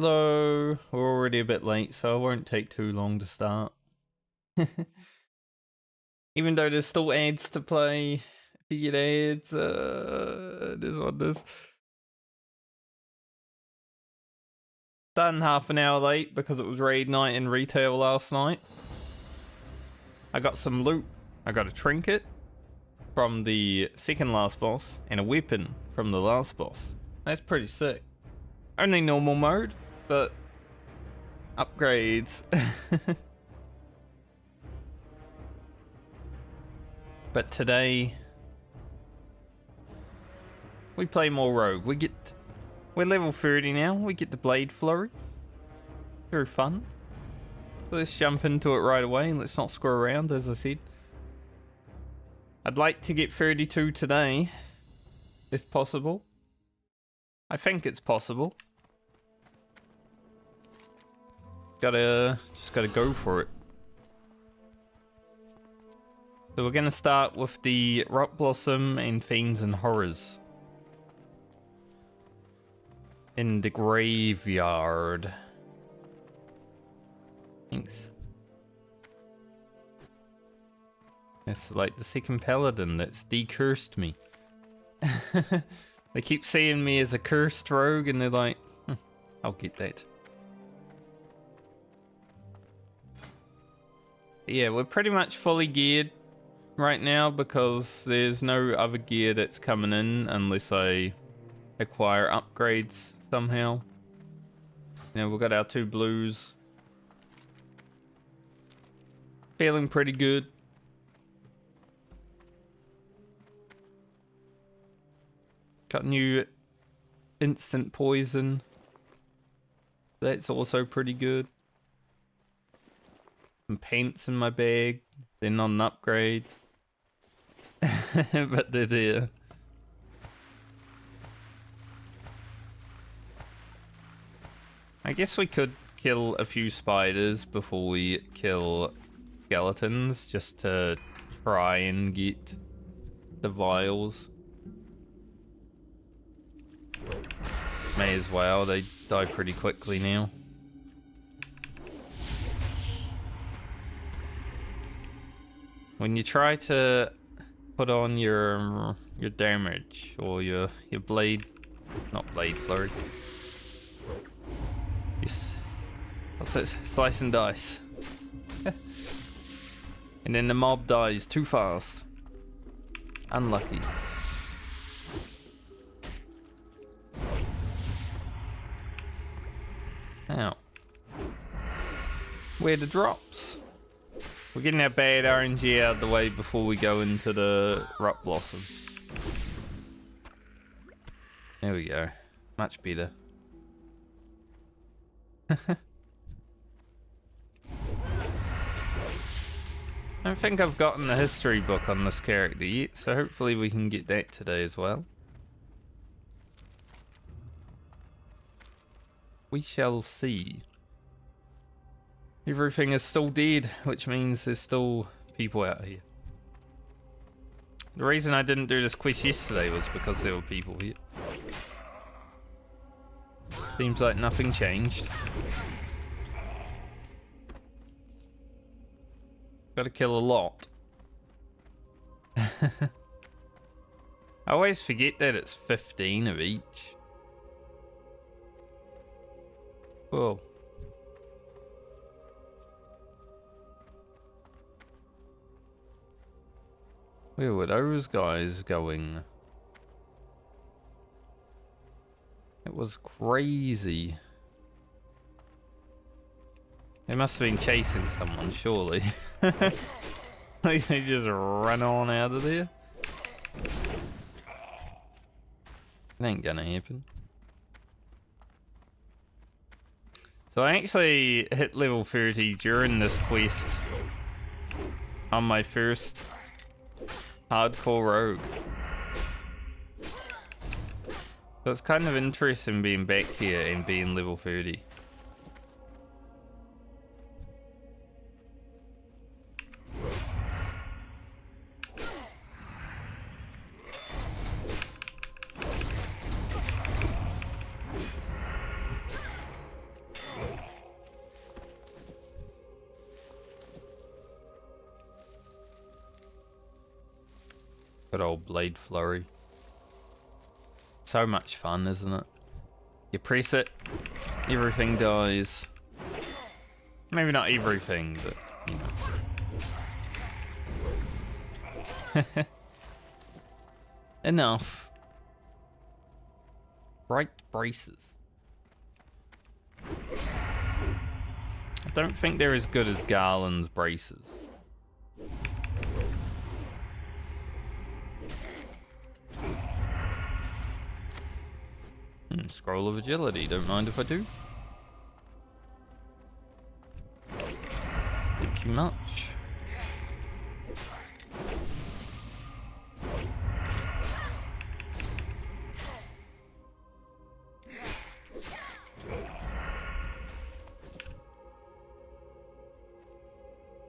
Hello, we're already a bit late, so it won't take too long to start. Even though there's still ads to play, if you get ads, it is what it is. Done half an hour late because it was raid night in retail last night. I got some loot. I got a trinket from the second last boss and a weapon from the last boss. That's pretty sick. Only normal mode, but upgrades. But today we play more rogue. We're level 30 now. We get the blade flurry. Very fun. So let's jump into it right away. Let's not screw around, as I said. I'd like to get 32 today, if possible. I think it's possible. Just gotta go for it. So we're gonna start with the Rock Blossom and Fiends and Horrors. In the graveyard. Thanks. It's like the second paladin that's decursed me. They keep seeing me as a cursed rogue and they're like, I'll get that. Yeah, we're pretty much fully geared right now because there's no other gear that's coming in unless I acquire upgrades somehow. You know, we've got our 2 blues. Feeling pretty good. Got new instant poison. That's also pretty good. Some pants in my bag. They're not an upgrade. But they're there. I guess we could kill a few spiders before we kill skeletons, just to try and get the vials. May as well, they die pretty quickly now. When you try to put on your damage or your blade, not blade flurry. Yes. What's it? Slice and dice. And then the mob dies too fast. Unlucky. Now, where the drops? We're getting our bad RNG out of the way before we go into the Rock Blossom. There we go. Much better. I don't think I've gotten the history book on this character yet, so hopefully we can get that today as well. We shall see. Everything is still dead, which means there's still people out here. The reason I didn't do this quest yesterday was because there were people here. Seems like nothing changed. Gotta kill a lot. I always forget that it's 15 of each. Whoa. Where were those guys going? It was crazy. They must have been chasing someone, surely. Like they just run on out of there. It ain't gonna happen. So I actually hit level 30 during this quest on my first hardcore rogue. So it's kind of interesting being back here and being level 30. Good old blade flurry. So much fun, isn't it? You press it, everything dies. Maybe not everything, but you know. Enough. Bright braces. I don't think they're as good as Garland's braces. Scroll of agility, don't mind if I do. Thank you much.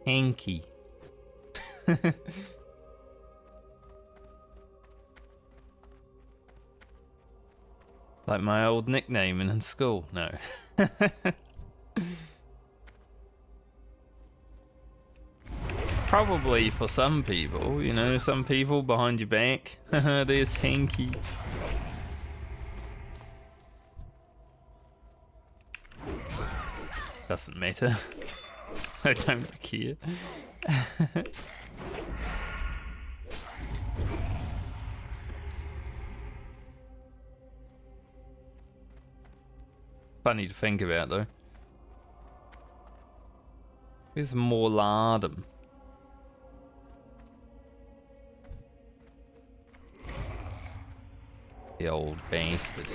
Hanky. Like my old nickname in school. No. Probably for some people, you know, some people behind your back. There's Hanky. Doesn't matter. I don't care. Funny to think about though. Where's Morlardum? The old bastard.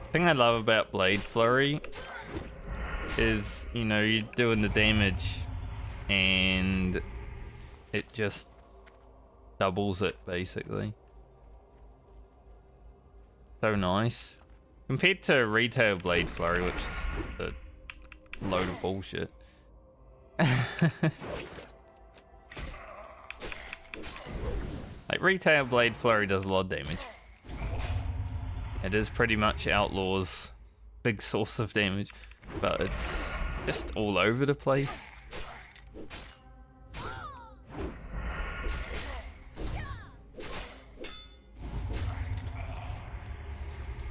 The thing I love about Blade Flurry is, you know, you're doing the damage and it just doubles it, basically. So nice. Compared to Retail Blade Flurry, which is a load of bullshit. Like, Retail Blade Flurry does a lot of damage. It is pretty much Outlaw's big source of damage, but it's just all over the place.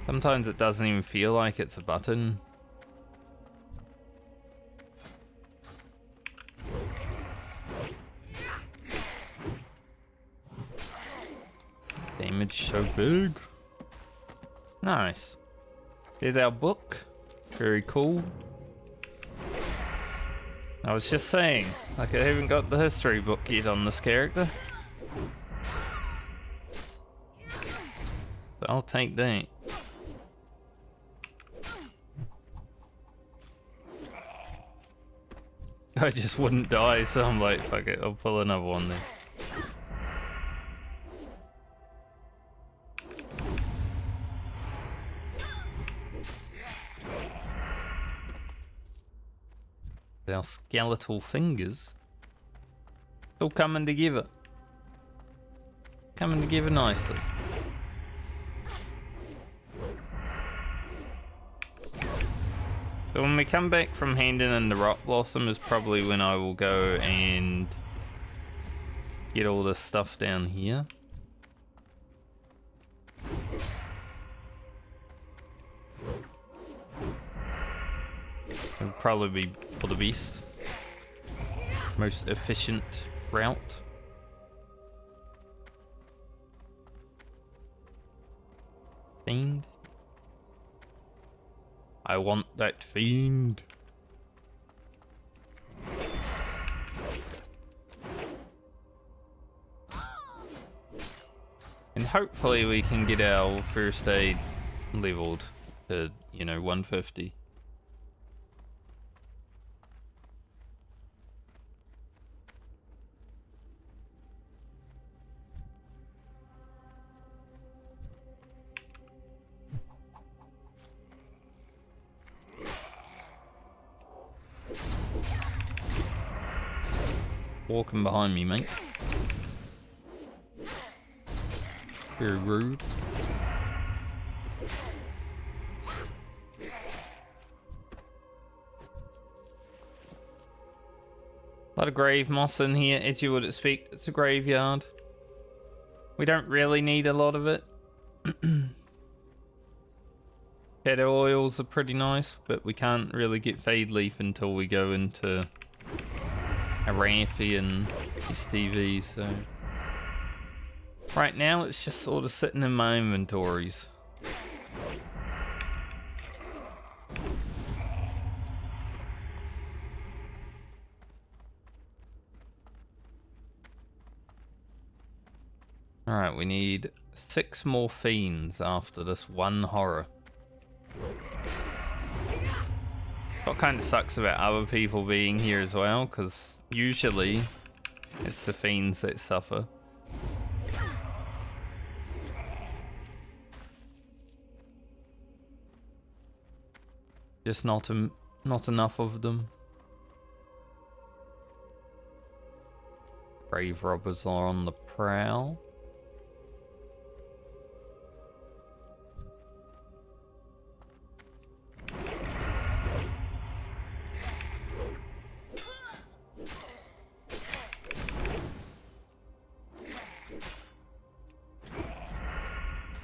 Sometimes it doesn't even feel like it's a button. Damage so big. Nice. Here's our book. Very cool. I was just saying, like, I haven't got the history book yet on this character. But I'll take that. I just wouldn't die, so I'm like, fuck it, I'll pull another one then. Our skeletal fingers still coming together. Coming together nicely. So when we come back from handing in the Rock Blossom is probably when I will go and get all this stuff down here. It'll probably be for the beast. Most efficient route. Fiend. I want that fiend. And hopefully we can get our first aid leveled to, you know, 150. Walking behind me, mate. Very rude. A lot of grave moss in here, as you would expect. It's a graveyard. We don't really need a lot of it. Shadow oils are pretty nice, but we can't really get Fade Leaf until we go into Arathi and STV, so... Right now, it's just sort of sitting in my inventories. Alright, we need 6 more fiends after this one horror. What kind of sucks about other people being here as well, because usually it's the fiends that suffer. Just not enough of them. Grave robbers are on the prowl.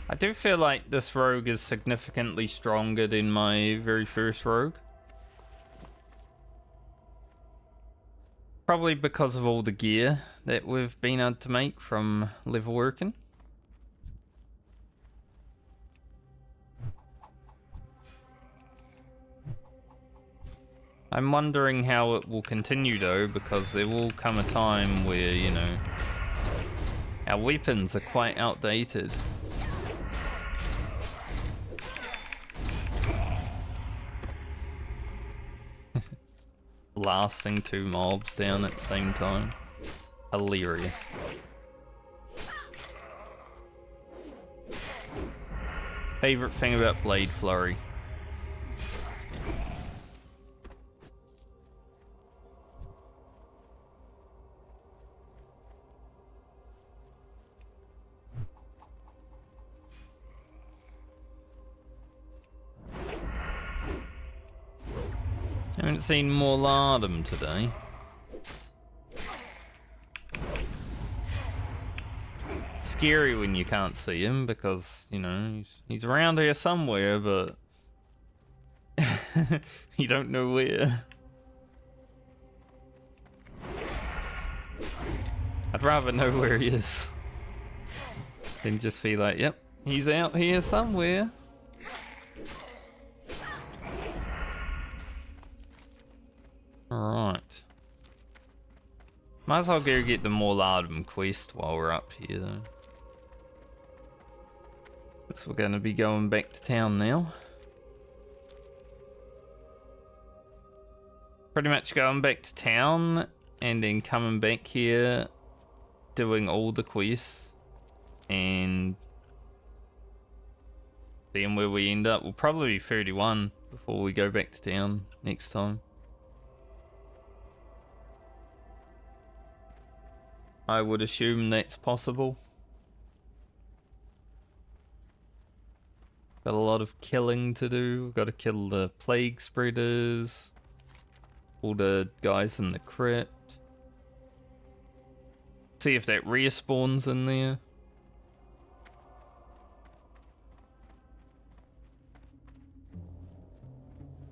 I do feel like this rogue is significantly stronger than my very first rogue. Probably because of all the gear that we've been able to make from level working. I'm wondering how it will continue though, because there will come a time where, you know, our weapons are quite outdated. Blasting 2 mobs down at the same time. Hilarious. Favorite thing about Blade Flurry. Haven't seen more Lardum today. Scary when you can't see him because, you know, he's around here somewhere, but you don't know where. I'd rather know where he is than just be like, yep, he's out here somewhere. Alright. Might as well go get the more Lardum quest while we're up here though. Guess we're gonna be going back to town now. Pretty much going back to town and then coming back here, doing all the quests and seeing where we end up. We'll probably be 31 before we go back to town next time. I would assume that's possible. Got a lot of killing to do. We've got to kill the plague spreaders, all the guys in the crypt. See if that respawns in there.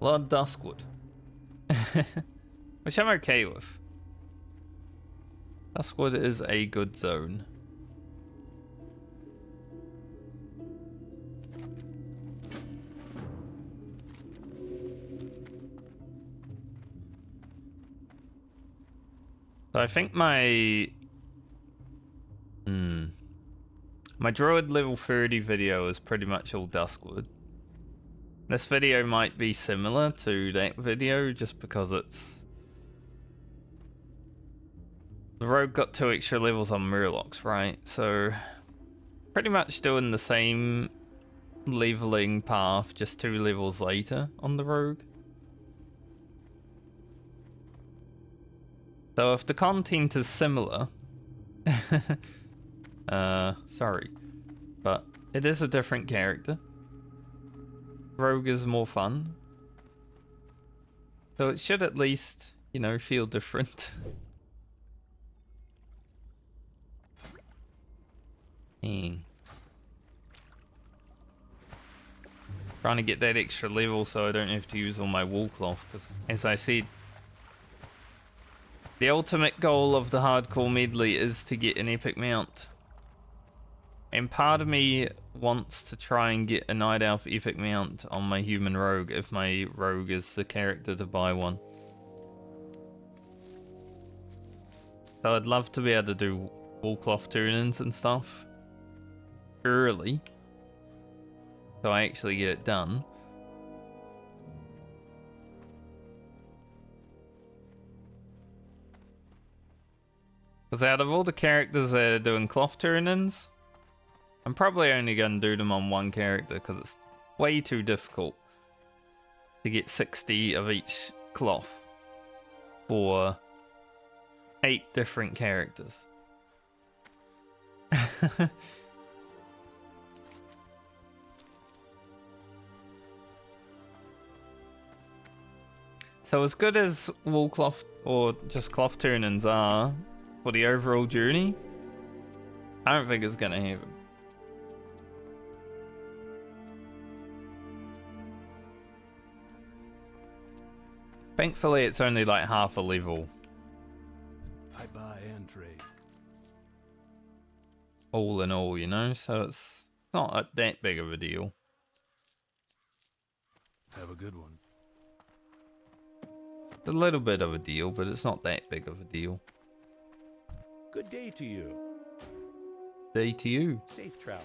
A lot of Duskwood. Which I'm okay with. Duskwood is a good zone. So I think my Druid level 30 video is pretty much all Duskwood. This video might be similar to that video just because it's... The rogue got 2 extra levels on Murlocs, right? So pretty much doing the same leveling path, just 2 levels later on the rogue. So if the content is similar, sorry, but it is a different character. Rogue is more fun. So it should at least, you know, feel different. Dang. Trying to get that extra level so I don't have to use all my wool cloth, because as I said, the ultimate goal of the hardcore medley is to get an epic mount. And part of me wants to try and get a Night Elf epic mount on my human rogue if my rogue is the character to buy one. So I'd love to be able to do wool cloth turn-ins and stuff early, so I actually get it done. Because out of all the characters that are doing cloth turn-ins, I'm probably only going to do them on one character because it's way too difficult to get 60 of each cloth for 8 different characters. So as good as wool cloth or just cloth turn-ins are for the overall journey, I don't think it's going to happen. Thankfully, it's only like half a level. I buy and trade. All in all, you know, so it's not that big of a deal. Have a good one. It's a little bit of a deal, but it's not that big of a deal. Good day to you. Day to you. Safe travel.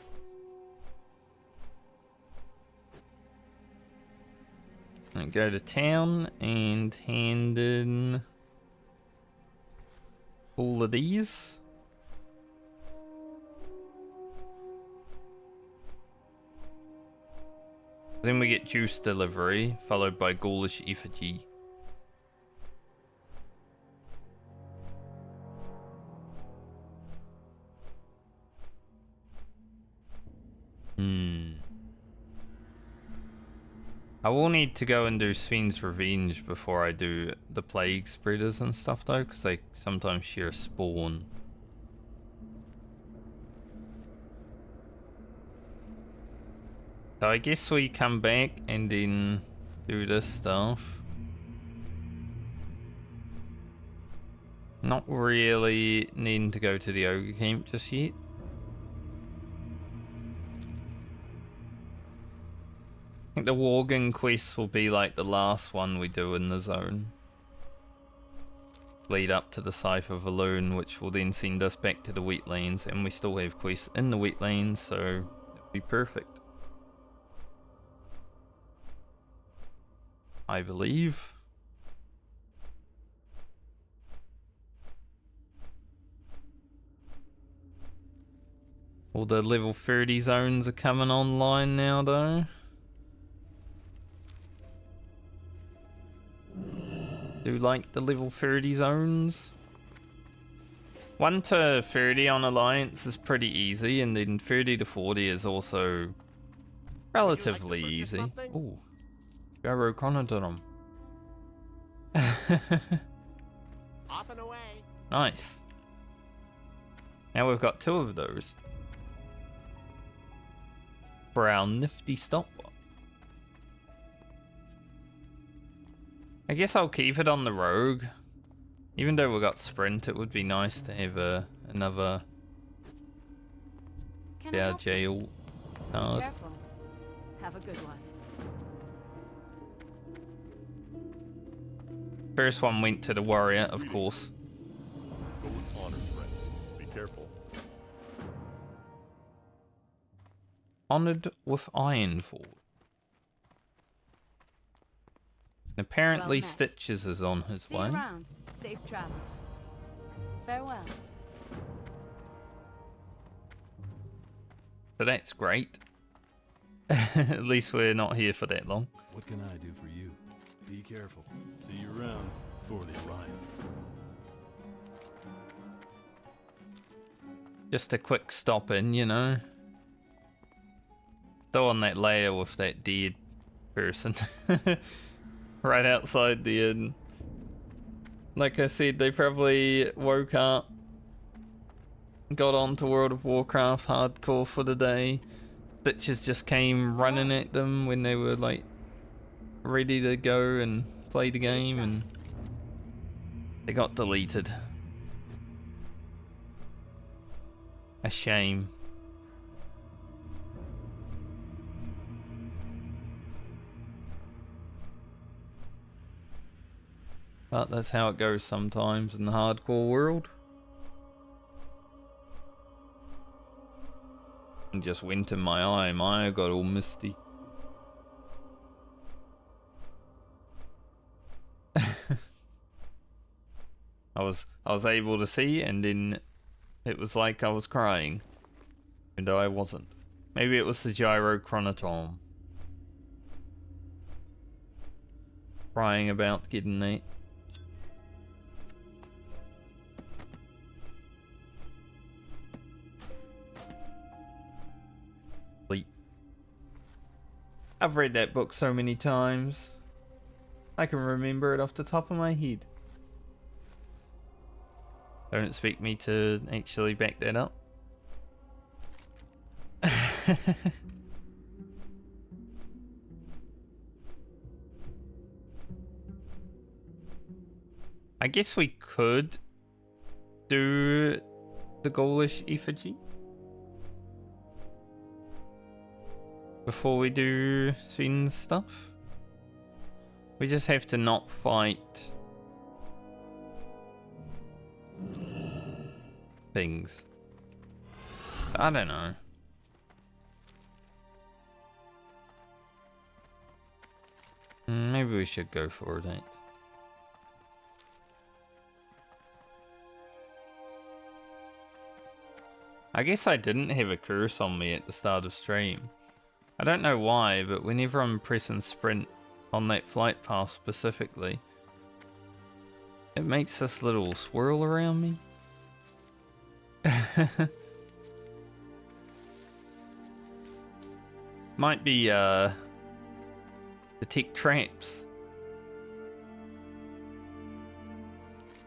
And go to town and hand in all of these. Then we get juice delivery, followed by ghoulish effigy. I will need to go and do Sven's Revenge before I do the Plague Spreaders and stuff though, because they sometimes share a spawn. So I guess we come back and then do this stuff. Not really needing to go to the Ogre Camp just yet. I think the Worgen quest will be like the last one we do in the zone. Lead up to the Scythe of Valoon, which will then send us back to the wetlands, and we still have quests in the wetlands, so it'll be perfect. I believe. All the level 30 zones are coming online now though. Do like the level 30 zones. 1 to 30 on Alliance is pretty easy, and then 30 to 40 is also relatively easy. Ooh, Gyroconodon. Off and away. Nice. Now we've got 2 of those. For our nifty stopwatch. I guess I'll keep it on the rogue. Even though we got sprint, it would be nice to have another jail card. Careful. Have a good one. First one went to the warrior, of course. Go with honor, friend. Be careful. Honored with Ironfall. And apparently Well met. Stitches is on his See way. you around. Safe travels. Farewell. So that's great. At least we're not here for that long. What can I do for you? Be careful. See you around for the Alliance. Just a quick stop in, you know. Still on that layer with that dead person. Right outside the inn. Like I said, they probably woke up got on to World of Warcraft hardcore for the day. Stitches just came running at them when they were like ready to go and play the game, and they got deleted. A shame. But that's how it goes sometimes in the hardcore world. And just went in my eye. My eye got all misty. I was able to see, and then it was like I was crying, even though I wasn't. Maybe it was the gyrochronotome. Crying about getting that. I've read that book so many times. I can remember it off the top of my head. Don't expect me to actually back that up. I guess we could do the ghoulish effigy before we do Sven's stuff. We just have to not fight things. I don't know. Maybe we should go for that. I guess I didn't have a curse on me at the start of stream. I don't know why, but whenever I'm pressing sprint on that flight path specifically, it makes this little swirl around me. Might be the tech traps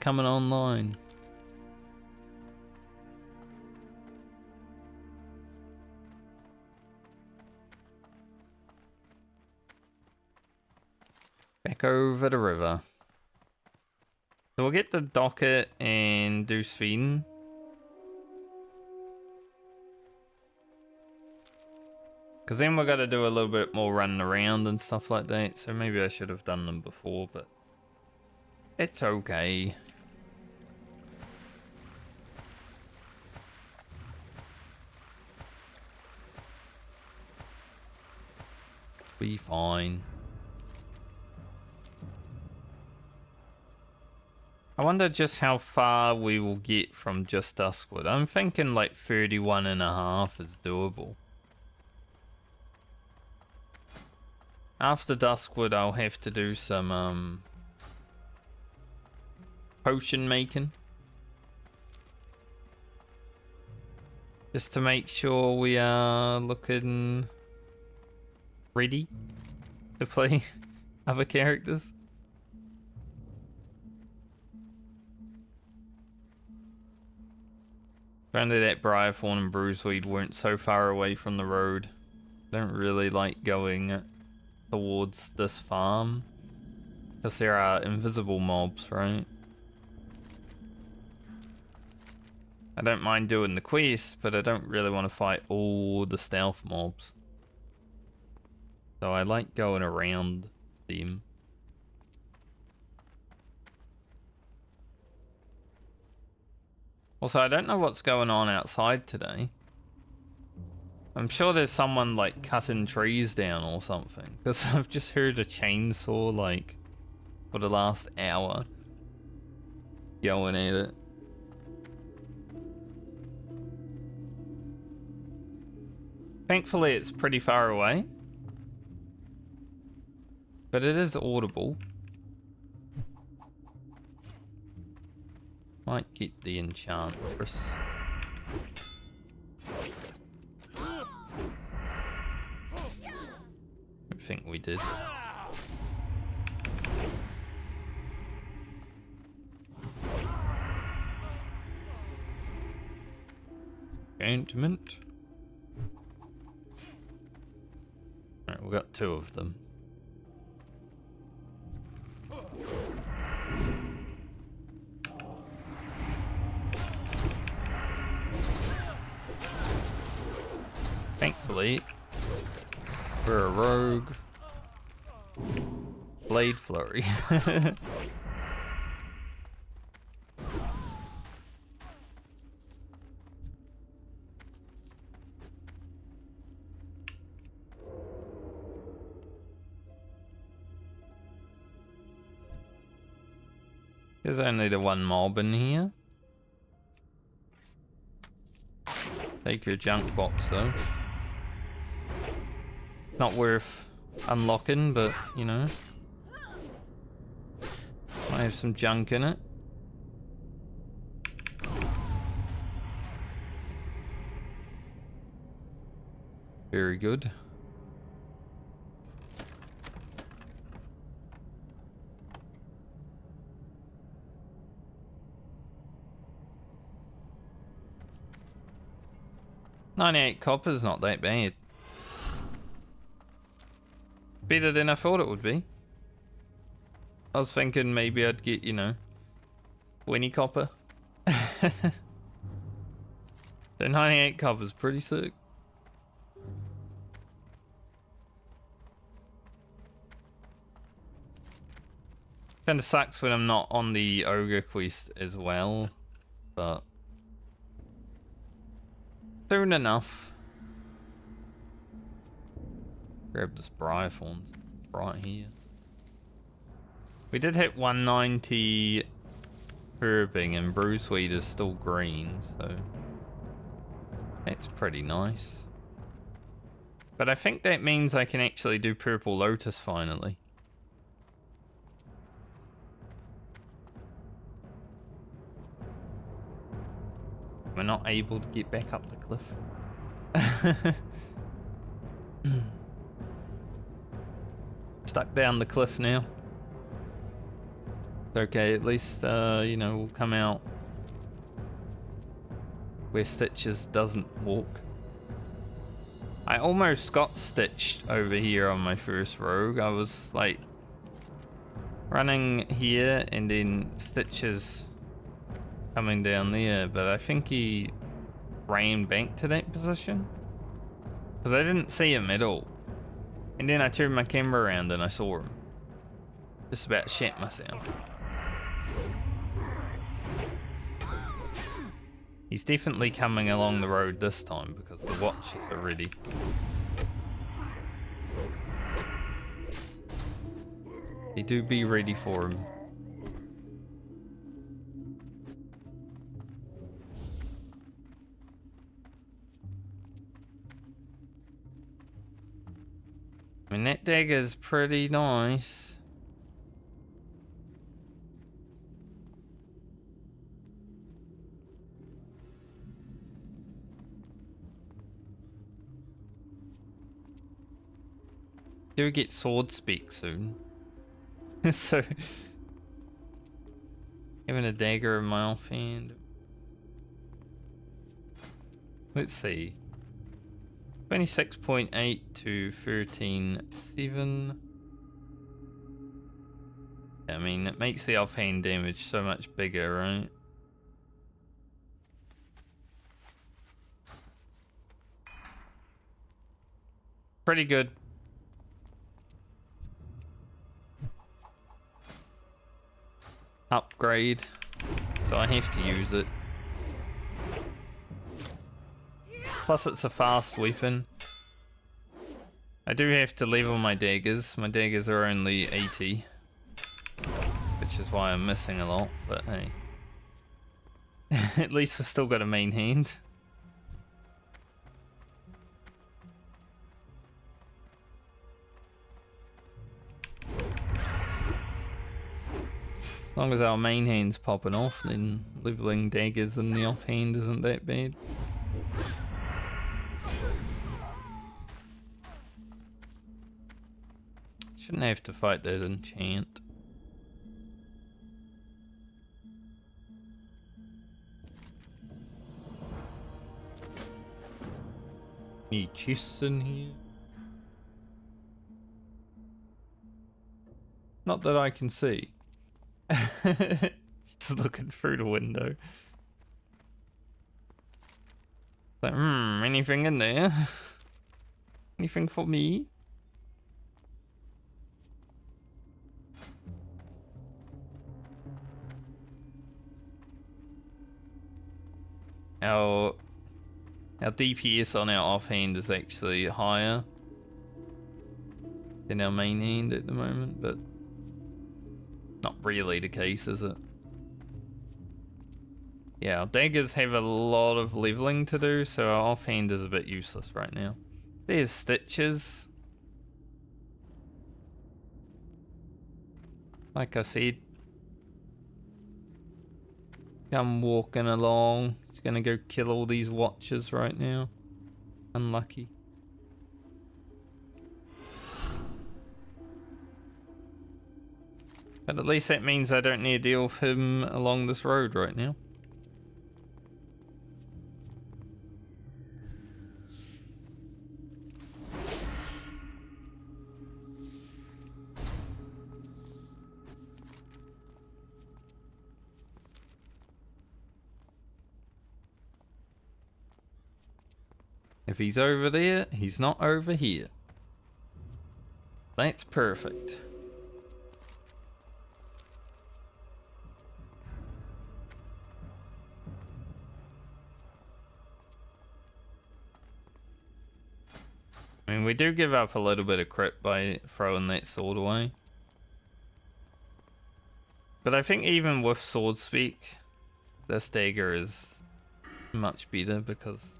coming online. Back over the river. So we'll get the docket and do Sven. Because then we're going to do a little bit more running around and stuff like that. So maybe I should have done them before, but it's okay. Be fine. I wonder just how far we will get from just Duskwood. I'm thinking like 31.5 is doable. After Duskwood, I'll have to do some potion making. Just to make sure we are looking ready to play other characters. Apparently that Briarthorn and Bruiseweed weren't so far away from the road. Don't really like going towards this farm, because there are invisible mobs, right? I don't mind doing the quest, but I don't really want to fight all the stealth mobs. So I like going around them. Also, I don't know what's going on outside today. I'm sure there's someone like cutting trees down or something, because I've just heard a chainsaw like for the last hour going at it. Thankfully it's pretty far away, but it is audible. Might get the enchantress. I think we did. Enchantment. Alright, we've got 2 of them. Thankfully, we're a rogue. Blade Flurry. There's only the 1 mob in here. Take your junk box though. Not worth unlocking, but you know. Might have some junk in it. Very good. $98 copper's not that bad. Better than I thought it would be. I was thinking maybe I'd get, you know, 20 copper. So 98 copper's pretty sick. Kinda sucks when I'm not on the ogre quest as well, but soon enough. Grab this briar thorns right here. We did hit 190 herbing and bruiseweed is still green, so that's pretty nice. But I think that means I can actually do purple lotus finally. We're not able to get back up the cliff. Stuck down the cliff now. It's okay, at least, you know, we'll come out where Stitches doesn't walk. I almost got stitched over here on my first rogue. I was like running here and then Stitches coming down there, but I think he ran back to that position because I didn't see him at all. And then I turned my camera around and I saw him. Just about shat myself. He's definitely coming along the road this time because the watches are ready. They do be ready for him. I mean, that dagger's pretty nice. Do get sword speak soon. So, having a dagger in my offhand. Let's see. 26.8 to 13.7. I mean, it makes the offhand damage so much bigger, right? Pretty good. Upgrade. So I have to use it. Plus it's a fast weapon. I do have to level my daggers. My daggers are only 80. Which is why I'm missing a lot, but hey. At least we've still got a main hand. As long as our main hand's popping off, then leveling daggers in the offhand isn't that bad. Shouldn't have to fight that enchant. Any chests in here? Not that I can see. Just looking through the window. Like, anything in there? Anything for me? Our DPS on our offhand is actually higher than our main hand at the moment, but not really the case, is it? Yeah, our daggers have a lot of leveling to do, so our offhand is a bit useless right now. There's stitches. Like I said. Come walking along. He's gonna go kill all these watchers right now. Unlucky. But at least that means I don't need to deal with him along this road right now. If he's over there, he's not over here. That's perfect. I mean, we do give up a little bit of crit by throwing that sword away. But I think even with sword speak, this dagger is much better because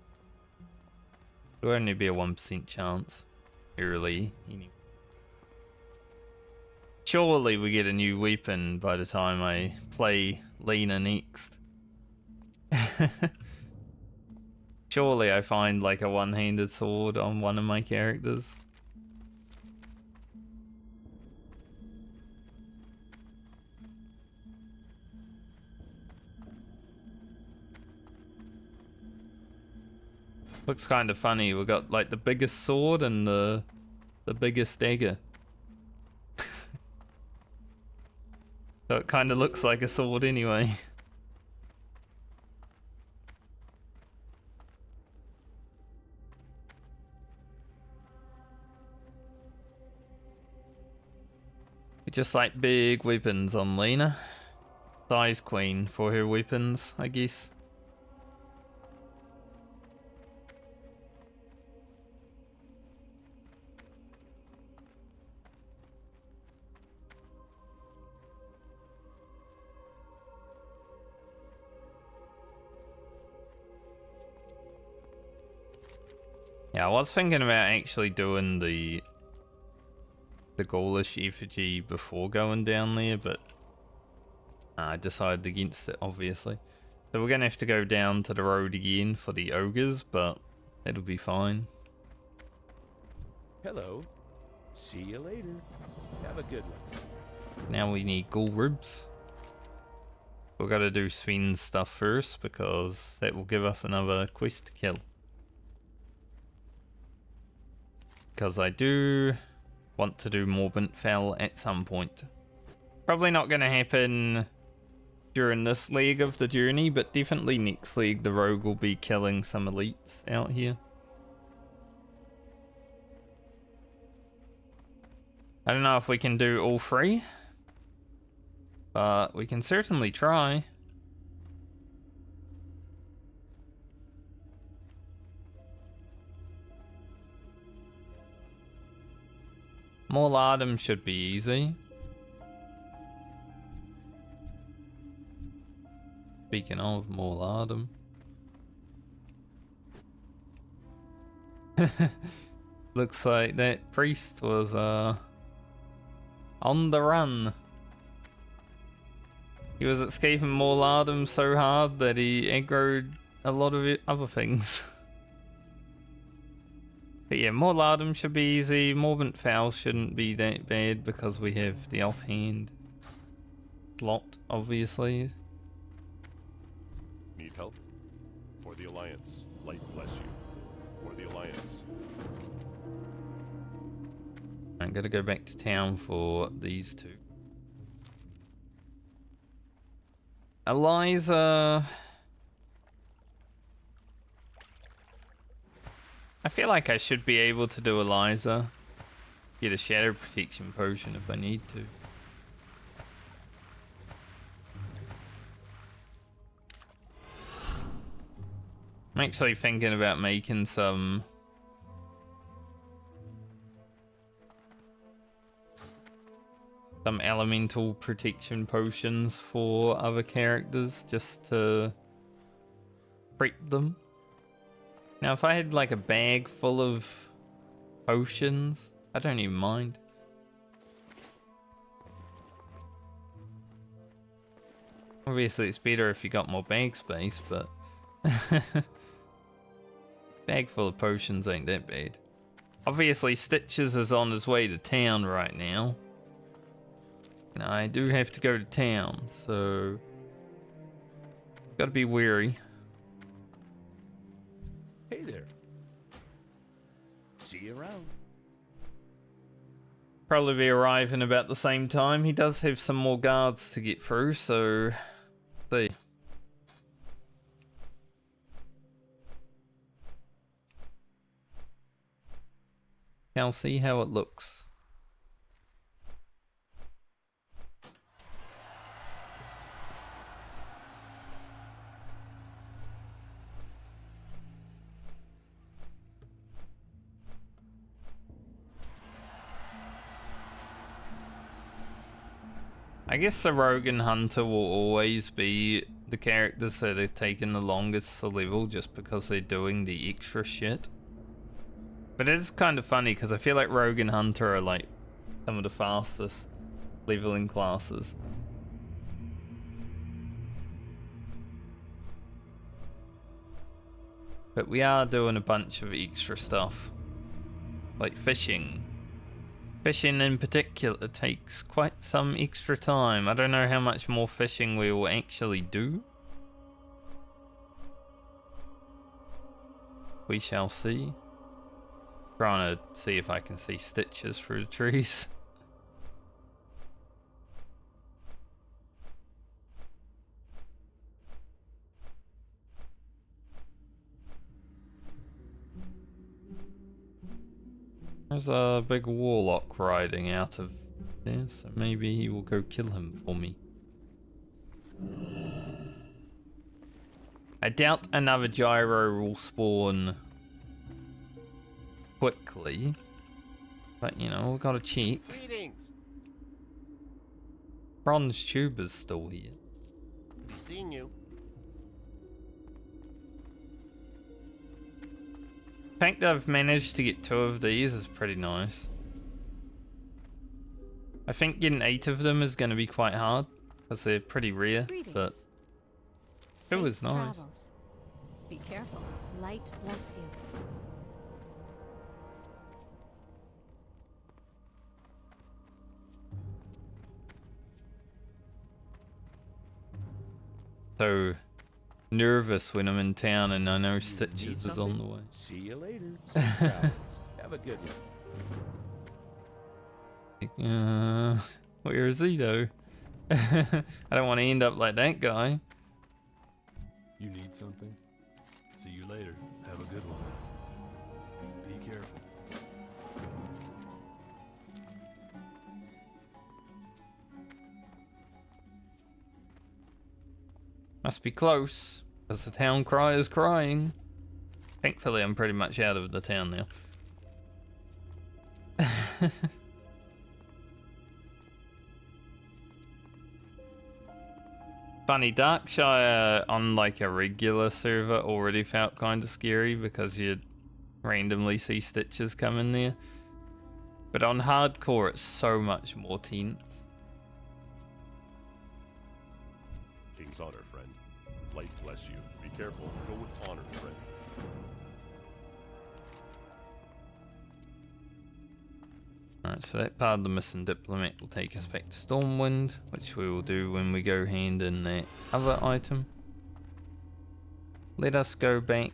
it will only be a 1% chance early. Surely we get a new weapon by the time I play Lena next. Surely I find like a one-handed sword on one of my characters. Looks kind of funny. We got like the biggest sword and the biggest dagger. So it kind of looks like a sword anyway. We just like big weapons on Lena. Size queen for her weapons, I guess. Yeah, I was thinking about actually doing the ghoulish effigy before going down there, but I decided against it, obviously. So we're gonna have to go down to the road again for the ogres, but it'll be fine. Hello. See you later. Have a good one. Now we need ghoul ribs. We've got to do Sven's stuff first because that will give us another quest to kill. Because I do want to do Morbentfell at some point. Probably not going to happen during this leg of the journey, but definitely next leg the rogue will be killing some elites out here. I don't know if we can do all three, but we can certainly try. Morlardum should be easy. Speaking of Morlardum. Looks like that priest was on the run. He was escaping Morlardum so hard that he aggroed a lot of other things. But yeah, Morlardum should be easy. Morbentfell shouldn't be that bad because we have the offhand slot, obviously. Need help? For the Alliance, light bless you. for the Alliance. I'm gonna go back to town for these two. Eliza. I feel like I should be able to do Eliza. Get a shadow protection potion if I need to. I'm actually thinking about making some elemental protection potions for other characters just to prep them. Now if I had like a bag full of potions, I don't even mind. Obviously it's better if you got more bag space, but bag full of potions ain't that bad. Obviously Stitches is on his way to town right now. And I do have to go to town, so gotta be wary. Hey there. See you around. Probably be arriving about the same time. He does have some more guards to get through, so see. I'll see how it looks. I guess the Rogue and Hunter will always be the characters that are taking the longest to level just because they're doing the extra shit. But it is kind of funny because I feel like Rogue and Hunter are like some of the fastest leveling classes. But we are doing a bunch of extra stuff. Like fishing. Fishing in particular takes quite some extra time. I don't know how much more fishing we will actually do. We shall see. Trying to see if I can see Stitches through the trees. There's a big Warlock riding out of there, so maybe he will go kill him for me. I doubt another gyro will spawn quickly, but you know, we've got to check. Greetings. Bronze Tuber's still here. Be seeing you. The fact that I've managed to get 2 of these is pretty nice. I think getting 8 of them is going to be quite hard because they're pretty rare, but it was nice. Travels. Be careful. Light bless you. So nervous when I'm in town and I know Need Stitches is on the way. See you later. Safe travels. Have a good one. Where is he though? I don't want to end up like that guy. You need something? See you later. Have a good one. Be careful. Must be close, because the town cry is crying. Thankfully, I'm pretty much out of the town now. Funny, Darkshire on like a regular server already felt kind of scary because you'd randomly see Stitches come in there. But on hardcore, it's so much more tense. King's honor, friend. Light bless you. Be careful. Go with honor, friend. Alright, so that part of the missing diplomat will take us back to Stormwind, which we will do when we go hand in that other item. Let us go back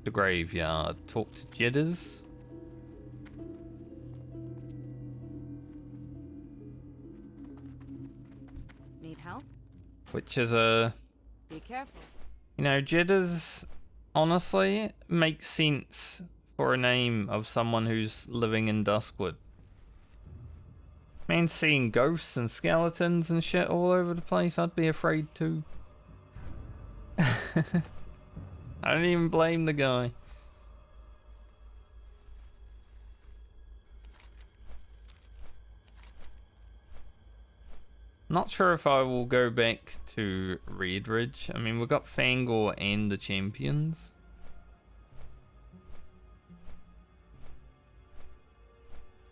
The graveyard. Talk to Jitters. Need help? Which is a... Be careful. You know, Jitters, honestly, makes sense for a name of someone who's living in Duskwood. Man, seeing ghosts and skeletons and shit all over the place, I'd be afraid too. I don't even blame the guy. Not sure if I will go back to Redridge. I mean, we've got Fangor and the champions.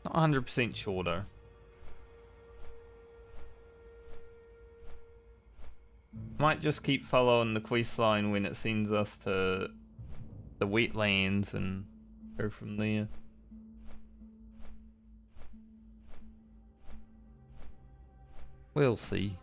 Not 100% sure though. Might just keep following the quest line when it sends us to the wetlands and go from there. We'll see.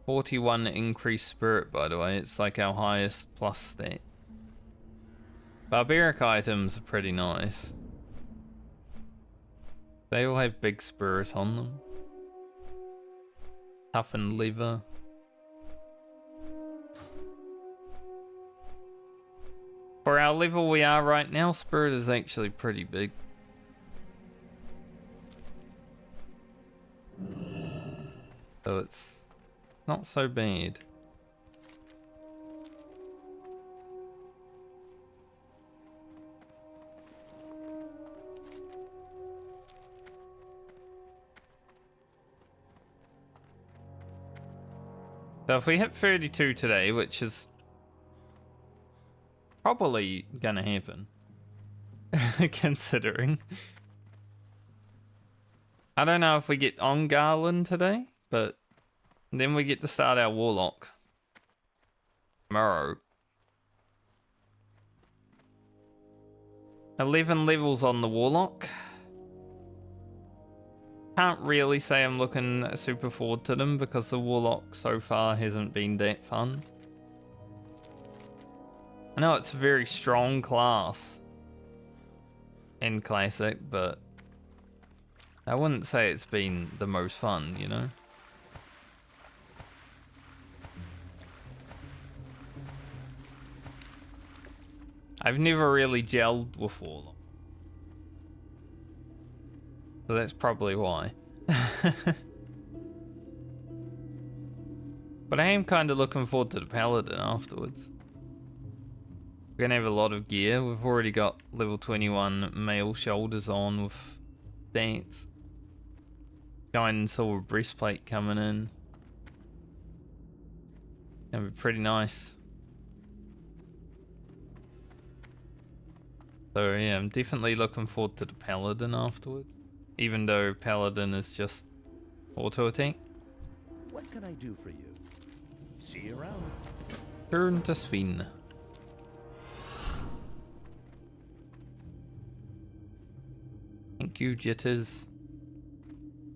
"41 increased spirit," by the way. It's like our highest plus stat. Barbaric items are pretty nice. They all have big spirit on them. Toughened leather. For our level we are right now, spirit is actually pretty big. So it's not so bad. So if we hit 32 today, which is probably gonna happen, considering. I don't know if we get on Garland today, but then we get to start our Warlock tomorrow. 11 levels on the Warlock. Can't really say I'm looking super forward to them because the Warlock so far hasn't been that fun. I know it's a very strong class in Classic, but I wouldn't say it's been the most fun, you know? I've never really gelled with Warlock. So that's probably why. But I am kind of looking forward to the Paladin afterwards. We're going to have a lot of gear. We've already got level 21 mail shoulders on with dance. Giant and silver breastplate coming in. Gonna be pretty nice. So yeah, I'm definitely looking forward to the Paladin afterwards. Even though Paladin is just auto attack. What can I do for you? See you around. Turn to Sven. Thank you, Jitters.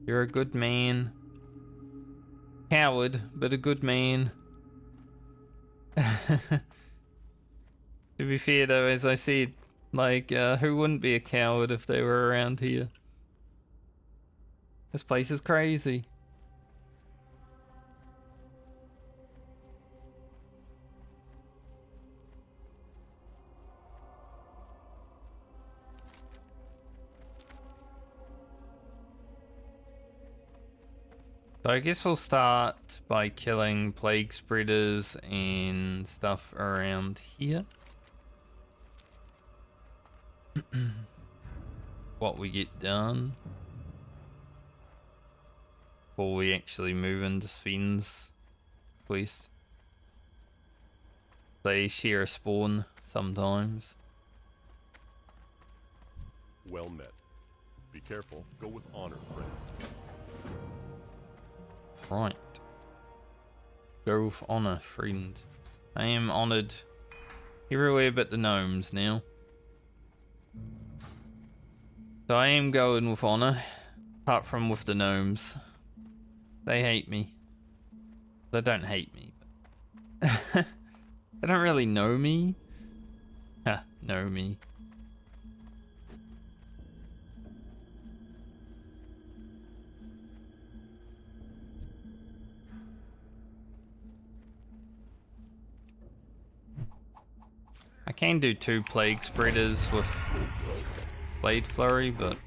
You're a good man. Coward, but a good man. To be fair though, as I said, like, who wouldn't be a coward if they were around here? This place is crazy. So I guess we'll start by killing plague spreaders and stuff around here. What we get done before we actually move into Sven's quest. They share a spawn sometimes. Well met. Be careful. Go with honor, friend. Right. Go with honor, friend. I am honored everywhere but the gnomes now. So I am going with honor. Apart from with the gnomes. They hate me. They don't hate me. But they don't really know me. Ha, know me. I can do 2 plague spreaders with blade flurry, but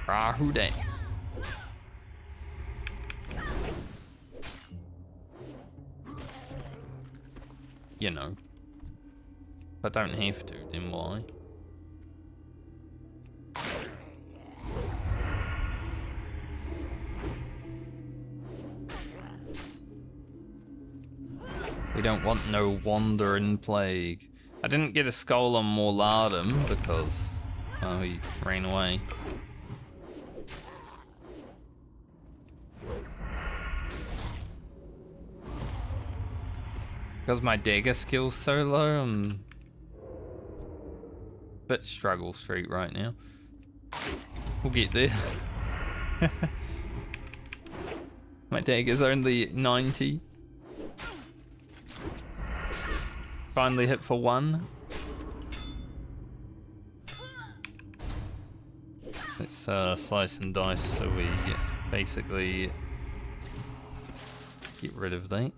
Rahude. You know. If I don't have to, then why? We don't want no wandering plague. I didn't get a skull on Morladum because, well, he ran away. Because my dagger skill's so low, I'm a bit struggle street right now. We'll get there. My dagger's only 90. Finally hit for 1. Let's slice and dice so we basically get rid of that.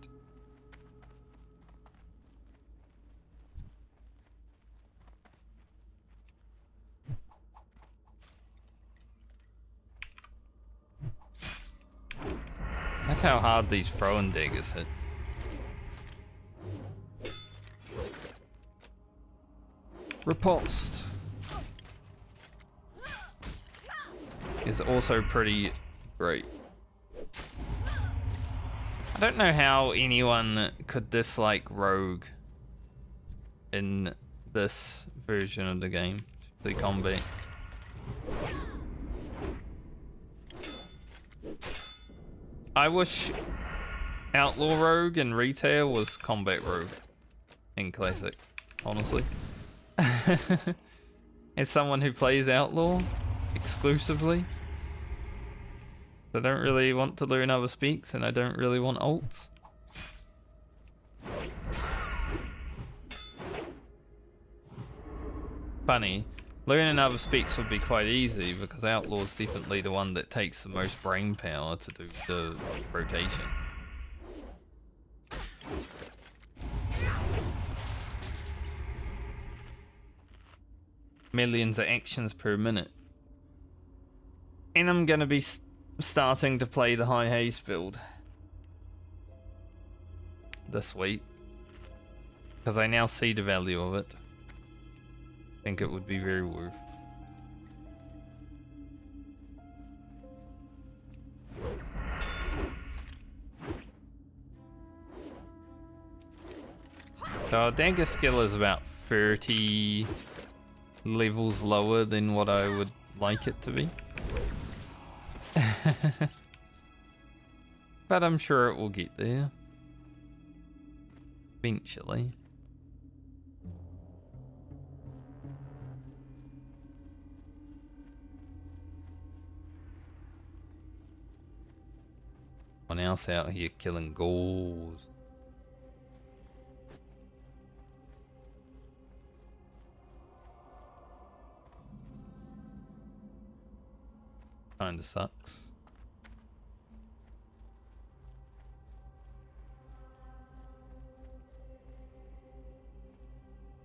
Look how hard these throwing daggers hit. Repulsed is also pretty great. I don't know how anyone could dislike Rogue in this version of the game, the combat. I wish Outlaw Rogue and Retail was Combat Rogue in Classic, honestly. As someone who plays Outlaw exclusively, I don't really want to learn other speaks and I don't really want ults. Funny, learning other speaks would be quite easy because Outlaw is definitely the one that takes the most brain power to do the rotation. Millions of actions per minute. And I'm gonna be starting to play the High Haste build this week because I now see the value of it. I think it would be very worth. So our dagger skill is about 30 levels lower than what I would like it to be. But I'm sure it will get there eventually. Someone else out here killing ghouls. Kinda sucks.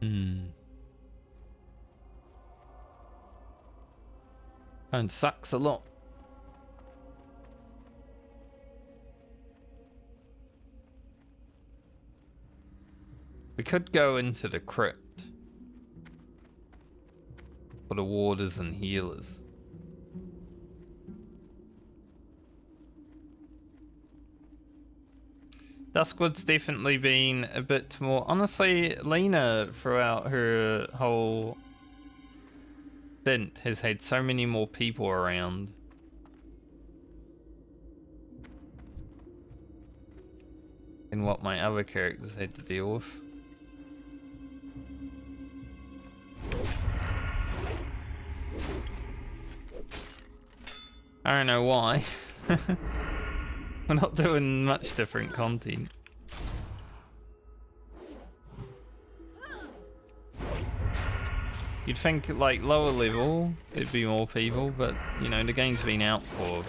Kinda sucks a lot. We could go into the crypt for the warders and healers. Duskwood's definitely been a bit more... Honestly, Lena, throughout her whole stint, has had so many more people around. Than what my other characters had to deal with. I don't know why. We're not doing much different content. You'd think like lower level there'd be more people, but you know the game's been out for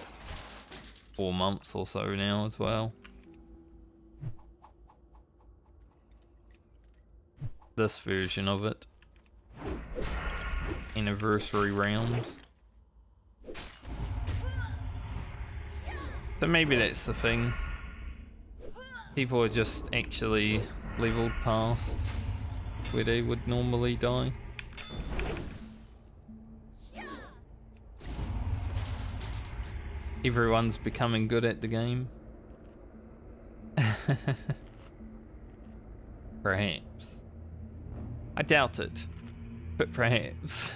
4 months or so now as well. This version of it. Anniversary rounds. So maybe that's the thing. People are just actually leveled past where they would normally die. Everyone's becoming good at the game. Perhaps. I doubt it, but perhaps.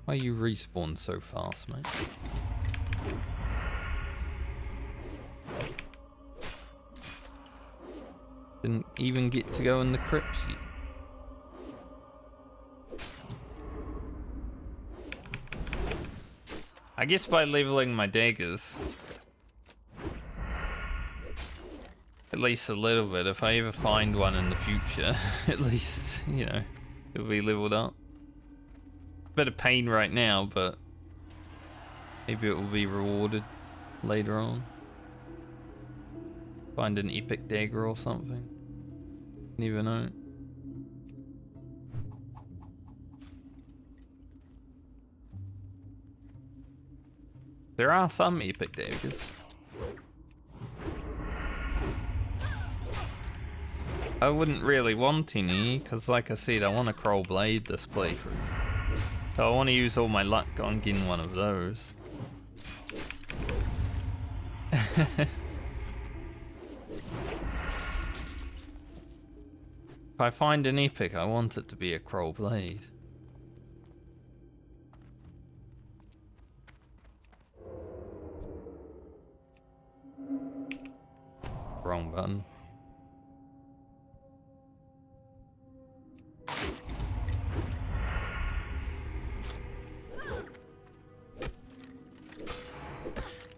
Why you respawn so fast, mate? Didn't even get to go in the crypt yet. I guess by leveling my daggers, at least a little bit, if I ever find one in the future, at least, you know, it'll be leveled up. Bit of pain right now, but maybe it will be rewarded later on. Find an epic dagger or something. Never know. There are some epic daggers. I wouldn't really want any, because like I said, I want to Kroll Blade this playthrough. So I want to use all my luck on getting one of those. If I find an epic, I want it to be a Kroll Blade. Wrong button.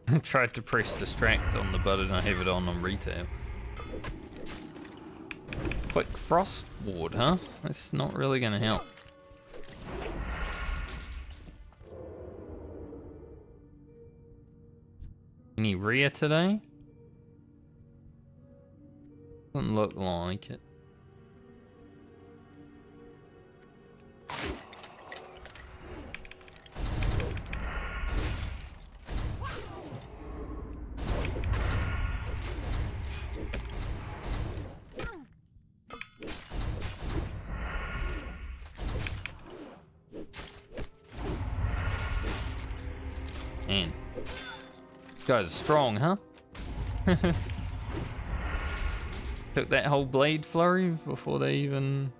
I tried to press distract on the button I have it on retail. Quick frost ward, huh? That's not really gonna help. Any rear today? Doesn't look like it. Man, you guys are strong, huh? Took that whole blade flurry before they even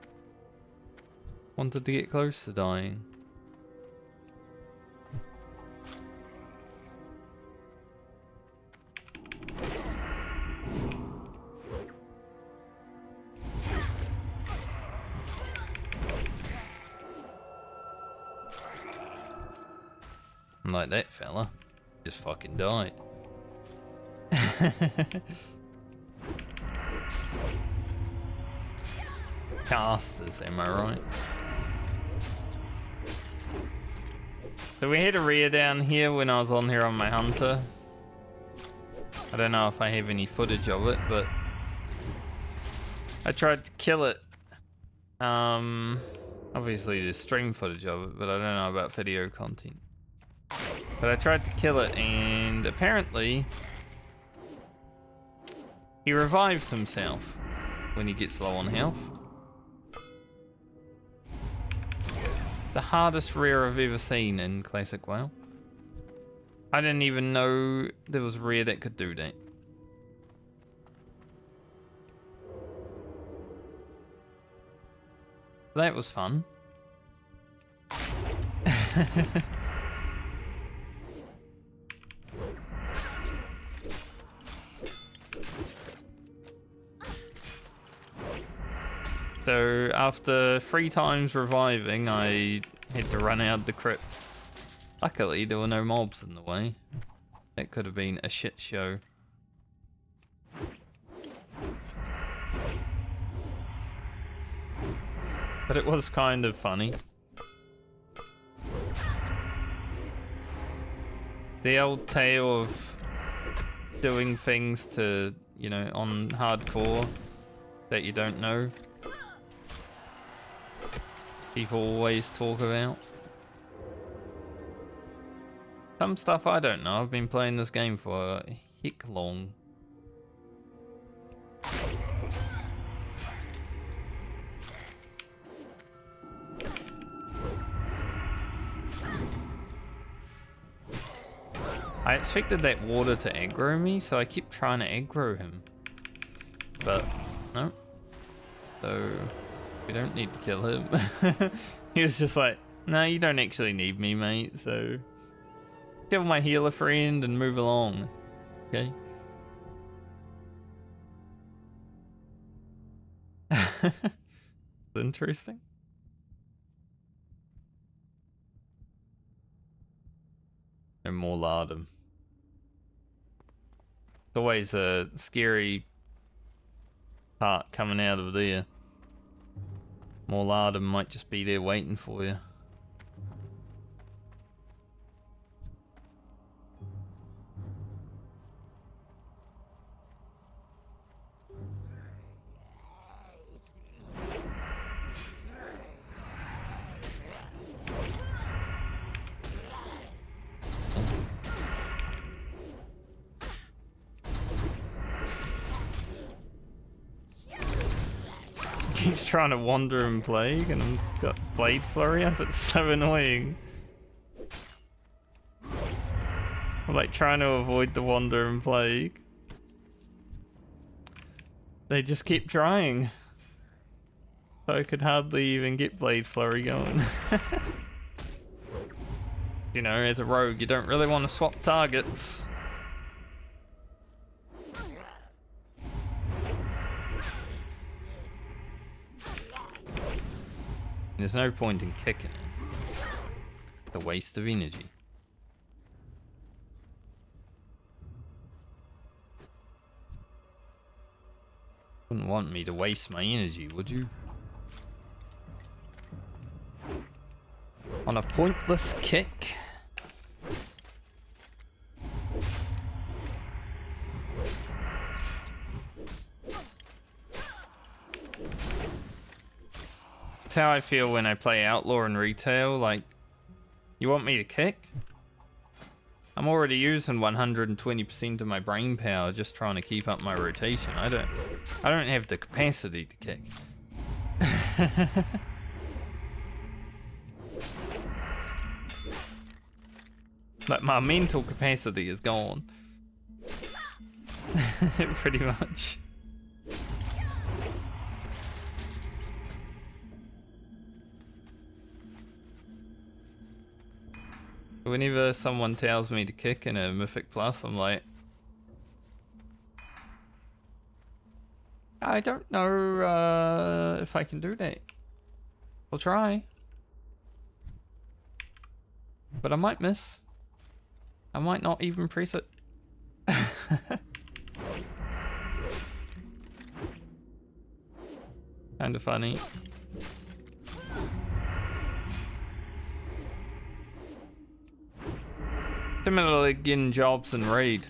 wanted to get close to dying. Like that fella, just fucking died. Casters, am I right? So we had a rear down here when I was on here on my hunter. I don't know if I have any footage of it, but I tried to kill it. Obviously there's stream footage of it, but I don't know about video content. But I tried to kill it, and apparently he revives himself when he gets low on health. The hardest rare I've ever seen in Classic WoW. I didn't even know there was a rare that could do that. That was fun. after 3 times reviving, I had to run out the crypt. Luckily, there were no mobs in the way. That could have been a shit show. But it was kind of funny. The old tale of doing things to, you know, on hardcore that you don't know. People always talk about. Some stuff I don't know. I've been playing this game for a heck long. I expected that water to aggro me, so I kept trying to aggro him. But, no. So, we don't need to kill him. He was just like, no, you don't actually need me, mate, so... kill my healer friend and move along. Okay? Interesting. And more lardum. It's always a scary part coming out of there. More lardum might just be there waiting for you. Keeps trying to wander and plague, and I've got blade flurry up. It's so annoying. I'm like trying to avoid the wander and plague. They just keep trying. So I could hardly even get blade flurry going. You know, as a rogue, you don't really want to swap targets. There's no point in kicking it. It's a waste of energy. Wouldn't want me to waste my energy, would you? On a pointless kick. That's how I feel when I play Outlaw and Retail. Like, you want me to kick? I'm already using 120% of my brain power just trying to keep up my rotation. I don't have the capacity to kick. Like, my mental capacity is gone. Pretty much. Whenever someone tells me to kick in a Mythic Plus, I'm like, I don't know if I can do that. I'll try. But I might miss. I might not even press it. Kinda funny. Similarly, getting jobs and raid.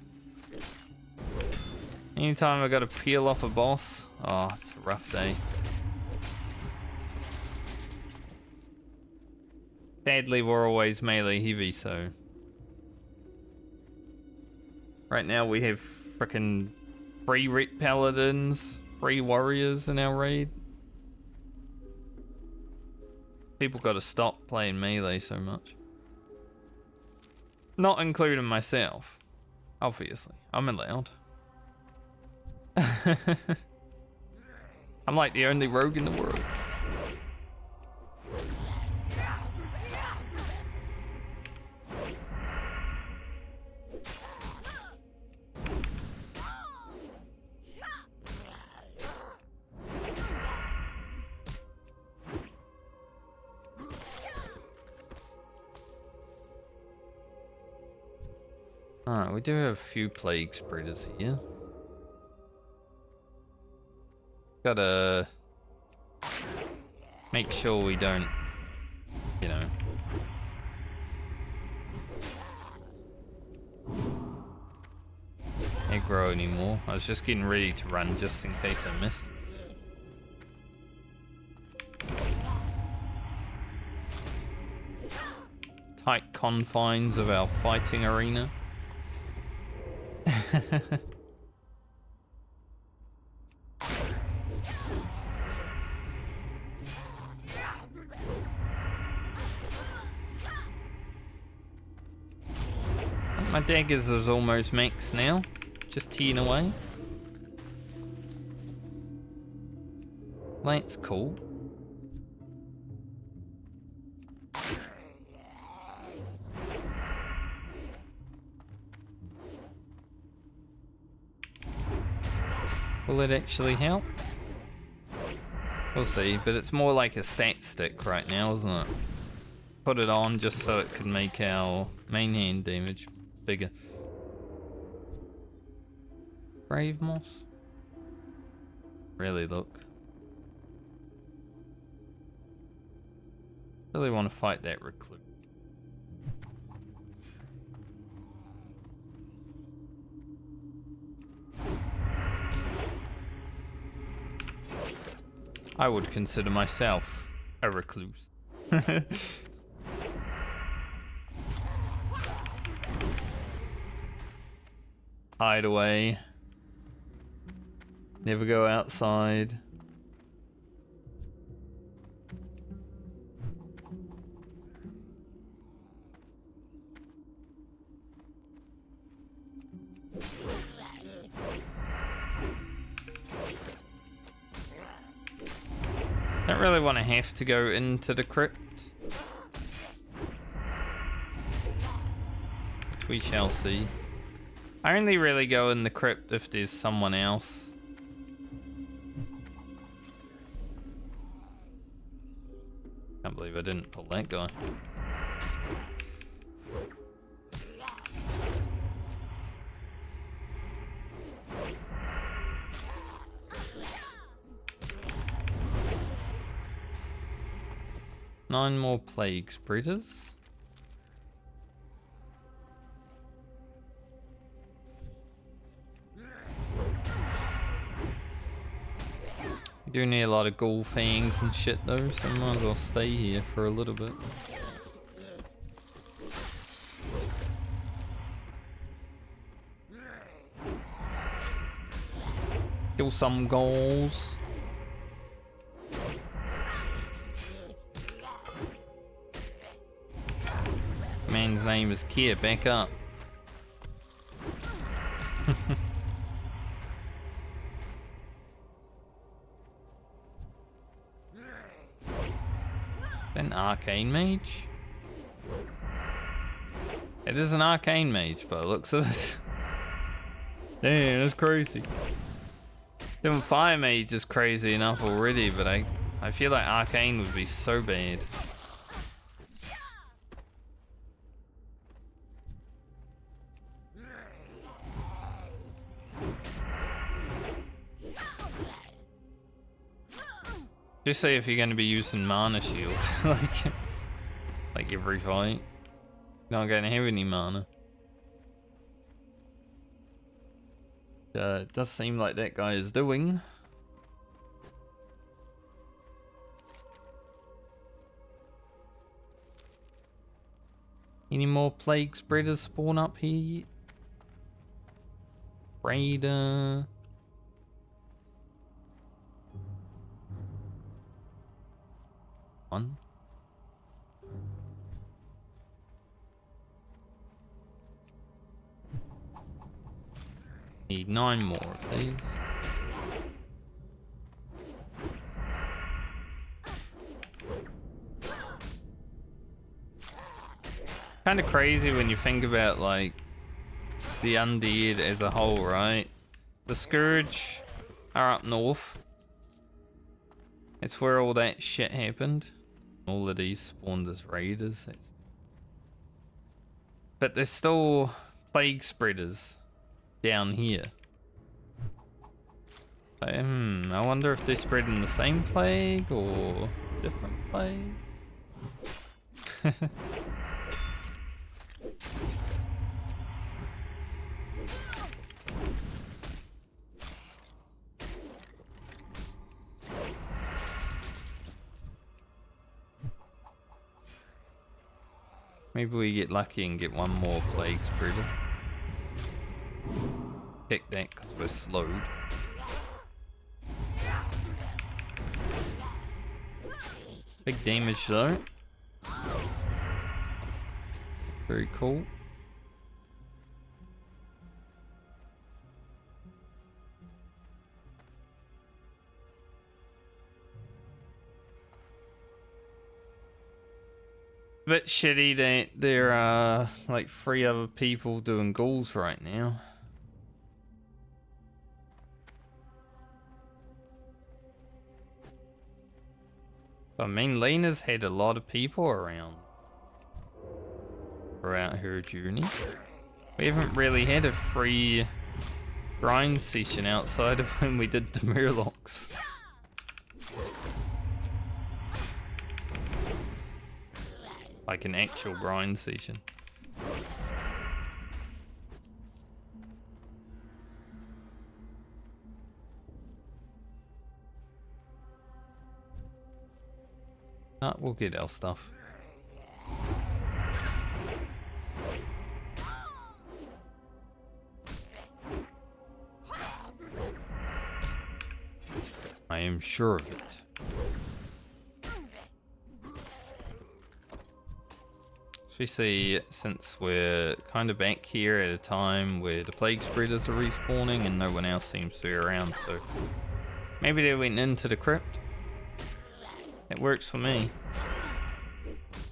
Anytime I gotta peel off a boss, oh, it's a rough day. Sadly, we're always melee heavy, so... Right now we have frickin' 3 ret paladins, 3 warriors in our raid. People gotta stop playing melee so much. Not including myself. Obviously. I'm allowed. I'm like the only rogue in the world. Alright, we do have a few plague spreaders here. Gotta make sure we don't, you know, aggro anymore. I was just getting ready to run just in case I missed. Tight confines of our fighting arena. My daggers is almost max now. Just teeing away. That's cool. Will it actually help? We'll see, but it's more like a stat stick right now, isn't it? Put it on just so it can make our main hand damage bigger. Grave moss? Really, look. Really want to fight that recluse. I would consider myself a recluse. Hide away. Never go outside. Don't really want to have to go into the crypt. Which we shall see. I only really go in the crypt if there's someone else. Can't believe I didn't pull that guy. Nine more plague spreaders. We do need a lot of ghoul fangs and shit though, so I might as well stay here for a little bit. Kill some ghouls. Man's name is Kia, back up. An arcane mage? It is an arcane mage by the looks of it. Damn, that's crazy. Doing fire mage is crazy enough already, but I feel like arcane would be so bad. Just say if you're going to be using mana shield, like every fight, you're not going to have any mana. It does seem like that guy is doing. Any more plague spreaders spawn up here yet? Raider. One. Need 9 more of these. Kind of crazy when you think about like the undead as a whole, right? The Scourge are up north. It's where all that shit happened. All of these spawned as raiders. But there's still plague spreaders down here. I wonder if they're spreading the same plague or different plague. Maybe we get lucky and get one more plague spreader. Check that because we're slowed. Big damage though. Very cool. A bit shitty that there are like 3 other people doing ghouls right now. I mean, Lena's had a lot of people around throughout her journey. We haven't really had a free grind session outside of when we did the Murlocs. Like an actual grind session. We'll get our stuff. I am sure of it. Especially since we're kind of back here at a time where the plague spreaders are respawning and no one else seems to be around, so maybe they went into the crypt. It works for me.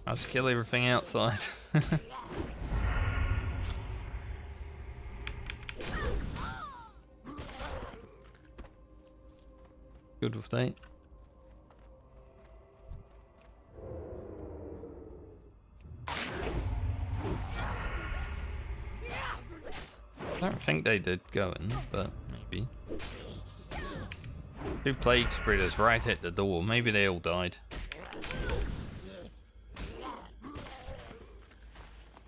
I'll just kill everything outside. Good with that. I don't think they did go in, but maybe. 2 plague spreaders right at the door. Maybe they all died.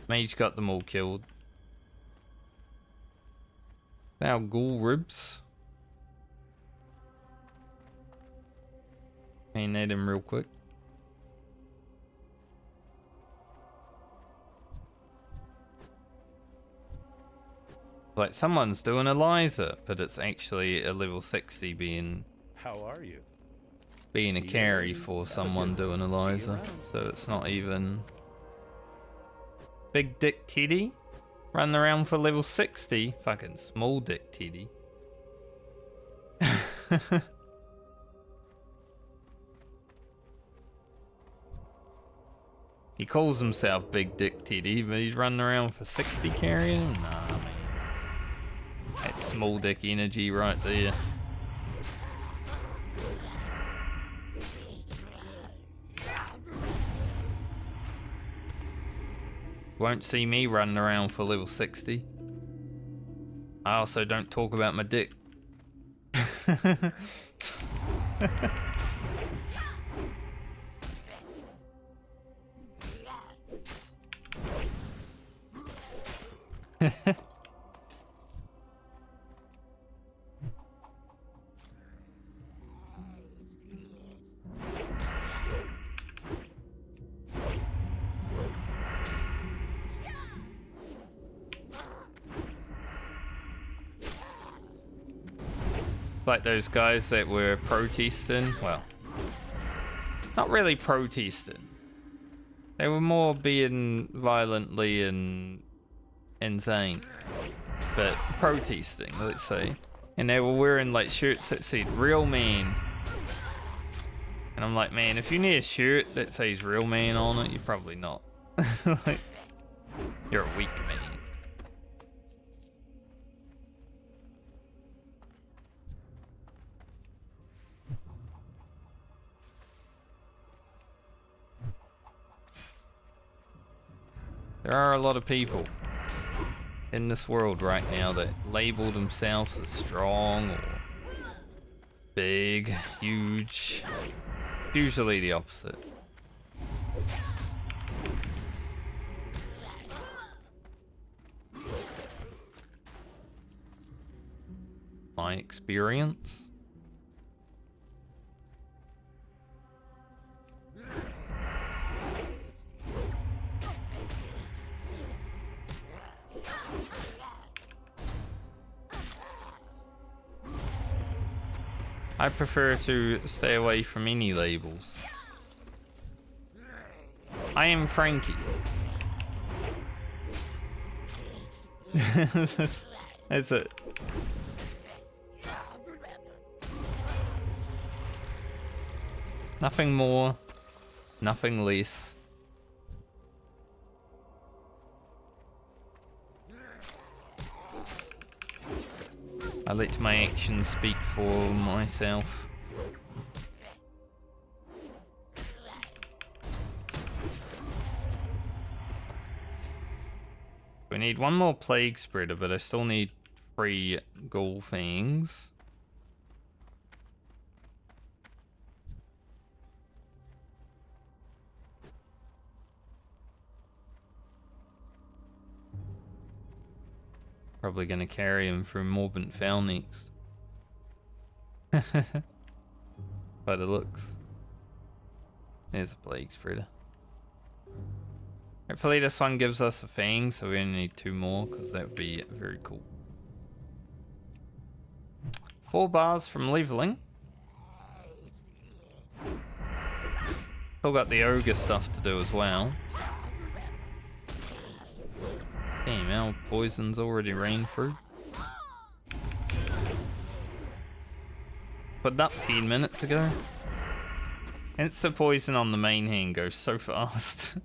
Mage got them all killed. Now ghoul ribs. Paint that in real quick. Like someone's doing Eliza, but it's actually a level 60 being How are you? a carry for someone doing Eliza. So it's not even Big Dick Teddy running around for level 60. Fucking small dick Teddy. He calls himself Big Dick Teddy, but he's running around for 60 carrying? Nah, man. That's small dick energy right there. Won't see me running around for level 60. I also don't talk about my dick. Like those guys that were protesting. Well, not really protesting. They were more being violently and insane, but protesting, let's say. And they were wearing like shirts that said "Real Man." And I'm like, man, if you need a shirt that says "Real Man" on it, you're probably not. Like, you're a weak man. There are a lot of people. in this world right now that label themselves as strong or big, huge. Usually the opposite. My experience. I prefer to stay away from any labels. I am Frankie. That's it. Nothing more, nothing less. I let my actions speak for myself. We need one more plague spreader, but I still need 3 ghoul fangs. Probably gonna carry him through Morbant Foul next. By the looks. There's a plague spreader. Hopefully this one gives us a fang, so we only need 2 more, because that would be very cool. 4 bars from leveling. Still got the ogre stuff to do as well. Damn, our poison's already rained through. Put that 10 minutes ago. Insta poison on the main hand goes so fast.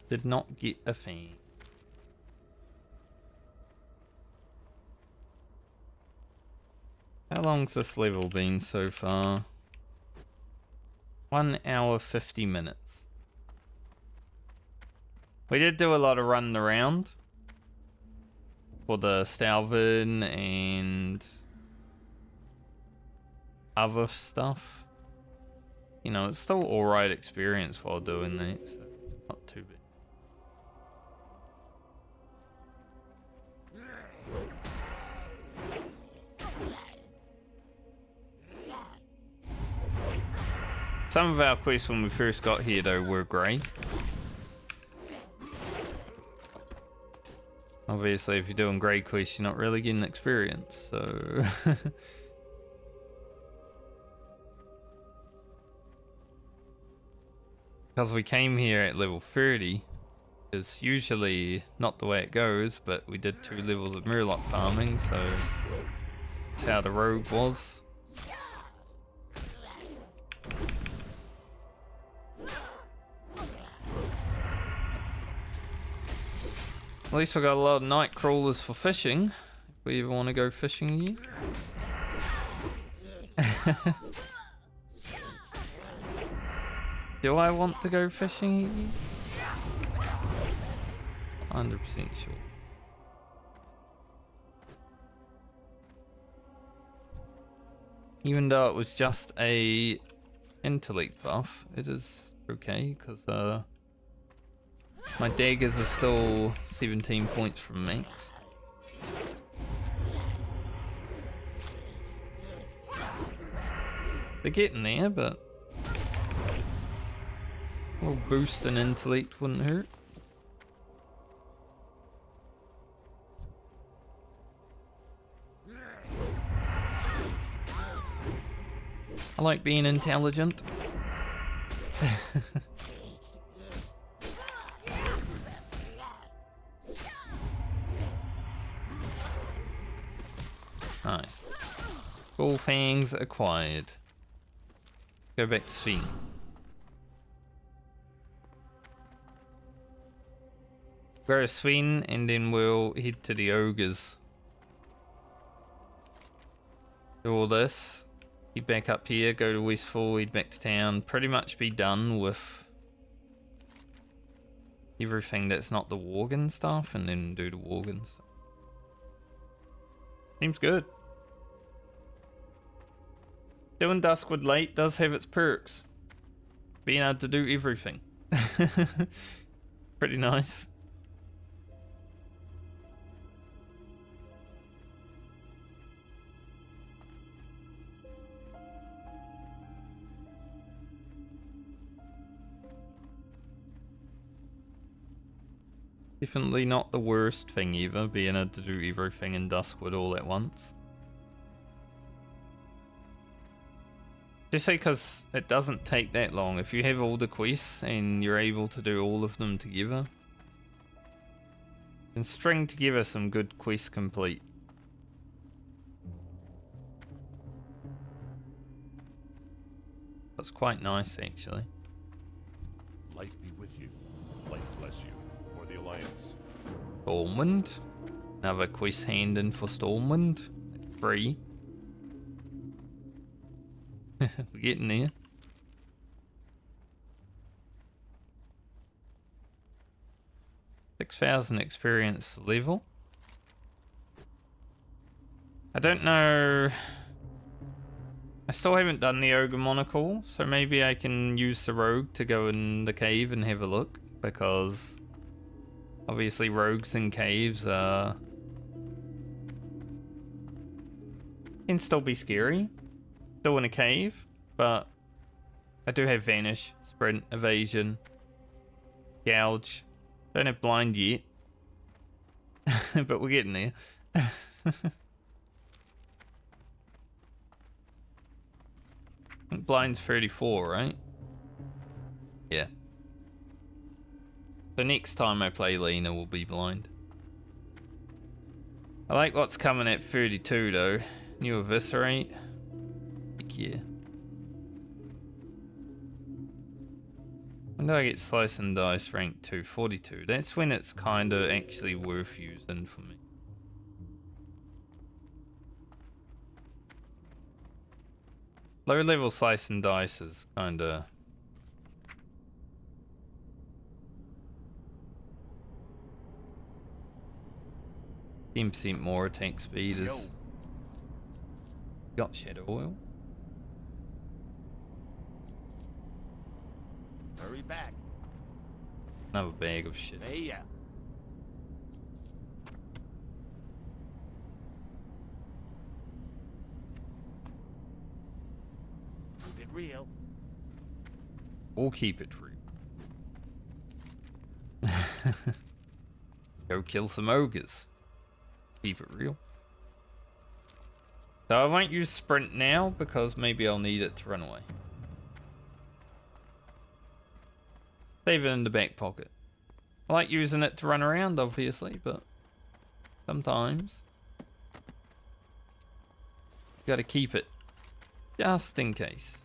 Did not get a fang. How long's this level been so far? 1 hour 50 minutes. We did do a lot of running around for the Stalvin and other stuff. You know, it's still alright experience while doing that, so not too bad. Some of our quests when we first got here though were great. Obviously if you're doing great quests you're not really getting experience, so... Because we came here at level 30, it's usually not the way it goes, but we did 2 levels of Murloc farming, so that's how the rogue was. At least we got a lot of night crawlers for fishing. If we ever want to go fishing again. Do I want to go fishing again? 100% sure. Even though it was just a intellect buff, it is okay because my daggers are still 17 points from max. They're getting there, but a little boost in intellect wouldn't hurt. I like being intelligent. Nice. Ghoul fangs acquired. Go back to Sven. Go to Sven and then we'll head to the ogres. Do all this. Head back up here, go to Westfall, head back to town, pretty much be done with everything that's not the Worgen stuff, and then do the Worgen stuff. Seems good. Doing Duskwood late does have its perks. Being able to do everything. Pretty nice. Definitely not the worst thing ever, being able to do everything in Duskwood all at once. Just because it doesn't take that long. If you have all the quests and you're able to do all of them together, and string together some good quests complete. That's quite nice actually. Light be with you. Light bless you. For the Alliance. Stormwind. Another quest hand in for Stormwind. Free. We're getting there. $6,000 experience level. I don't know. I still haven't done the Ogre Monocle, so maybe I can use the Rogue to go in the cave and have a look, because obviously rogues in caves are... can still be scary. Still in a cave, but I do have Vanish, Sprint, Evasion, Gouge. Don't have Blind yet, but we're getting there. I think Blind's 34, right? Yeah. So next time I play Lena will be Blind. I like what's coming at 32 though. New Eviscerate. Yeah. When do I get Slice and Dice rank 242? That's when it's kind of actually worth using for me. Low level Slice and Dice is kind of... 10% more attack speed is... Got Shadow Oil. Hurry back. Another bag of shit. Hey, yeah. Keep it real. Or keep it real. Go kill some ogres. Keep it real. So I won't use Sprint now because maybe I'll need it to run away. Save it in the back pocket. I like using it to run around, obviously, but sometimes you gotta keep it just in case.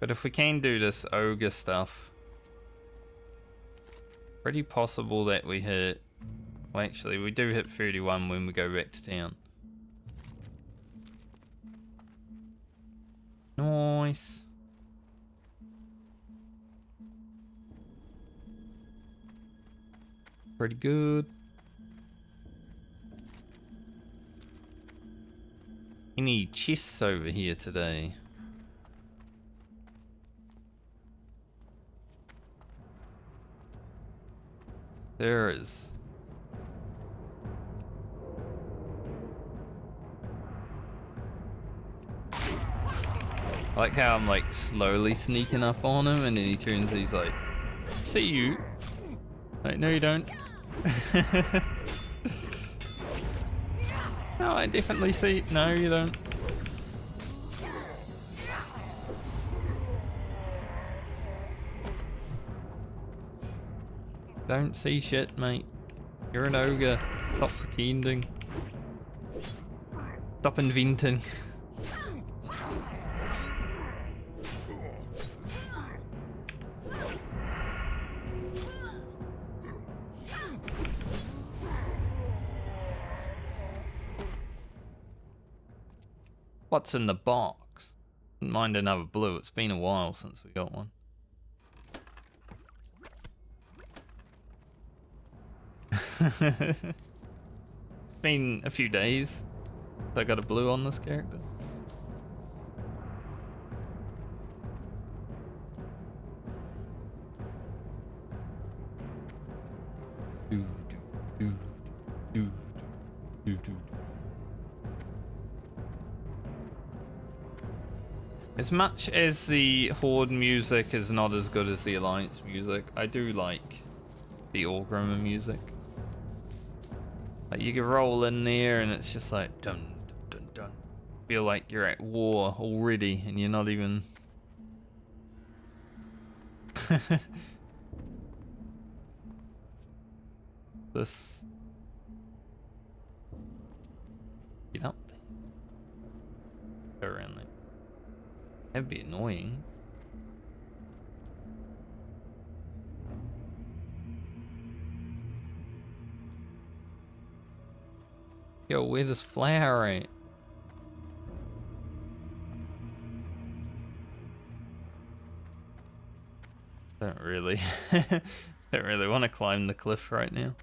But if we can do this ogre stuff, pretty possible that we hit... Well, actually, we do hit 31 when we go back to town. Nice. Pretty good. Any chests over here today? There is. I like how I'm like slowly sneaking up on him and then he turns, he's like, see you. Like, no you don't. No, I definitely see. No, you don't. Don't see shit, mate. You're an ogre. Stop pretending. Stop inventing. What's in the box? Wouldn't mind another blue. It's been a while since we got one. It's been a few days since I got a blue on this character. As much as the Horde music is not as good as the Alliance music, I do like the Orgrimmar music. Like, you can roll in there and it's just like dun dun dun dun. Feel like you're at war already and you're not even this. Get up there. Go around there. That'd be annoying. Yo, where does flower at? Don't really want to climb the cliff right now.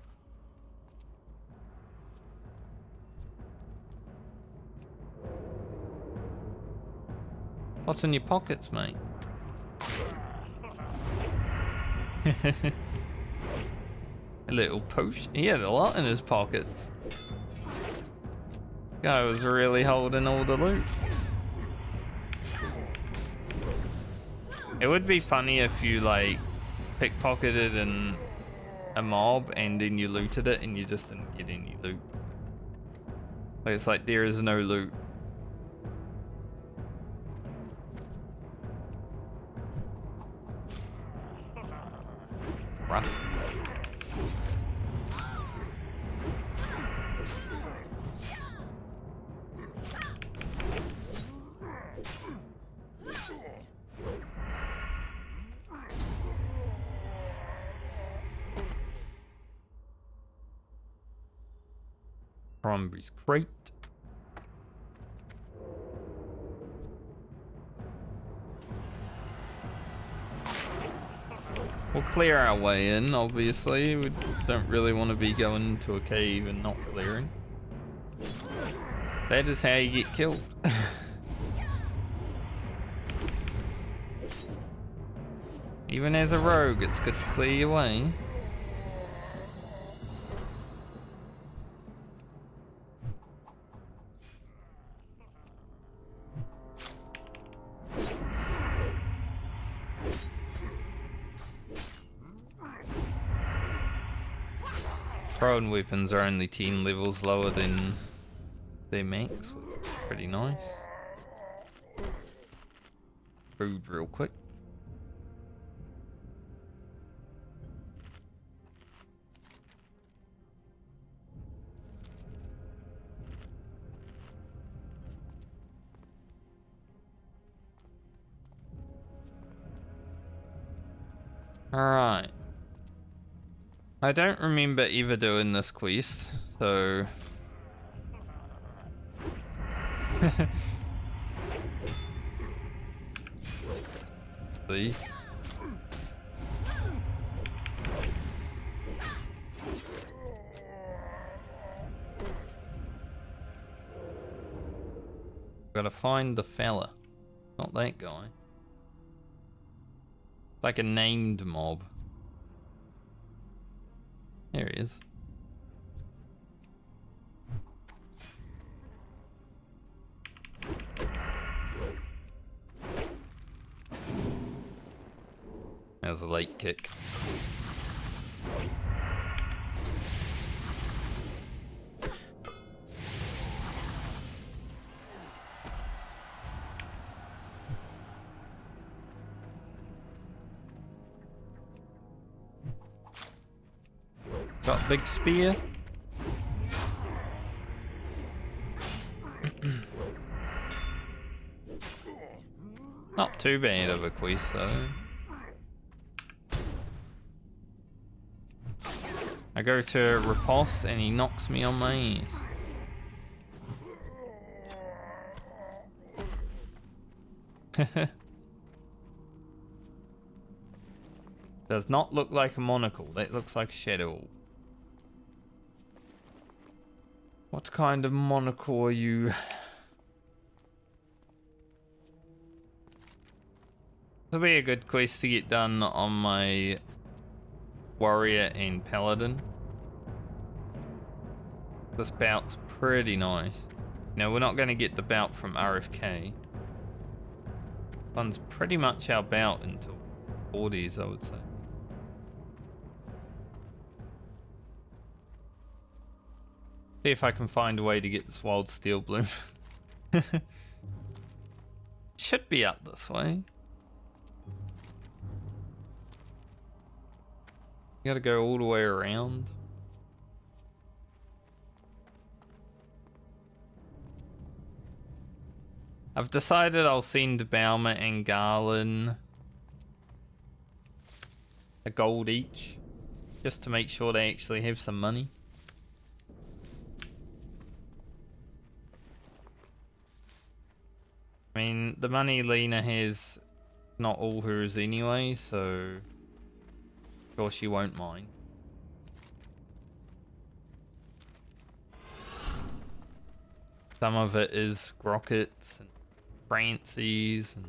What's in your pockets, mate? A little potion. He had a lot in his pockets. Guy was really holding all the loot. It would be funny if you like pickpocketed in a mob and then you looted it and you just didn't get any loot. Like, it's like there is no loot. Rough. Cranberry's crate. We'll clear our way in, obviously. We don't really want to be going into a cave and not clearing. That is how you get killed. Even as a rogue, it's good to clear your way. Thrown weapons are only 10 levels lower than their max, which is pretty nice. Food real quick. Alright. I don't remember ever doing this quest, so... See? Gotta find the fella. Not that guy. Like a named mob. There he is. That was a late kick. Got big spear. Not too bad of a quest though. I go to riposte and he knocks me on my ass. Does not look like a monocle. That looks like a shadow. What kind of monocle are you? This will be a good quest to get done on my warrior and paladin. This bout's pretty nice. Now we're not going to get the bout from RFK. One's pretty much our bout until 40s, I would say. See if I can find a way to get this wild steel bloom. Should be up this way. You gotta go all the way around. I've decided I'll send Baumer and Garland a gold each, just to make sure they actually have some money. I mean, the money Lena has, not all hers anyway, so sure she won't mind. Some of it is Grockets and Francies and a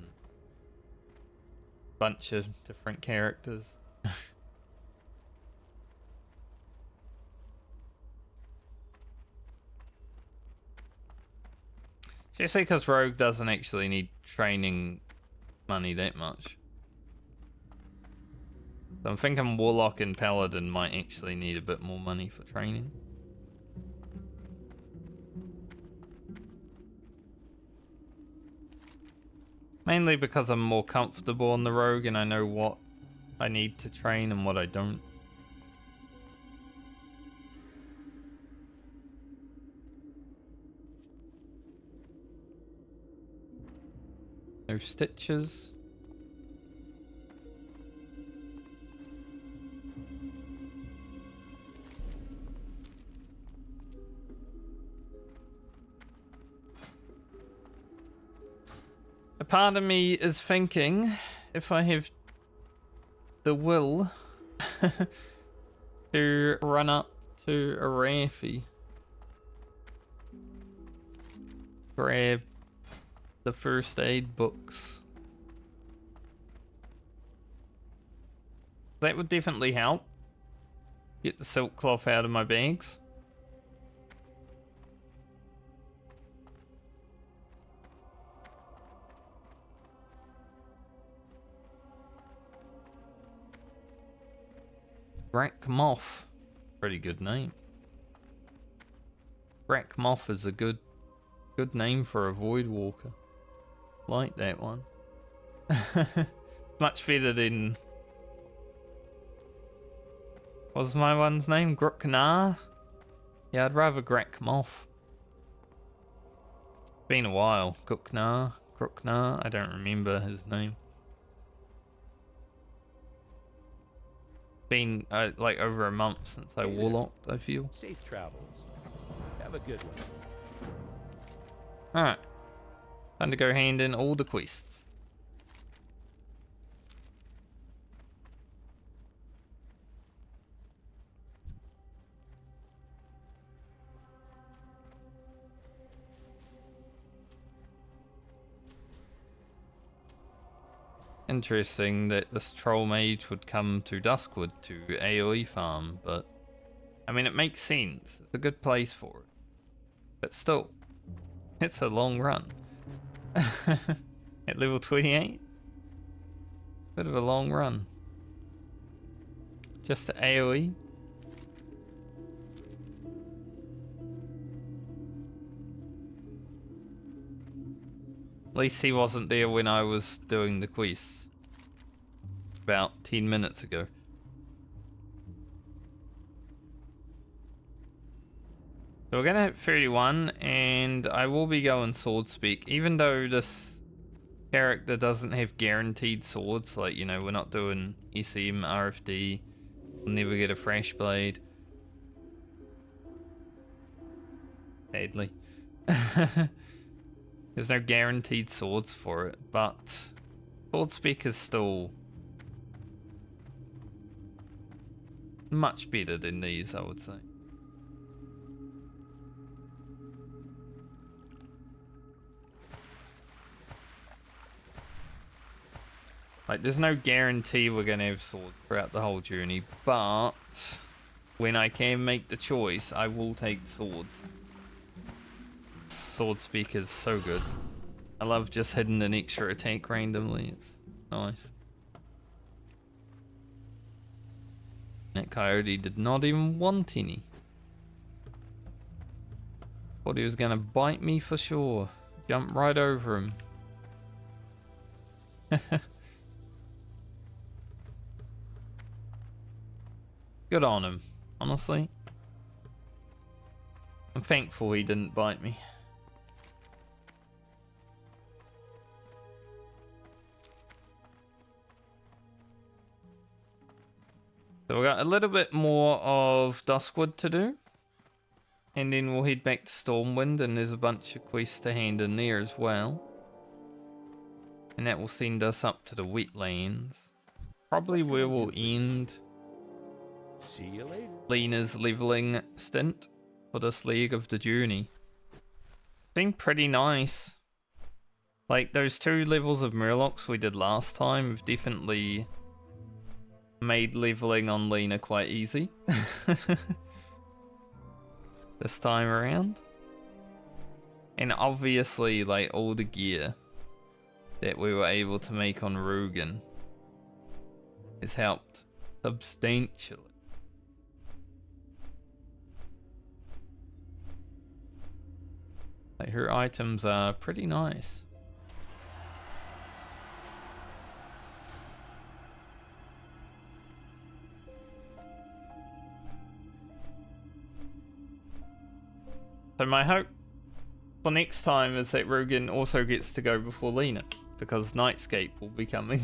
bunch of different characters. Especially because Rogue doesn't actually need training money that much. So I'm thinking Warlock and Paladin might actually need a bit more money for training. Mainly because I'm more comfortable on the Rogue and I know what I need to train and what I don't. No stitches. A part of me is thinking if I have the will to run up to a Raffy, grab the first aid books. That would definitely help. Get the silk cloth out of my bags. Brakmoth. Pretty good name. Brakmoth is a good name for a Void Walker. Like that one. Much better than... What's my one's name? Gruknar? Yeah, I'd rather Grakmoth. Been a while. Gruknar? I don't remember his name. Been like over a month since I warlocked, I feel. Safe travels. Have a good one. Alright. Time to go hand in all the quests. Interesting that this troll mage would come to Duskwood to AoE farm, but I mean it makes sense. It's a good place for it. But still, it's a long run. At level 28? Bit of a long run. Just to AoE? At least he wasn't there when I was doing the quests. About 10 minutes ago. So we're gonna hit 31 and I will be going sword speak, even though this character doesn't have guaranteed swords, like, you know, we're not doing SM, RFD, we'll never get a fresh blade. Sadly. There's no guaranteed swords for it, but sword spec is still much better than these, I would say. Like, there's no guarantee we're going to have swords throughout the whole journey, but when I can make the choice, I will take swords. Sword spec is so good. I love just hitting an extra attack randomly. It's nice. That coyote did not even want any. Thought he was going to bite me for sure. Jump right over him. Good on him, honestly. I'm thankful he didn't bite me. So we got a little bit more of Duskwood to do. And then we'll head back to Stormwind, and there's a bunch of quests to hand in there as well. And that will send us up to the wetlands. Probably where we'll end See you later. Lena's leveling stint for this leg of the journey. Been pretty nice. Like, those 2 levels of Murlocs we did last time have definitely made leveling on Lena quite easy. This time around. And obviously, like, all the gear that we were able to make on Rugen has helped substantially. Like, her items are pretty nice. So my hope for next time is that Rugen also gets to go before Lena, because Nightscape will be coming.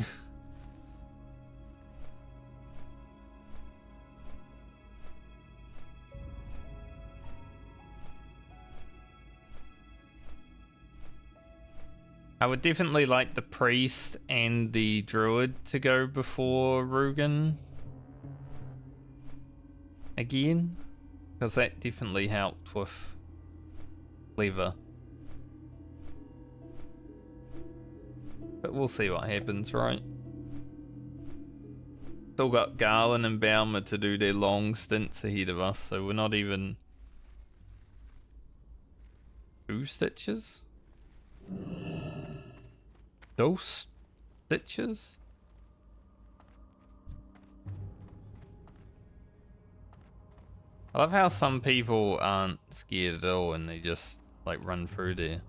I would definitely like the priest and the druid to go before Rugen again, because that definitely helped with Cleaver. But we'll see what happens, right? Still got Garland and Baumer to do their long stints ahead of us, so we're not even 2 stitches? Those stitches? I love how some people aren't scared at all and they just like run through there.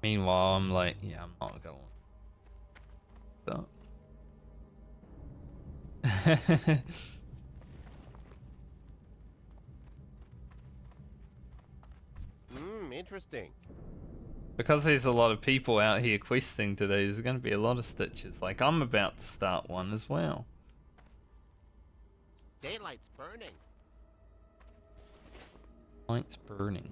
Meanwhile, I'm like, yeah, I'm not going. So. Interesting. Because there's a lot of people out here questing today, there's going to be a lot of stitches. Like, I'm about to start one as well. Daylight's burning. Light's burning.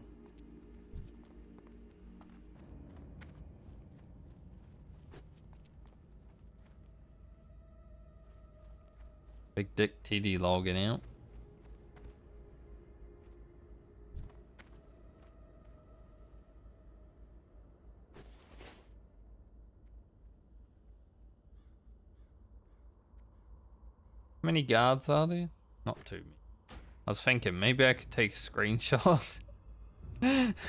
Big Dick Teddy logging out. How many guards are there? Not too many. I was thinking maybe I could take a screenshot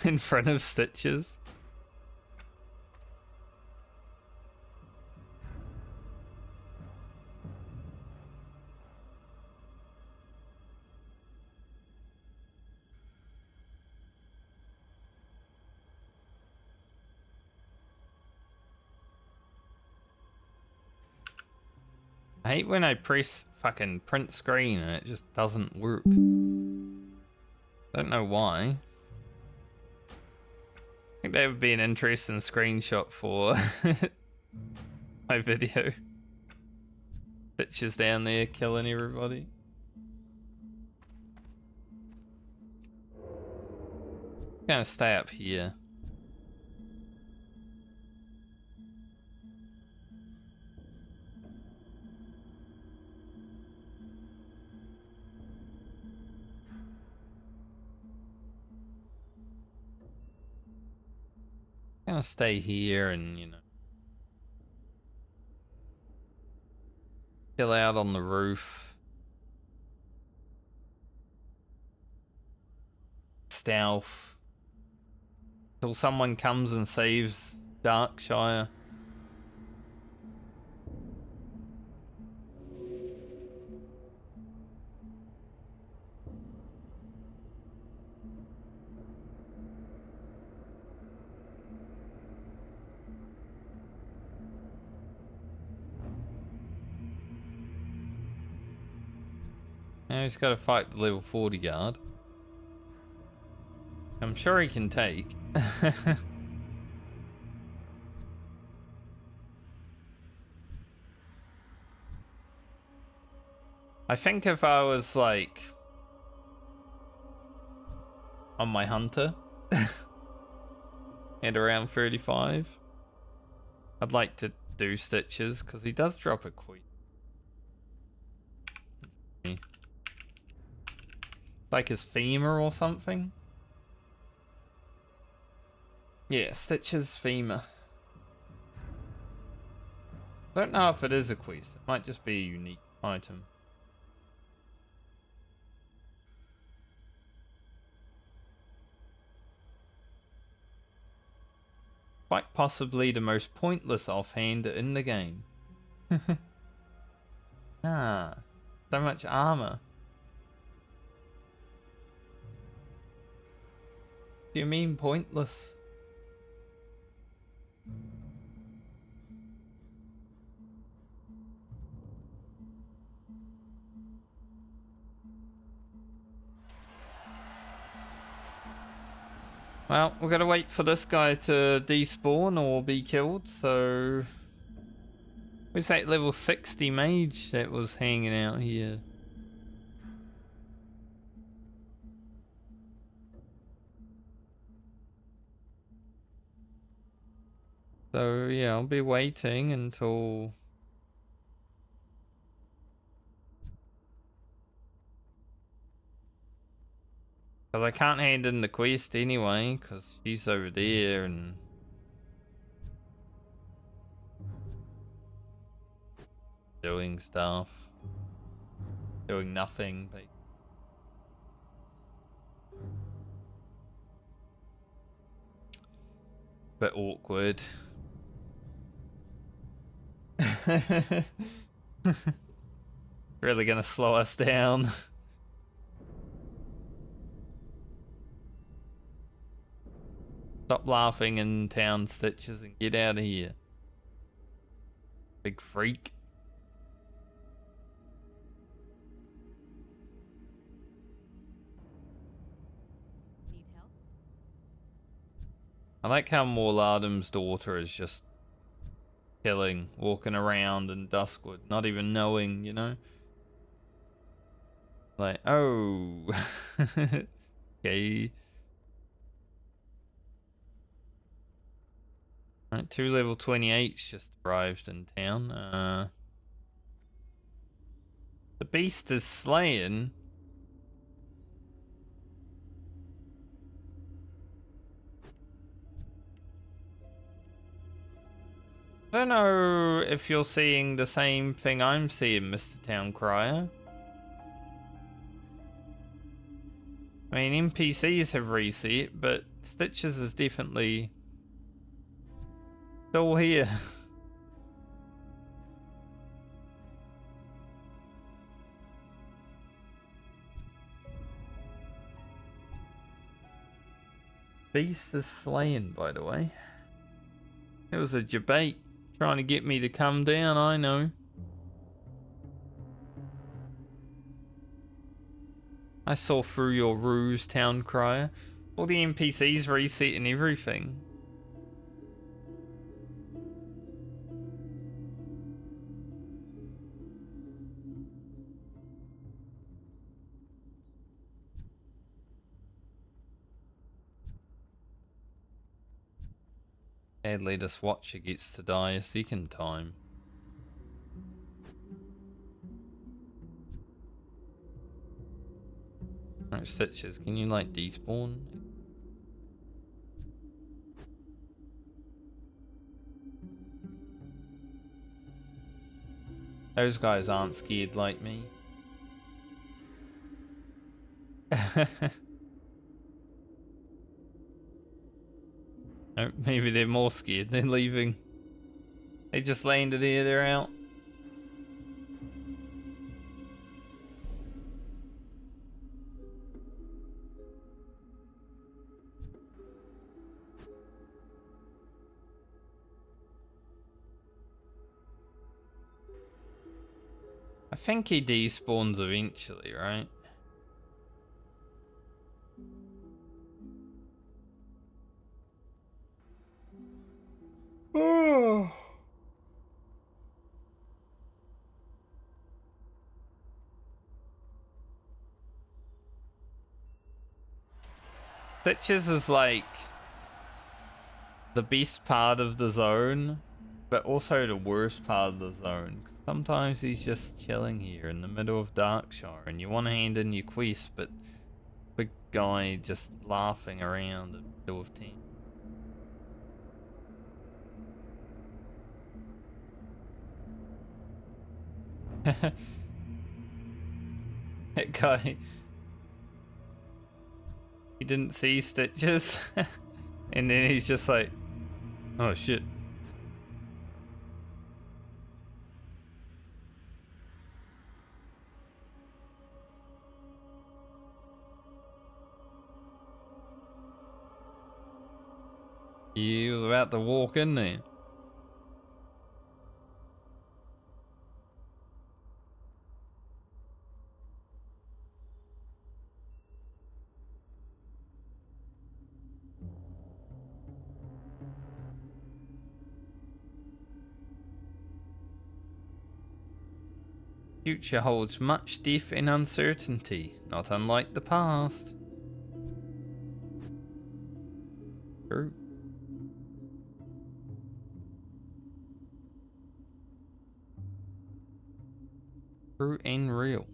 in front of Stitches. I hate when I press fucking print screen and it just doesn't work. Don't know why. I think that would be an interesting screenshot for my video. Bitches down there killing everybody. gonna stay up here. Gonna stay here and, you know, chill out on the roof. Stealth. Till someone comes and saves Darkshire. Now he's got to fight the level 40 guard. I'm sure he can take. I think if I was like on my hunter and around 35, I'd like to do Stitches because he does drop a queen. Like his femur or something. Yeah, Stitches femur. Don't know if it is a quest. It might just be a unique item. Quite possibly the most pointless offhand in the game. Ah, so much armor. Do you mean pointless? Well, we're gonna wait for this guy to despawn or be killed, so... Where's that level 60 mage that was hanging out here? So, yeah, I'll be waiting until... Because I can't hand in the quest anyway, because she's over there and... doing stuff. Doing nothing, but... Bit awkward. Really gonna slow us down. Stop laughing in town, Stitches, and get out of here. Big freak. Need help? I like how Morladam's daughter is just killing, walking around in Duskwood, not even knowing, you know? Like, oh. Okay. Right, 2 level 28's just arrived in town. The beast is slaying. I don't know if you're seeing the same thing I'm seeing, Mr. Town Crier. I mean, NPCs have reset, but Stitches is definitely still here. Beast is slaying, by the way. It was a debate trying to get me to come down, I know. I saw through your ruse, Town Crier. All the NPCs reset and everything. Sadly, this watcher gets to die a second time. Alright, Stitches, can you like despawn? Those guys aren't scared like me. Oh, maybe they're more scared. They're leaving. They just landed here, they're out. I think he despawns eventually, right? Oh. Stitches is like the best part of the zone, but also the worst part of the zone. Sometimes he's just chilling here in the middle of Darkshire and you want to hand in your quest, but big guy just laughing around in the middle of town. That guy, he didn't see Stitches and then he's just like, oh shit. He was about to walk in there. Future holds much death and uncertainty, not unlike the past. True. True and real.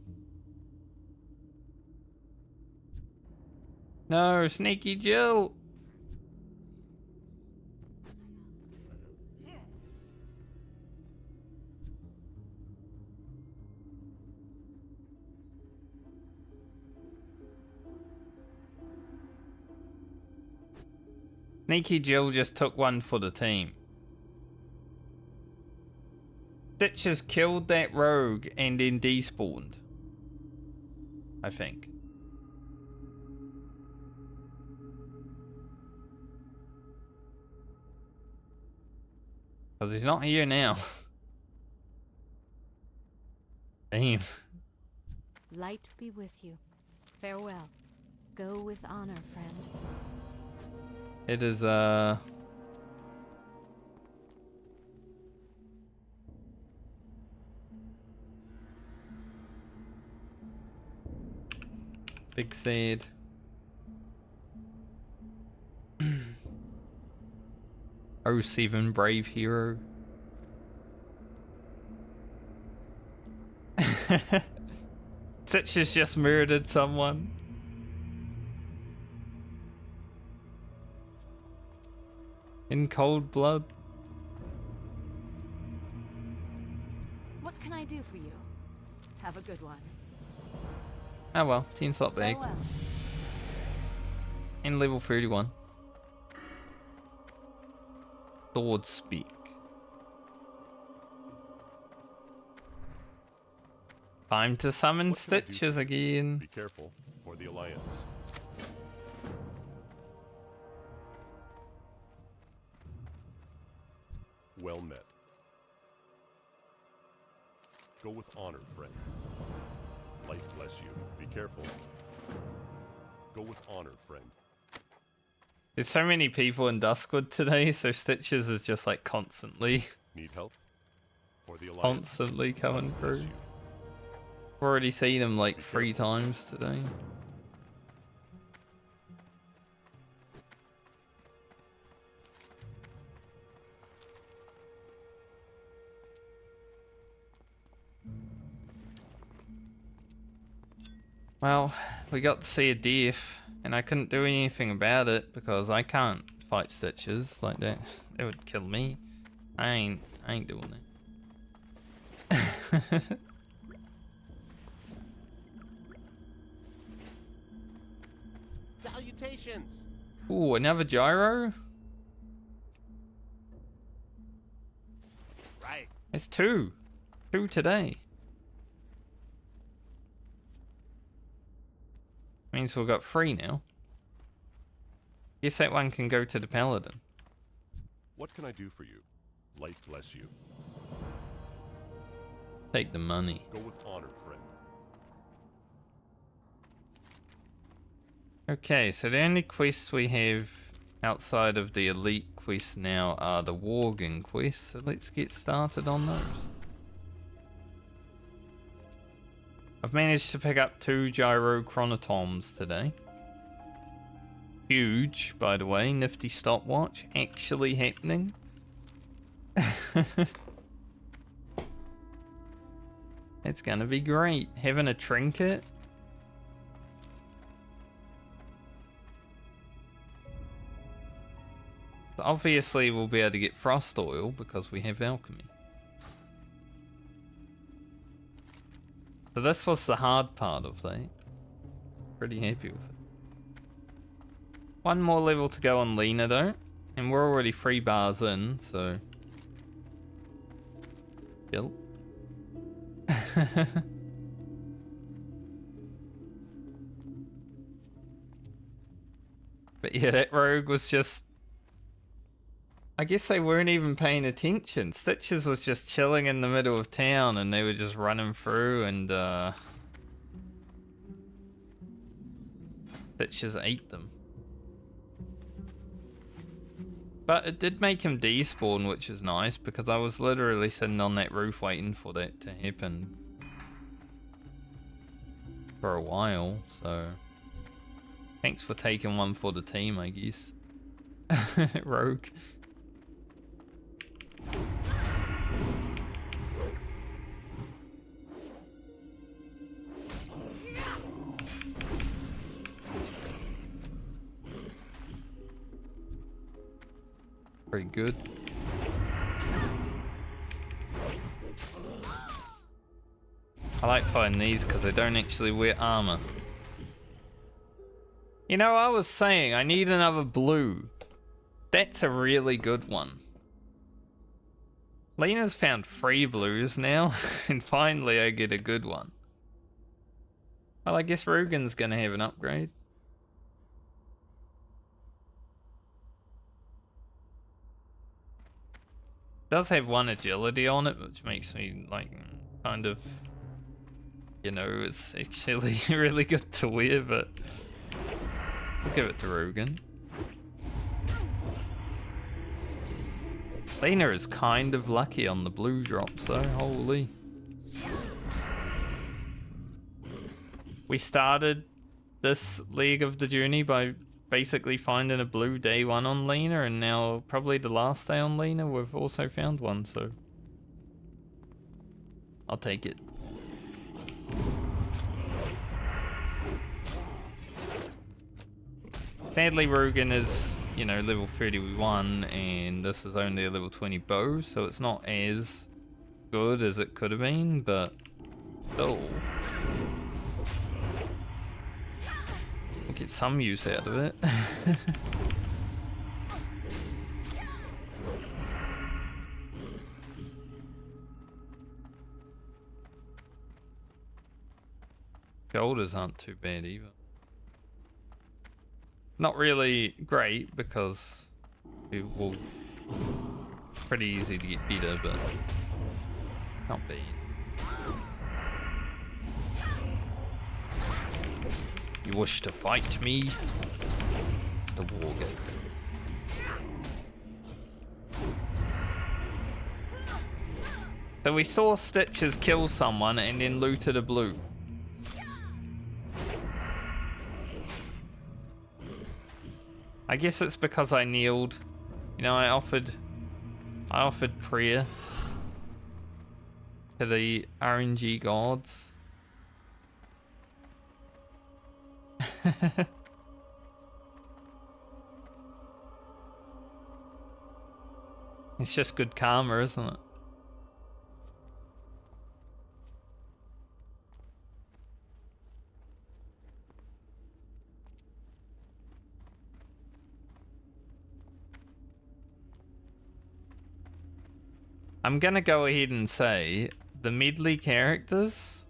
No, Sneaky Jill! Sneaky Jill just took one for the team. Stitches killed that rogue and then despawned. I think. Because he's not here now. Damn. Light be with you. Farewell. Go with honor, friend. It is, big sad. Oh, 07 brave hero. Stitches just murdered someone. In cold blood. What can I do for you? Have a good one. Oh well, 10 slot bag. Farewell. And level 31. Sword speak. Time to summon What can I do Stitches for you? again. Be careful, for the Alliance. Well met. Go with honor, friend. Light bless you. Be careful. Go with honor, friend. There's so many people in Duskwood today, so Stitches is just like constantly, Need help? For the Alliance. constantly coming Bless through. you. I've already seen him like Be 3 careful. times today. Well, we got to see a death, and I couldn't do anything about it because I can't fight Stitches like that. It would kill me. I ain't doing it. Salutations! Ooh, another gyro? Right. It's two. Two today. Means we've got three now. Guess that one can go to the paladin. What can I do for you? Light bless you. Take the money. Go with honor, friend. Okay, so the only quests we have outside of the elite quests now are the Worgen quests, so let's get started on those. I've managed to pick up 2 gyro chronotoms today. Huge, by the way, nifty stopwatch, actually happening. It's gonna be great. Having a trinket. So obviously we'll be able to get frost oil because we have alchemy. So this was the hard part of that. Pretty happy with it. One more level to go on Lena though. And we're already 3 bars in, so... Chill. But yeah, that rogue was just... I guess they weren't even paying attention. Stitches was just chilling in the middle of town and they were just running through and Stitches ate them. But it did make him despawn, which is nice because I was literally sitting on that roof waiting for that to happen for a while, so thanks for taking one for the team, I guess. Rogue. Pretty good. I like fighting these because they don't actually wear armor. You know, I was saying I need another blue. That's a really good one. Lena's found 3 blues now, and finally I get a good one. Well, I guess Rugen's gonna have an upgrade. Does have 1 agility on it, which makes me like kind of, you know, it's actually really good to wear, but I'll give it to Rugen. Lena is kind of lucky on the blue drops though, holy. We started this leg of the journey by basically finding a blue day 1 on Lena, and now probably the last day on Lena we've also found one, so I'll take it. Sadly Rugen is, you know, level 31 and this is only a level 20 bow, so it's not as good as it could have been, but still we'll get some use out of it. Shoulders aren't too bad either. Not really great because it will pretty easy to get better, but not bad. You wish to fight me? It's the Worgen. So we saw Stitches kill someone and then looted a blue. I guess it's because I kneeled. You know, I offered prayer to the RNG gods. It's just good karma, isn't it? I'm gonna go ahead and say the Medley characters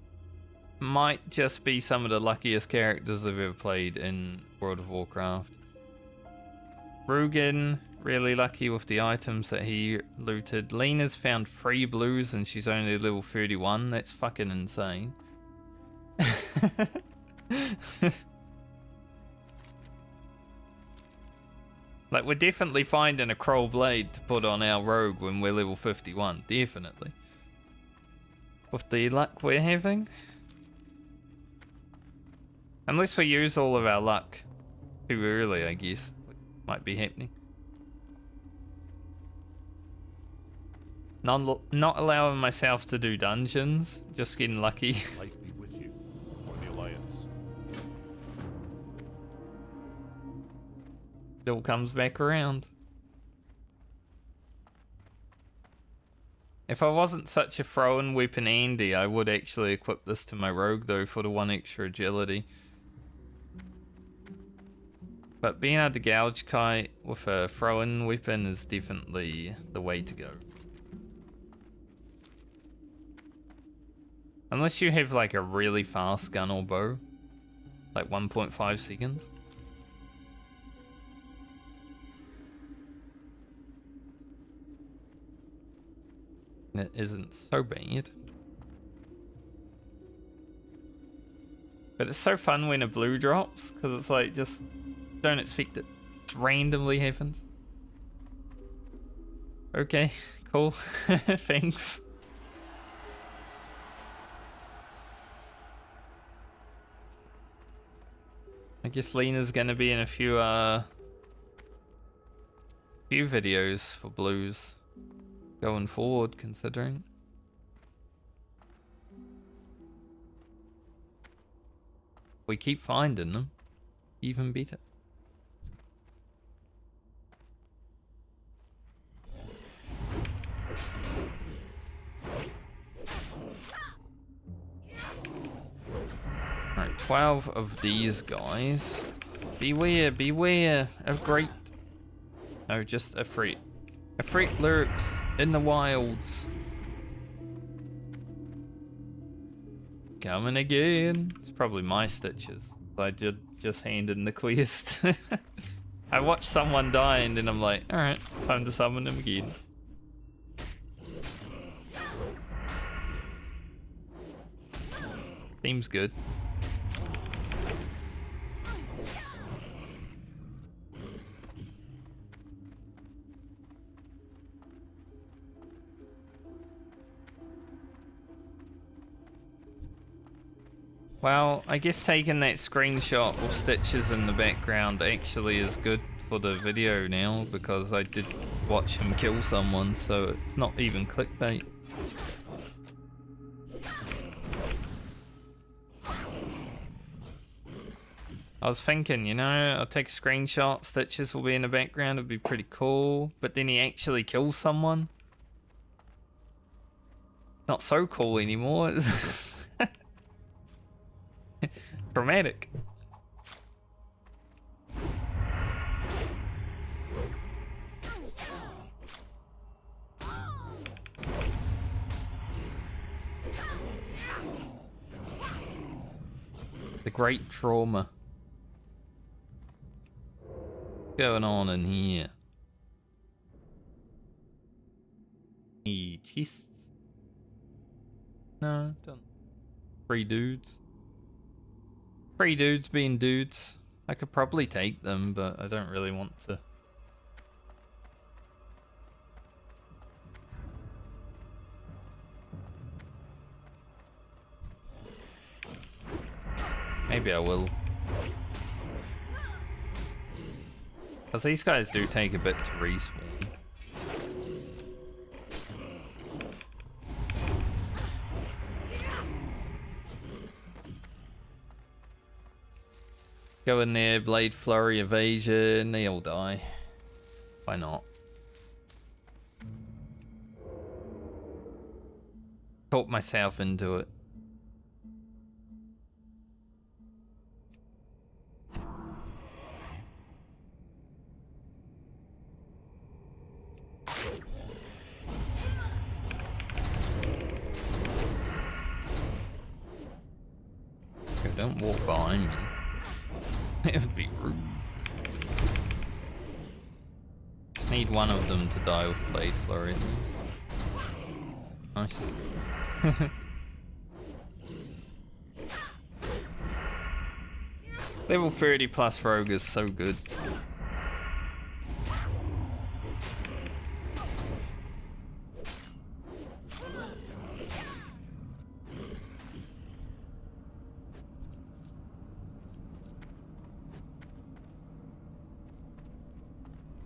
might just be some of the luckiest characters I've ever played in World of Warcraft. Rugen, really lucky with the items that he looted. Lena's found 3 blues and she's only level 31. That's fucking insane. Like, we're definitely finding a Kroll Blade to put on our rogue when we're level 51. Definitely. With the luck we're having. Unless we use all of our luck too early, I guess. Might be happening. Not allowing myself to do dungeons. Just getting lucky. Light be with you, or the Alliance. It all comes back around. If I wasn't such a throwing weapon Andy, I would actually equip this to my rogue though for the 1 extra agility. But being able to gouge kite with a throw-in weapon is definitely the way to go. Unless you have like a really fast gun or bow. Like 1.5 seconds. It isn't so bad. But it's so fun when a blue drops, because it's like just don't expect it. It randomly happens. Okay, cool. Thanks. I guess Lena's gonna be in a few videos for blues going forward, considering. We keep finding them, even better. Alright, 12 of these guys. Beware, beware of great... No, just a threat. A threat lurks in the wilds. Coming again. It's probably my stitches. I just handed in the quest. I watched someone die and then I'm like, alright, time to summon him again. Seems good. Well, I guess taking that screenshot with stitches in the background actually is good for the video now, because I did watch him kill someone, so it's not even clickbait. I was thinking, you know, I'll take a screenshot, stitches will be in the background, it'd be pretty cool, but then he actually kills someone. Not so cool anymore. Dramatic. The great trauma going on in here. Any chests? No, don't. 3 dudes. 3 dudes being dudes. I could probably take them, but I don't really want to. Maybe I will. Because these guys do take a bit to respawn. Go in there, Blade Flurry, Evasion, they all die. Why not? Talk myself into it. Okay, don't walk behind me. It would be rude. Just need one of them to die with Blade Flurry at least. Nice. Level 30 plus Rogue is so good.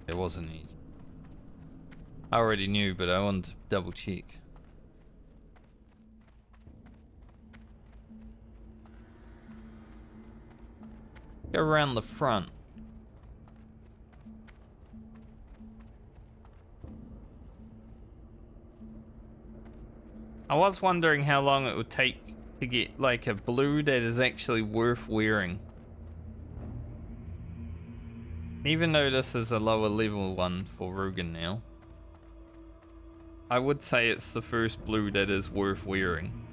It wasn't easy. I already knew, but I wanted to double check. Go around the front. I was wondering how long it would take to get like a blue that is actually worth wearing. Even though this is a lower level one for Rugen now, I would say it's the first blue that is worth wearing.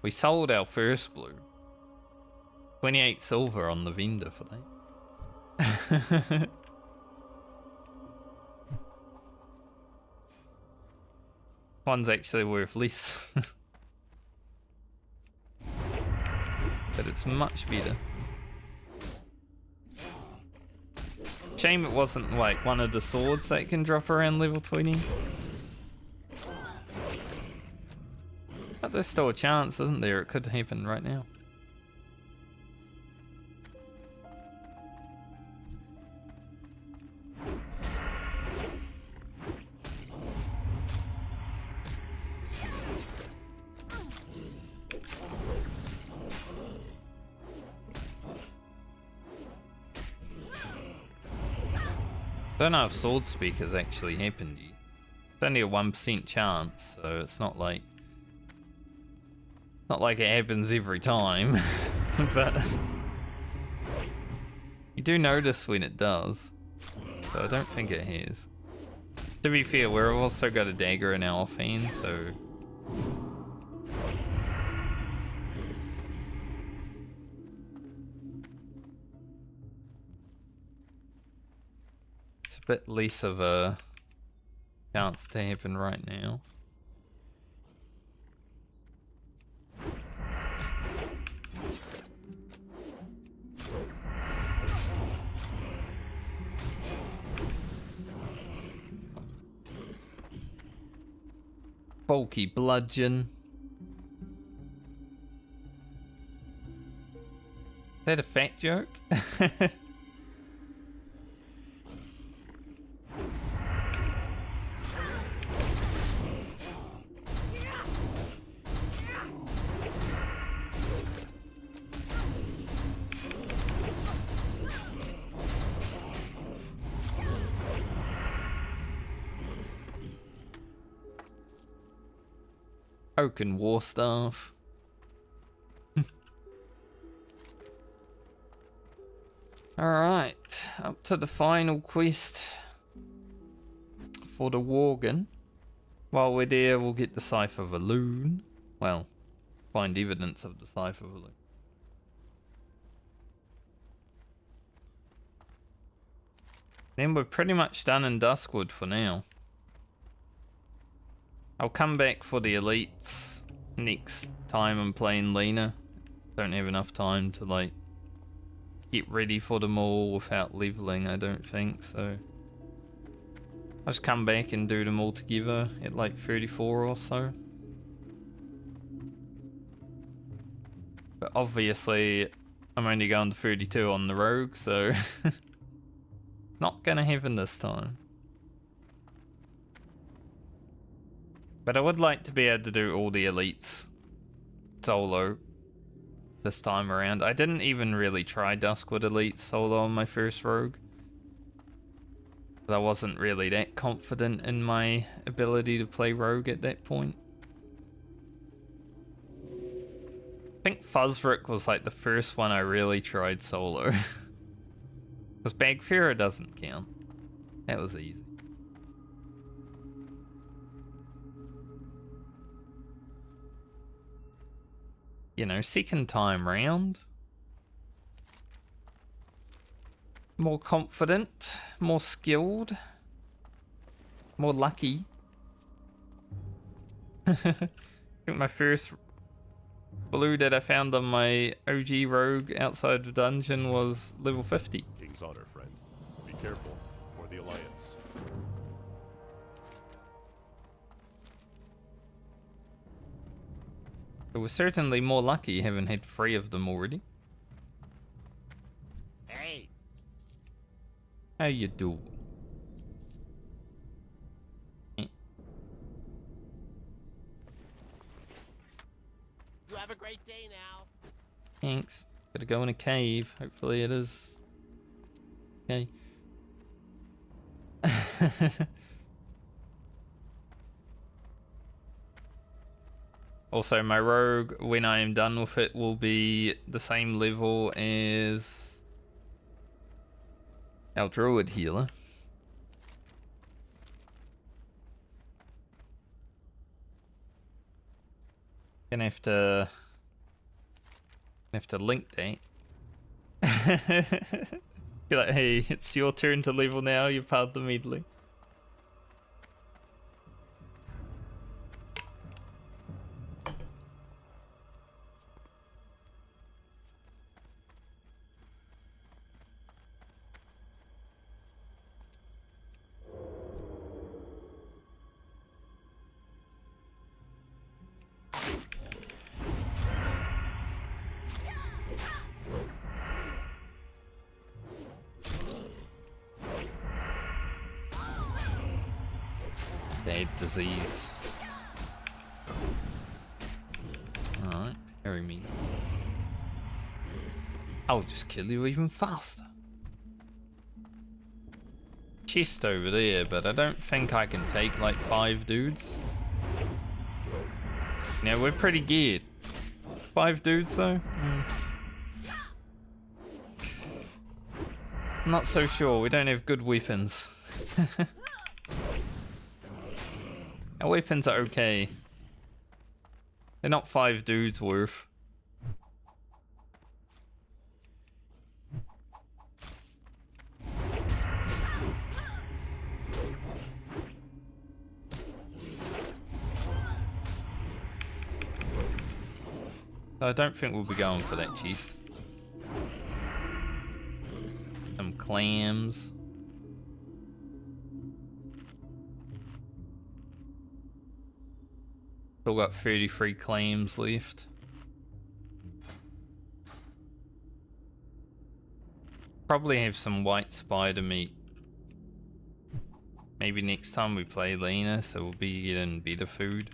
We sold our first blue. 28 silver on the vendor for that. One's actually worth less. But it's much better. Shame it wasn't like one of the swords that can drop around level 20. But there's still a chance, isn't there? It could happen right now. Don't know if Sword Speak has actually happened yet. It's only a 1% chance, so it's not like it happens every time. But you do notice when it does. So I don't think it has. To be fair, we've also got a dagger in our offhand, so it's a bit less of a chance to happen right now. Bulky bludgeon. Is that a fat joke? Oaken War Staff. Alright, up to the final quest for the Worgen. While we're there, we'll get the Scythe of Elune. Well, find evidence of the Scythe of Elune. Then we're pretty much done in Duskwood for now. I'll come back for the elites next time I'm playing Lena. Don't have enough time to like get ready for them all without leveling, I don't think, so I'll just come back and do them all together at like 34 or so. But obviously I'm only going to 32 on the rogue, so not gonna happen this time. But I would like to be able to do all the elites solo this time around. I didn't even really try Duskwood Elite solo on my first rogue. I wasn't really that confident in my ability to play rogue at that point. I think Fuzzrick was like the first one I really tried solo. Because Bagfira doesn't count. That was easy. You know, second time round. More confident, more skilled, more lucky. I think my first blue that I found on my OG rogue outside the dungeon was level 50. King's honor, friend. Be careful, for the Alliance. It was certainly more lucky having had 3 of them already. Hey, How you do? you have a great day now. Thanks. Gotta go in a cave. Hopefully it is. Okay. Also, my rogue, when I am done with it, will be the same level as our druid healer. Gonna have to link that. You're like, hey, it's your turn to level now. You're part of the Medley. Bad disease. Alright, carry me. I'll just kill you even faster. Chest over there, but I don't think I can take like 5 dudes. Yeah, we're pretty geared. 5 dudes though? I'm not so sure, we don't have good weapons. Our weapons are okay. They're not 5 dudes worth. So I don't think we'll be going for that chest. Some clams. Still got 33 clams left. Probably have some white spider meat. Maybe next time we play Lena, so we'll be getting better food.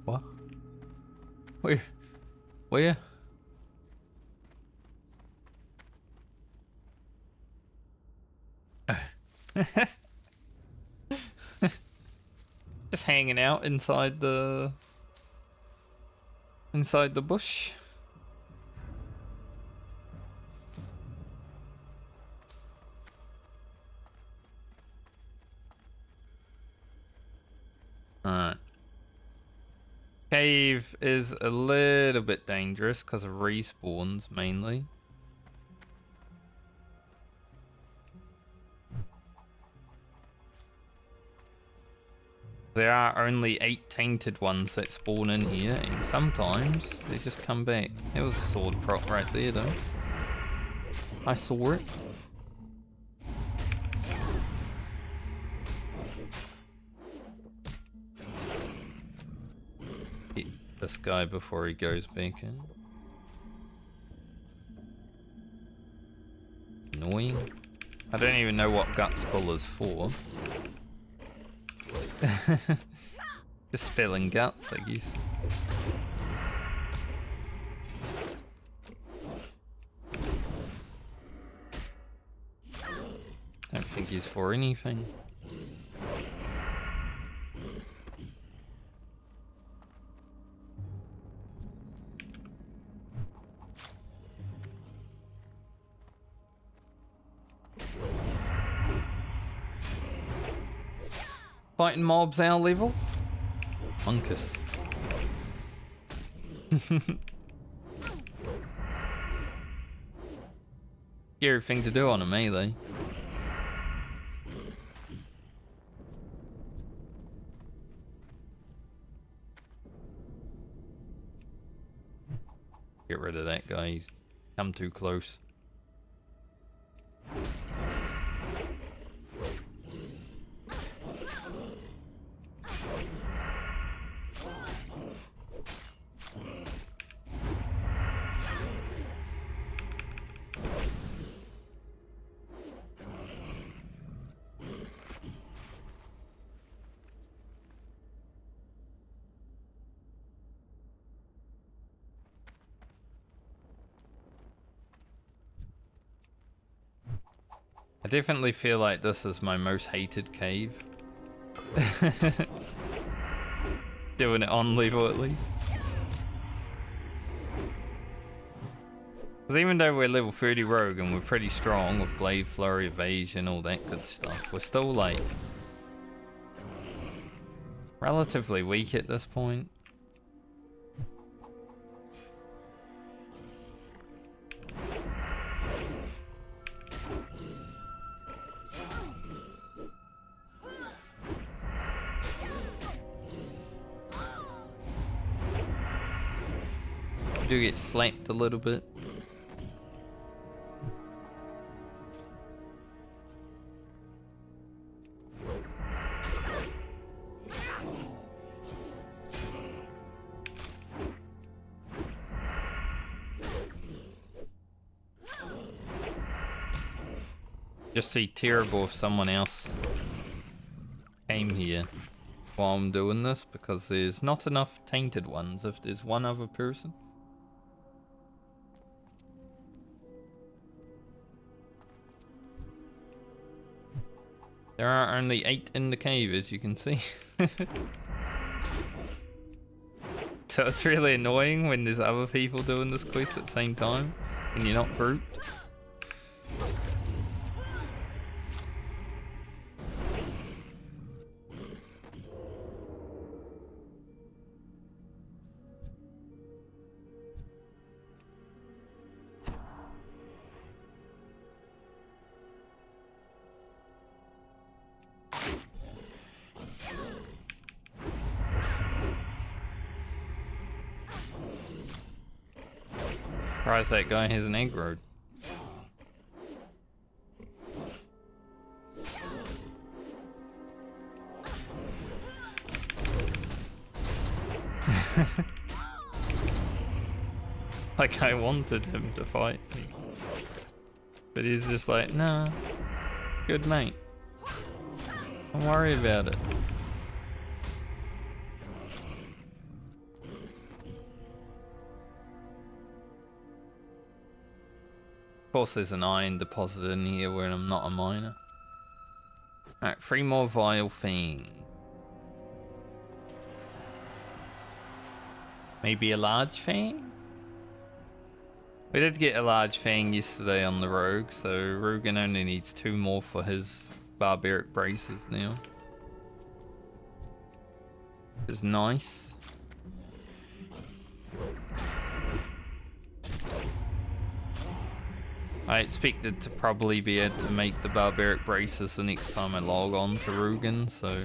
What? Where? Where? Just hanging out inside the bush. Alright. Cave is a little bit dangerous because of respawns mainly. There are only 8 tainted ones that spawn in here, and sometimes they just come back. There was a sword prop right there though. I saw it. Hit this guy before he goes back in. Annoying. I don't even know what Guts Pull is for. Just spilling guts, I guess. Don't think he's for anything. Fighting mobs our level? Monkus. Scary thing to do on a melee. Get rid of that guy, he's come too close. I definitely feel like this is my most hated cave. Doing it on level at least. Because even though we're level 30 rogue and we're pretty strong with blade, flurry, evasion, all that good stuff, we're still like relatively weak at this point. Do get slapped a little bit. Just see terrible if someone else came here while I'm doing this, because there's not enough tainted ones if there's one other person. There are only 8 in the cave, as you can see. So it's really annoying when there's other people doing this quest at the same time and you're not grouped. Surprised that guy has an egg road. Like I wanted him to fight me. But he's just like, nah, good mate. Don't worry about it. Of course there's an iron deposit in here where I'm not a miner. Alright, 3 more Vile Fang. Maybe a large fang? We did get a large fang yesterday on the rogue, so Rugen only needs 2 more for his barbaric braces now. Is nice. I expected to probably be able to make the barbaric braces the next time I log on to Rugen, so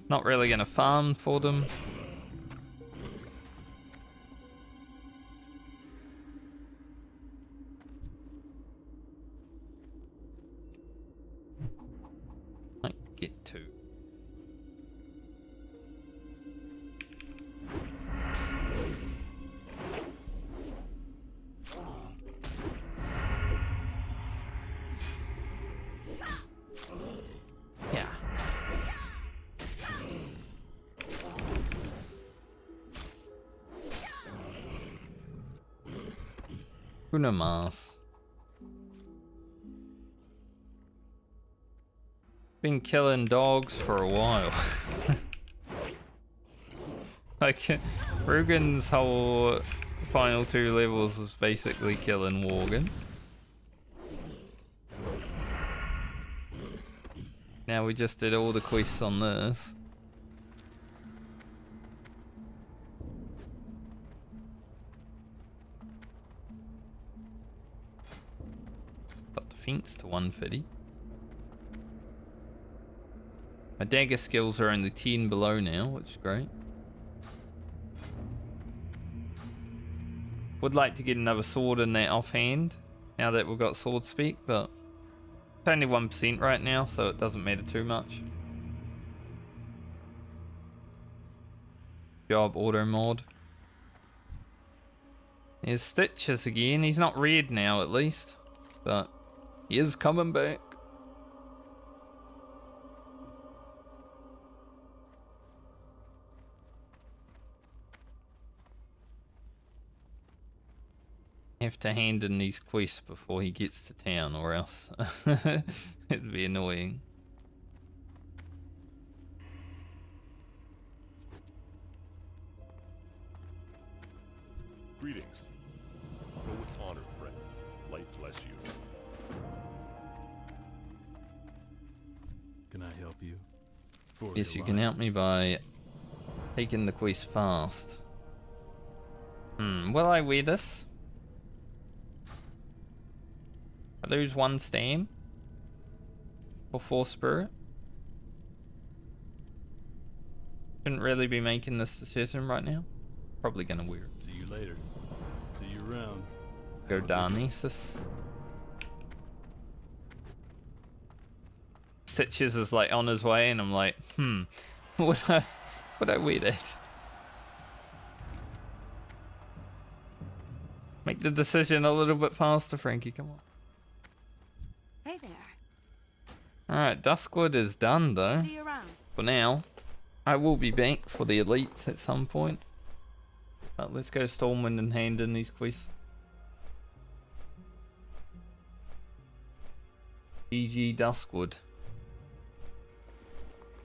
not really gonna farm for them. Una Mars. Been killing dogs for a while. Like, Rugen's whole final 2 levels was basically killing Worgen. Now we just did all the quests on this. Got defense to 150. My dagger skills are only 10 below now, which is great. Would like to get another sword in that offhand, now that we've got sword spec, but it's only 1% right now, so it doesn't matter too much. Job auto mod. There's Stitches again. He's not red now, at least, but he is coming back. Have to hand in these quests before he gets to town, or else it'd be annoying. Greetings. Go with honor, friend. Light bless you. Can I help you? For Yes, the you can help me Alliance. by taking the quest fast. Will I wear this? I lose 1 stam for 4 spirit. Shouldn't really be making this decision right now. Probably gonna wear it. See you later. See you around. Go Have a good one. Darnesis. Stitches is like on his way, and I'm like, would I wear that? Make the decision a little bit faster, Frankie. Come on. Hey there. Alright, Duskwood is done though. See you around. For now, I will be back for the elites at some point. But let's go Stormwind and hand in these quests. GG Duskwood.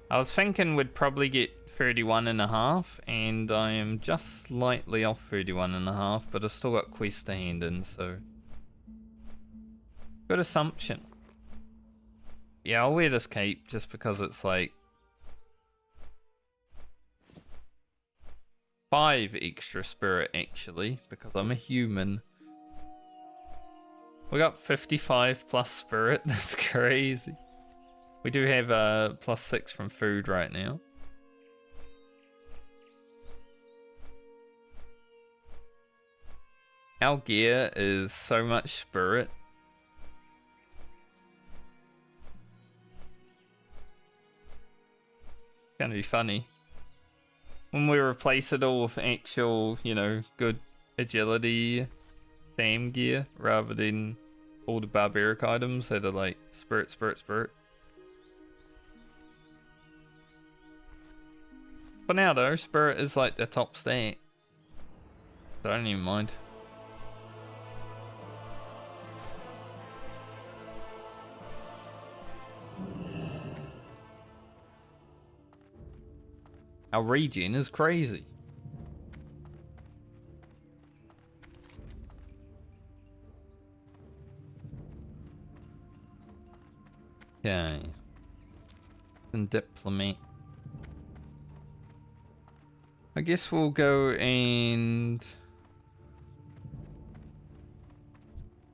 I was thinking we'd probably get 31.5, and I am just slightly off 31.5, but I've still got quests to hand in, so good assumption. Yeah, I'll wear this cape just because it's like 5 extra spirit actually, because I'm a human. We got 55 plus spirit. That's crazy. We do have +6 from food right now. Our gear is so much spirit. Gonna be funny when we replace it all with actual, you know, good agility Sam gear rather than all the barbaric items that are like spirit. For now though, spirit is like the top stat, so I don't even mind. Our regen is crazy. Okay. And diplomat. I guess we'll go and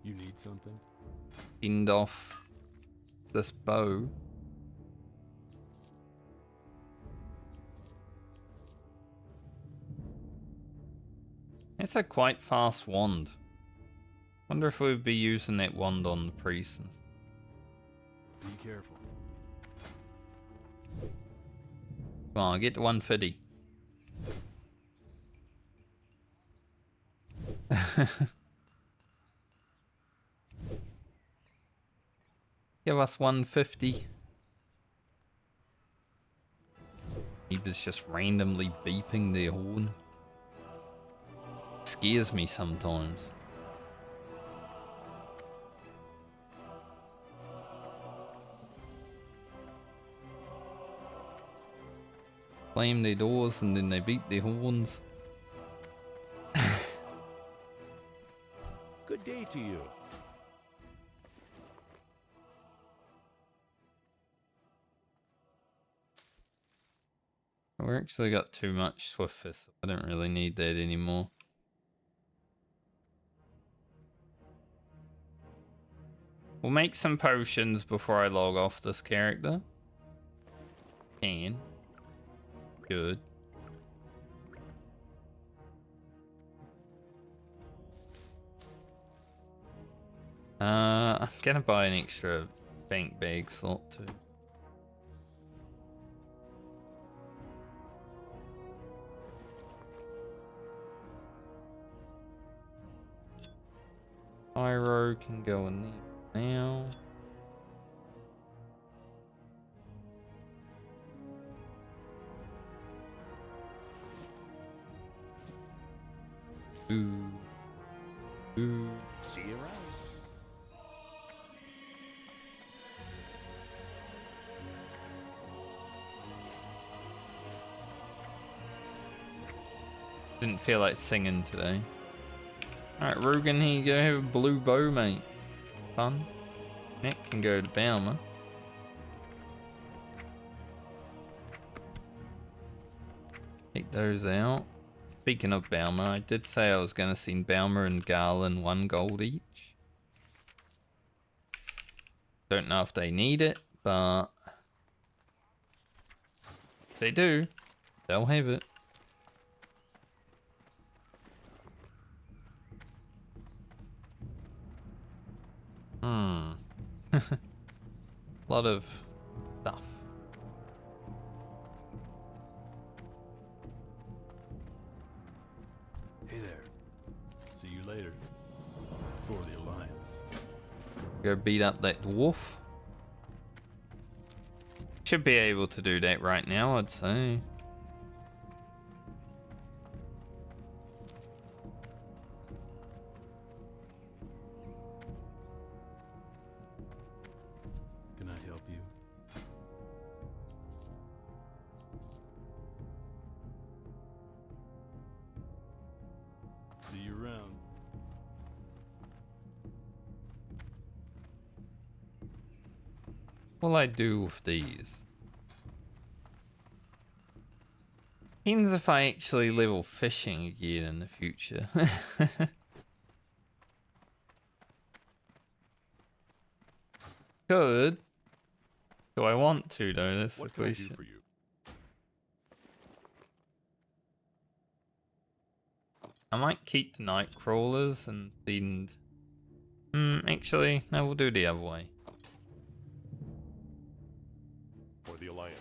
You need something? end off this bow. It's a quite fast wand. Wonder if we'd be using that wand on the priest. Be careful. Come on, get to 150. Give us 150. He was just randomly beeping their horn. Scares me sometimes. slam their doors and then they beat their horns. Good day to you. We actually got too much Swift Fist. I don't really need that anymore. We'll make some potions before I log off this character. Can. Good. I'm gonna buy an extra bank bag slot too. Pyro can go in there now. Ooh. Ooh. See you around. Didn't feel like singing today. Alright, Rugen, here you go. Have a blue bow, mate. Fun. Nick can go to Balmer. Take those out. Speaking of Balmer, I did say I was going to send Balmer and Garland 1 gold each. Don't know if they need it, but if they do, they'll have it. Lot of stuff. Hey there. See you later. For the Alliance. Go beat up that dwarf. Should be able to do that right now, I'd say. Can I help you? See you around. What'll I do with these? Depends if I actually level fishing again in the future. Good. Do I want to though? That's the What can I do question. for you? I might keep the night crawlers and send. Actually, no, we'll do the other way. For the Alliance.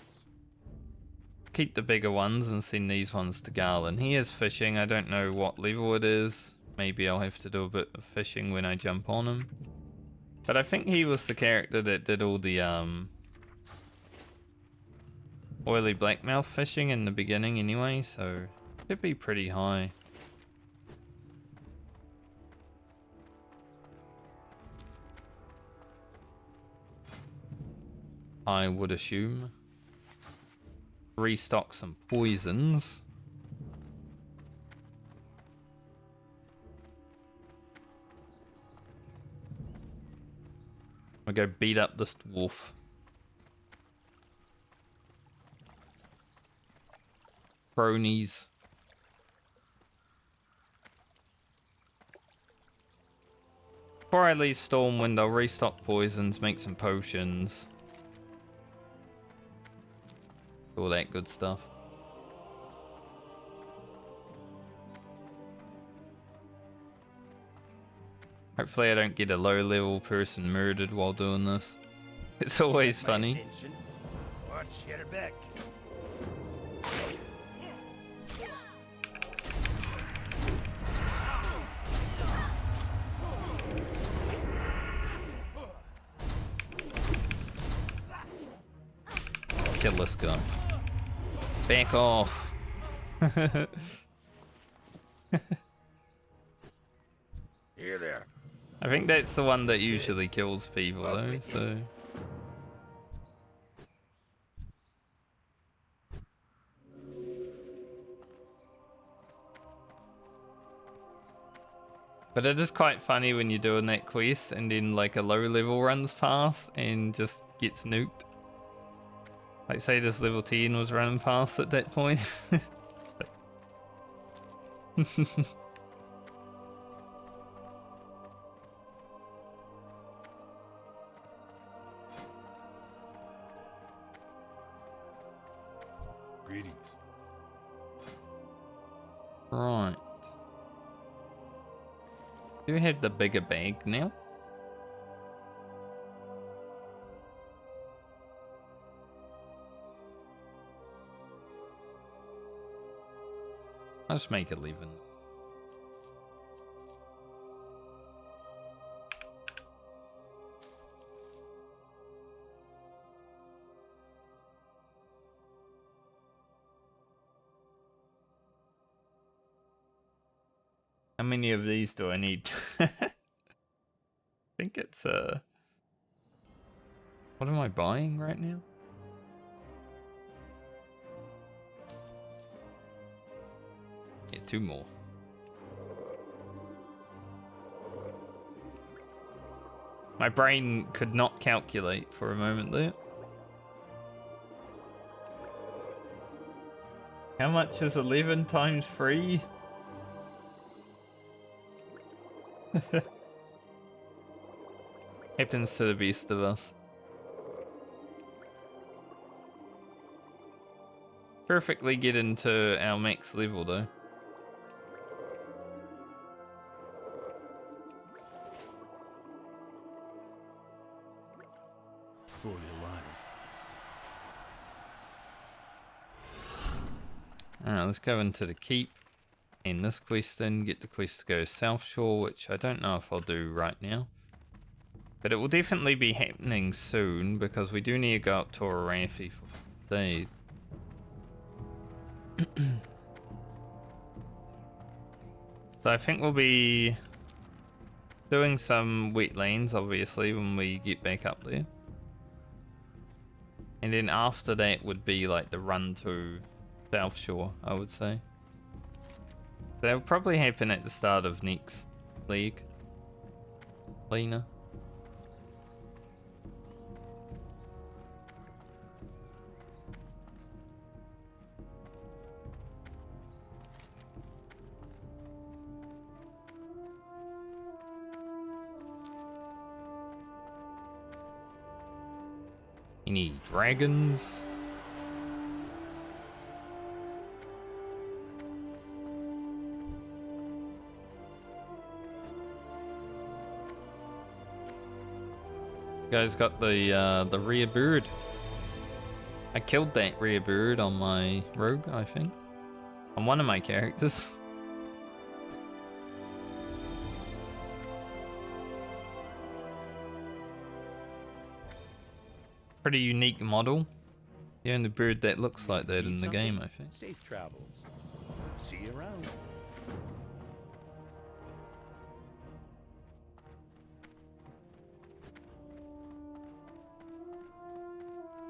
Keep the bigger ones and send these ones to Garland. He is fishing. I don't know what level it is. Maybe I'll have to do a bit of fishing when I jump on him. But I think he was the character that did all the oily blackmouth fishing in the beginning anyway, so it'd be pretty high. I would assume. Restock some poisons. I'll go beat up this dwarf. Cronies. Before I leave Stormwind, I'll restock poisons, make some potions. All that good stuff. Hopefully I don't get a low level person murdered while doing this. It's always funny. Watch your back. Kill this guy. Back off. Here there. I think that's the one that usually kills people though, so. But it is quite funny when you're doing that quest and then like a low level runs past and just gets nuked. Like say this level 10 was running past at that point. Greetings. Right. Do we have the bigger bag now? I'll just make 11. How many of these do I need? I think it's what am I buying right now? Yeah, 2 more. My brain could not calculate for a moment there. How much is 11 times 3? Happens to the best of us. Perfectly get into our max level though. For the Alliance. Alright, let's go into the keep. In this quest then, get the quest to go South Shore, which I don't know if I'll do right now. But it will definitely be happening soon, because we do need to go up to Arathi for day. So I think we'll be doing some wetlands, obviously, when we get back up there. And then after that would be like the run to South Shore, I would say. That'll probably happen at the start of next league. Lena. Any dragons? Guys got the rare bird. I killed that rare bird on my rogue, I think. On one of my characters. Pretty unique model. The only bird that looks like that in the game, I think. Safe travels. See you around.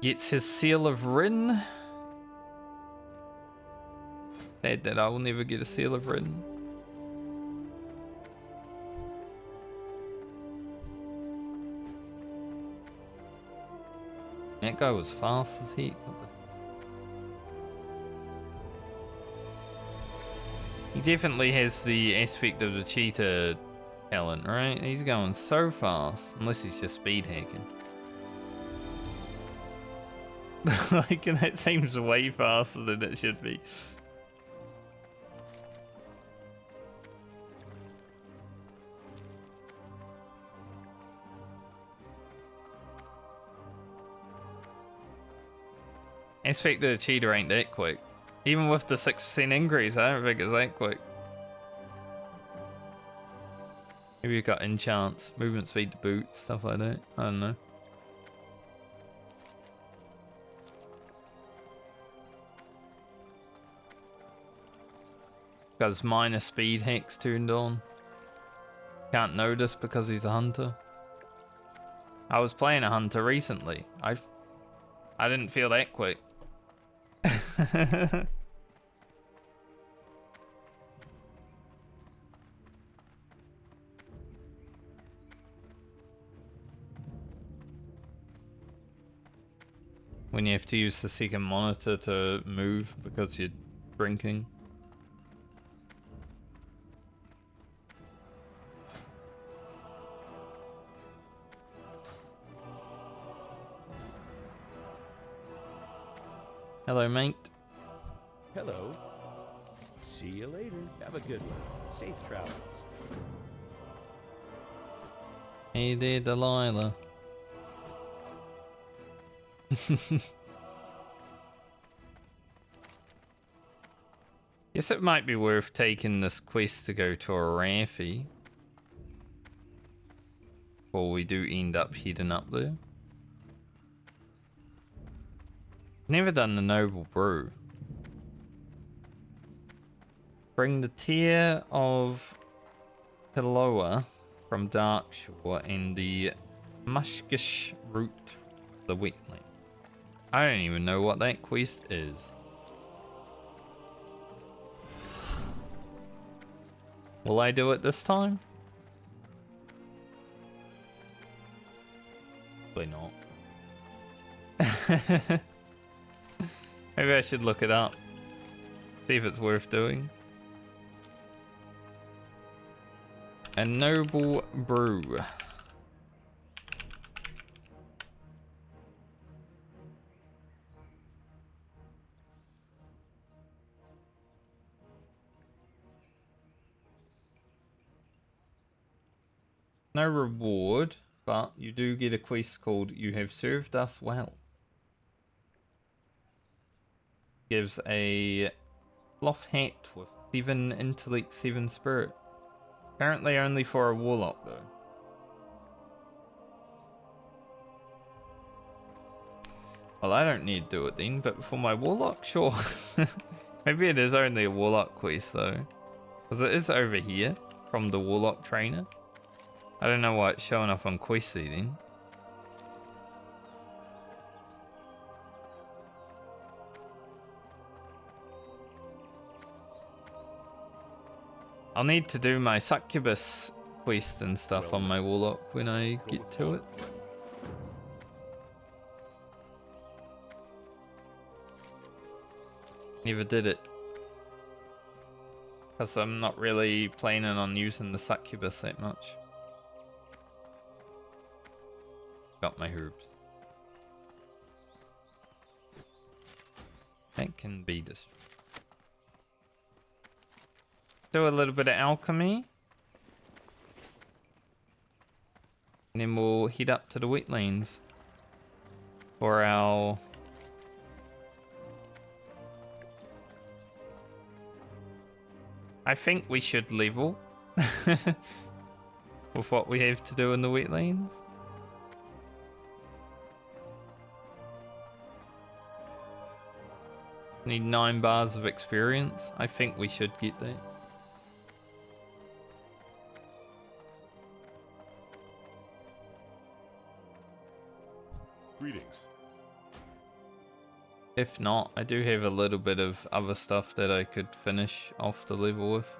Gets his seal of Rin. Sad that I will never get a seal of Rin. That guy was fast as heck. He definitely has the aspect of the cheetah talent, right? He's going so fast, unless he's just speed hacking. Like, that seems way faster than it should be. Aspect of the cheetah ain't that quick. Even with the 6% increase, I don't think it's that quick. Maybe you've got enchants, movement speed to boot, stuff like that. I don't know. Got his minor speed hacks turned on. Can't notice because he's a hunter. I was playing a hunter recently. I didn't feel that quick. when you have to use the second monitor to move because you're drinking. Hello, mate. Hello. See you later. Have a good one. Safe travels. Hey there, Delilah. Guess it might be worth taking this quest to go to a Raffi before we do end up heading up there. Never done the Noble Brew. Bring the Tear of Piloa from Darkshore and the Muskish Root of the Wetland. I don't even know what that quest is. Will I do it this time? Probably not. Maybe I should look it up. See if it's worth doing. A Noble Brew. No reward, but you do get a quest called You Have Served Us Well. Gives a cloth hat with 7 intellect, 7 spirit. Apparently only for a Warlock though. Well, I don't need to do it then, but for my Warlock, sure. Maybe it is only a Warlock quest though. Because it is over here from the Warlock trainer. I don't know why it's showing up on Questy then. I'll need to do my Succubus quest and stuff on my Warlock when I get to it. Never did it. Because I'm not really planning on using the Succubus that much. Got my herbs. That can be destroyed. Do a little bit of alchemy. And then we'll head up to the wetlands for our I think we should level with what we have to do in the wetlands. Need 9 bars of experience. I think we should get that. Greetings. If not, I do have a little bit of other stuff that I could finish off the level with.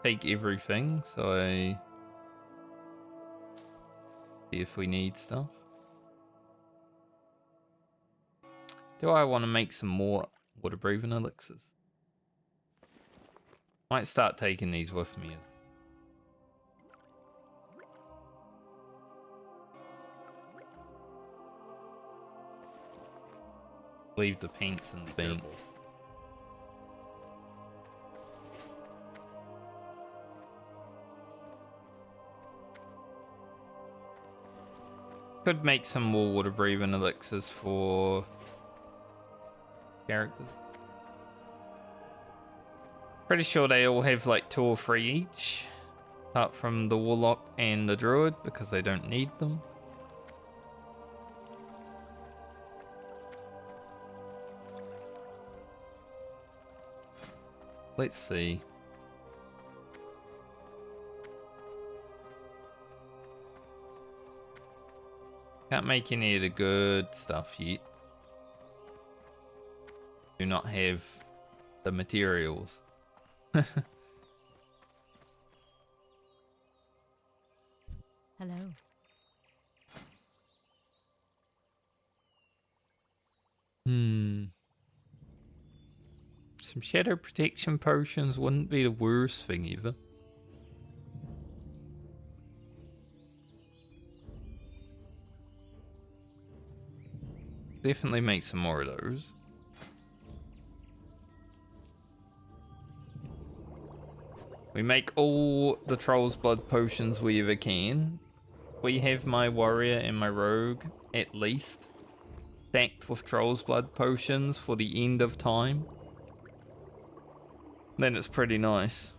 Take everything, so I see if we need stuff. Do I want to make some more water breathing elixirs? Might start taking these with me. Leave the paints in the bank. Could make some more water breathing elixirs for characters. Pretty sure they all have like 2 or 3 each, apart from the Warlock and the Druid because they don't need them. Let's see. Can't make any of the good stuff yet. Do not have the materials. Hello. Some shadow protection potions wouldn't be the worst thing either. Definitely make some more of those. We make all the Troll's Blood potions we ever can. We have my warrior and my rogue, at least, stacked with Troll's Blood potions for the end of time. Then it's pretty nice.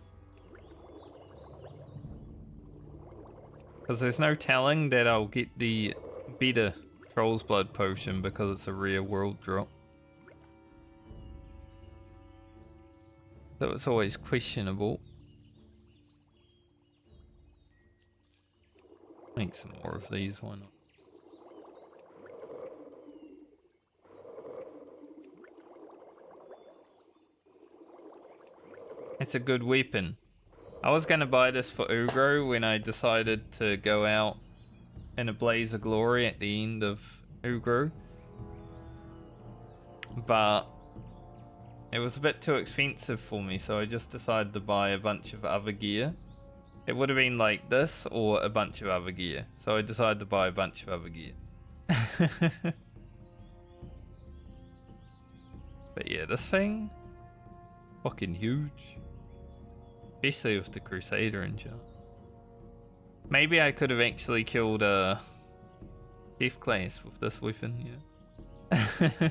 Because there's no telling that I'll get the better Troll's Blood potion because it's a rare world drop. So it's always questionable. Make some more of these, why not? It's a good weapon. I was going to buy this for Ugro when I decided to go out in a blaze of glory at the end of Ugro. But it was a bit too expensive for me, so I just decided to buy a bunch of other gear. It would have been like this or a bunch of other gear. So I decided to buy a bunch of other gear. But yeah, this thing, fucking huge. Especially with the Crusader and shit. Maybe I could have actually killed a Death Class with this weapon, yeah.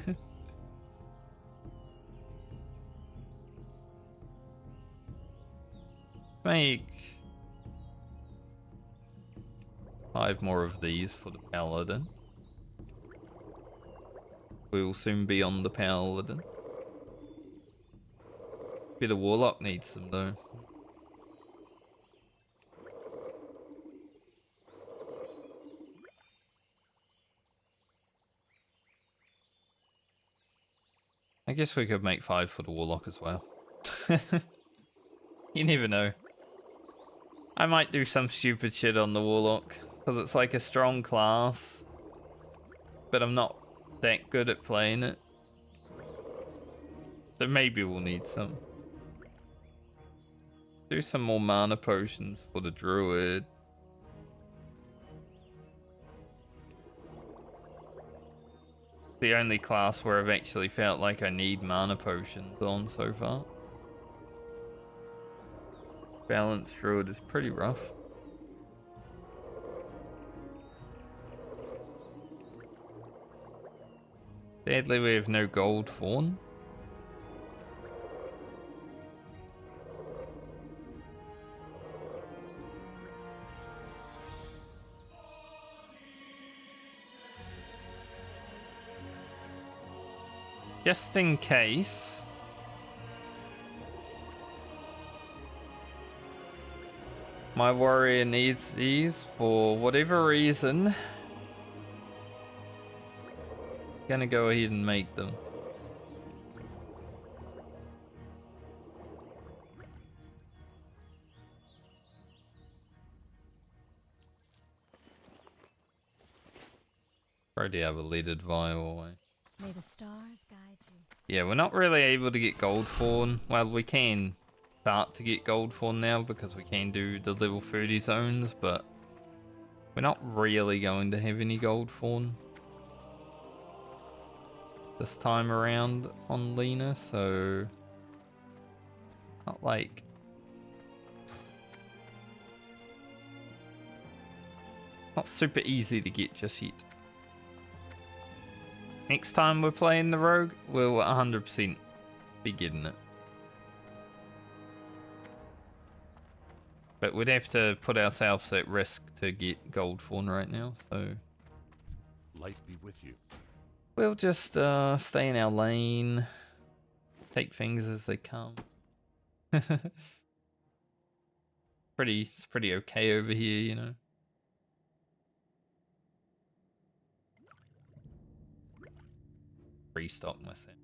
Make 5 more of these for the Paladin. We will soon be on the Paladin. Bit of Warlock needs them though. I guess we could make 5 for the Warlock as well. You never know. I might do some stupid shit on the Warlock, because it's like a strong class, but I'm not that good at playing it. So maybe we'll need some. Do some more mana potions for the Druid. The only class where I've actually felt like I need mana potions on so far. Balanced Druid is pretty rough. Sadly, we have no gold fawn. Just in case. My warrior needs these for whatever reason. Gonna go ahead and make them. Already have a leaded vial away. May the stars guide you. Yeah, we're not really able to get gold fawn. Well, we can start to get gold fawn now because we can do the level 30 zones, but we're not really going to have any gold fawn this time around on Lena, so not like not super easy to get just yet. Next time we're playing the rogue, we'll 100% be getting it. But we'd have to put ourselves at risk to get gold fawn right now, so Light be with you. we'll just stay in our lane, take things as they come. It's pretty okay over here, you know. Restock myself.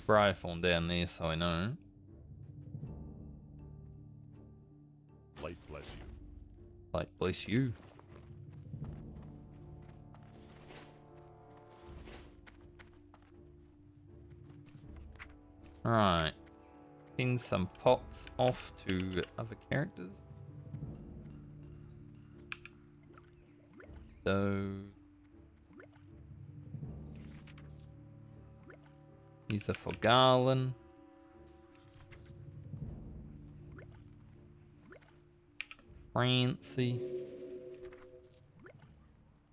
Rifle down there, so I know. Light bless you. Right. Send some pots off to other characters. So these are for Garland. Francie.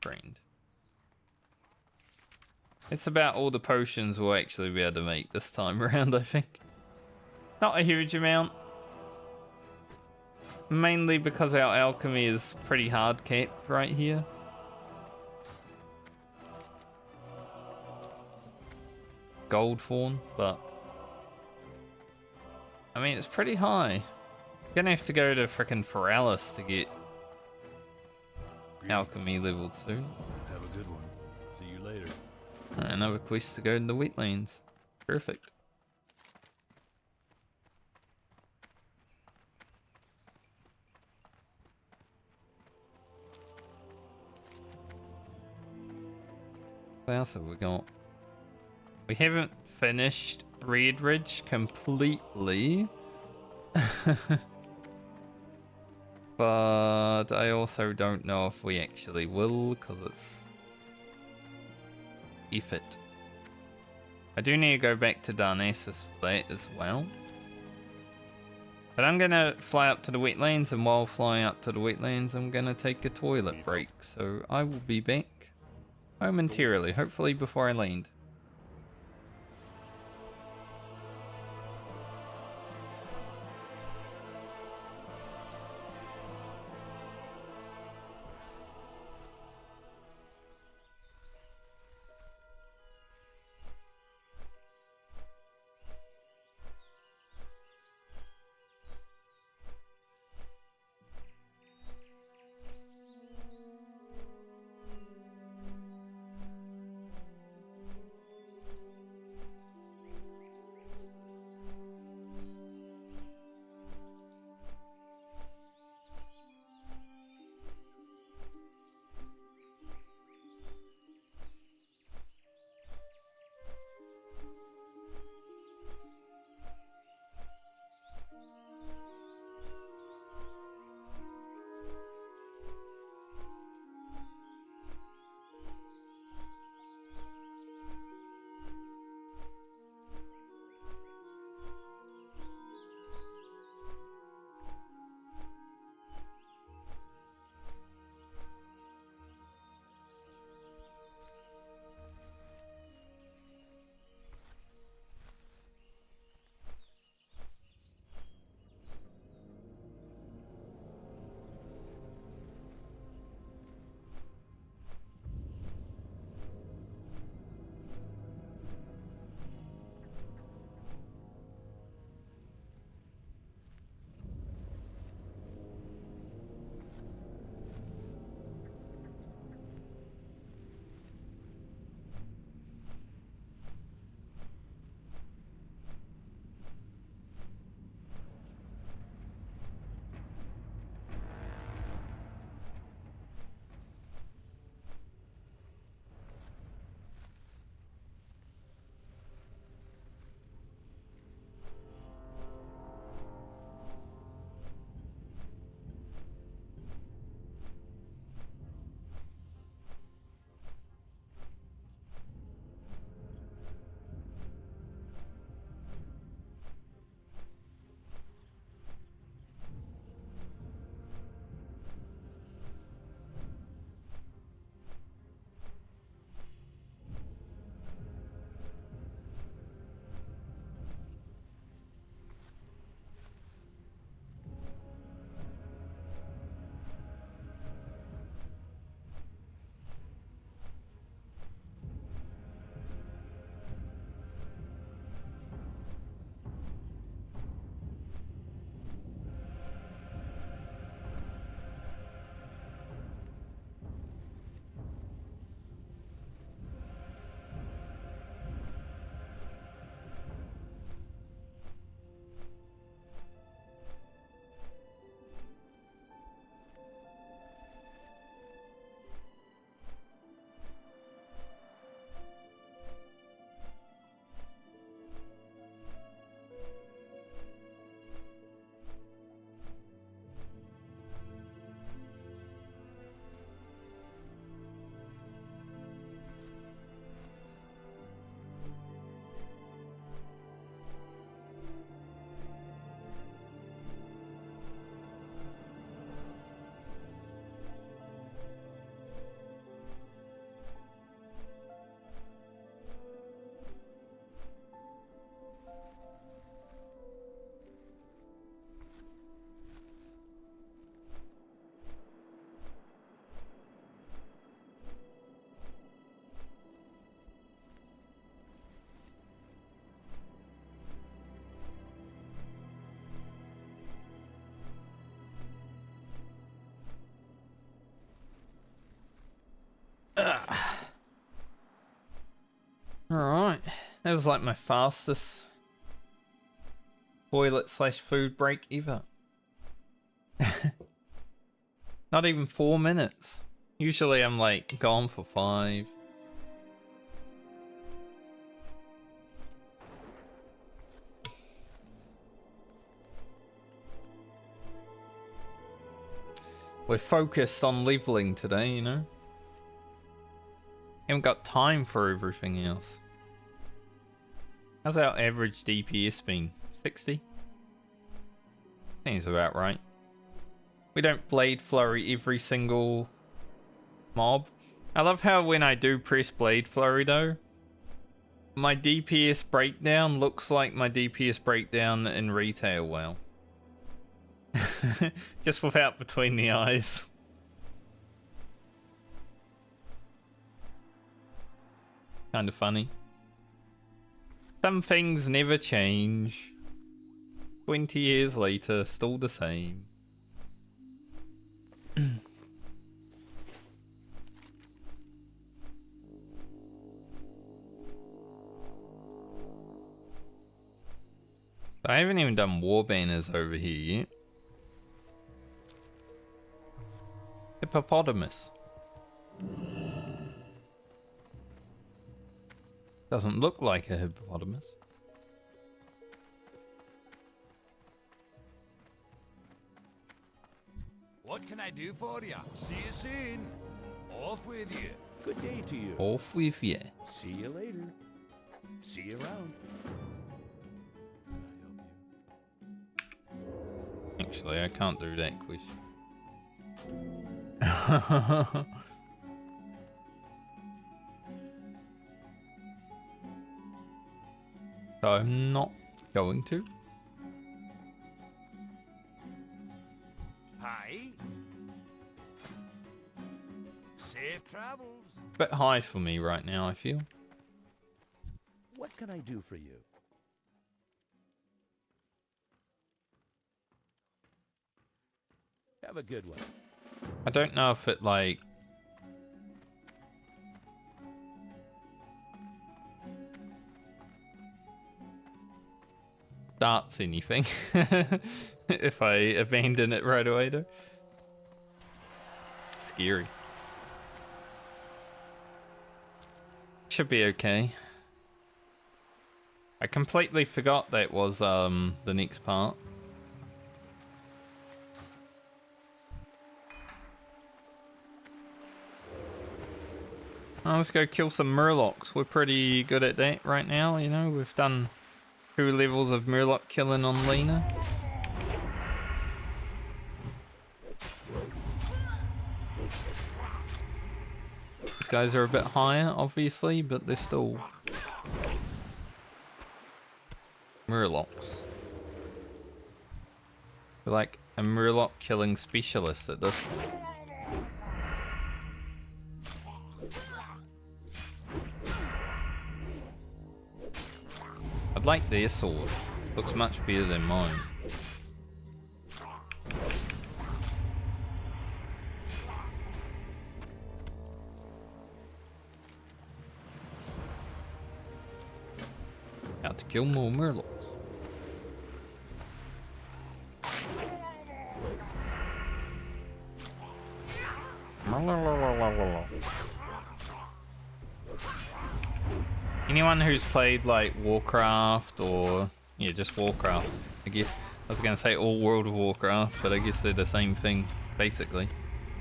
Friend. It's about all the potions we'll actually be able to make this time around, I think. Not a huge amount. Mainly because our alchemy is pretty hard capped right here. Gold fawn, but I mean it's pretty high. Gonna have to go to frickin' Foralis to get alchemy leveled soon. Have a good one. See you later. Alright, another quest to go in the wetlands. Perfect. What else have we got? We haven't finished Red Ridge completely. But I also don't know if we actually will, because it's effort. I do need to go back to Darnassus for that as well. But I'm gonna fly up to the wetlands, and while flying up to the wetlands, I'm gonna take a toilet break. So I will be back momentarily, hopefully before I land. That was like my fastest toilet slash food break ever. Not even 4 minutes. Usually I'm like gone for 5. We're focused on leveling today, you know? Haven't got time for everything else. How's our average DPS been? 60? Seems about right. We don't Blade Flurry every single mob. I love how when I do press Blade Flurry though, my DPS breakdown looks like my DPS breakdown in Retail WoW. Just without between the eyes. Kind of funny. Some things never change. 20 years later, still the same. I haven't even done war banners over here yet. Hippopotamus. Doesn't look like a hippopotamus. What can I do for you? See you soon. Off with you. Good day to you. Off with ya. See you later. See you around. Actually, I can't do that quiz. So I'm not going to. Hi. Safe travels. Bit high for me right now, I feel. What can I do for you? Have a good one. I don't know if it like starts anything if I abandon it right away though. Scary. Should be okay. I completely forgot that was the next part. Oh, let's go kill some Murlocs. We're pretty good at that right now, you know. We've done 2 levels of Murloc killing on Lena. These guys are a bit higher, obviously, but they're still Murlocs. We're like a Murloc killing specialist at this point. I'd like their sword. Looks much better than mine. Out to kill more Murlocs. Anyone who's played like Warcraft or yeah, just Warcraft, I guess I was gonna say all World of Warcraft, but I guess they're the same thing basically.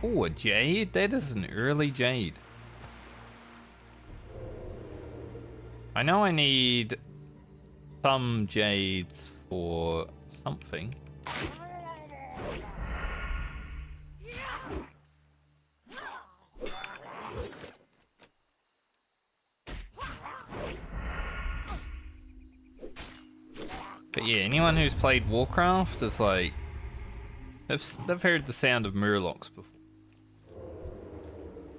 Oh, a jade? That is an early jade. I know I need some jades for something. But yeah, anyone who's played Warcraft is like, they've heard the sound of Murlocs before.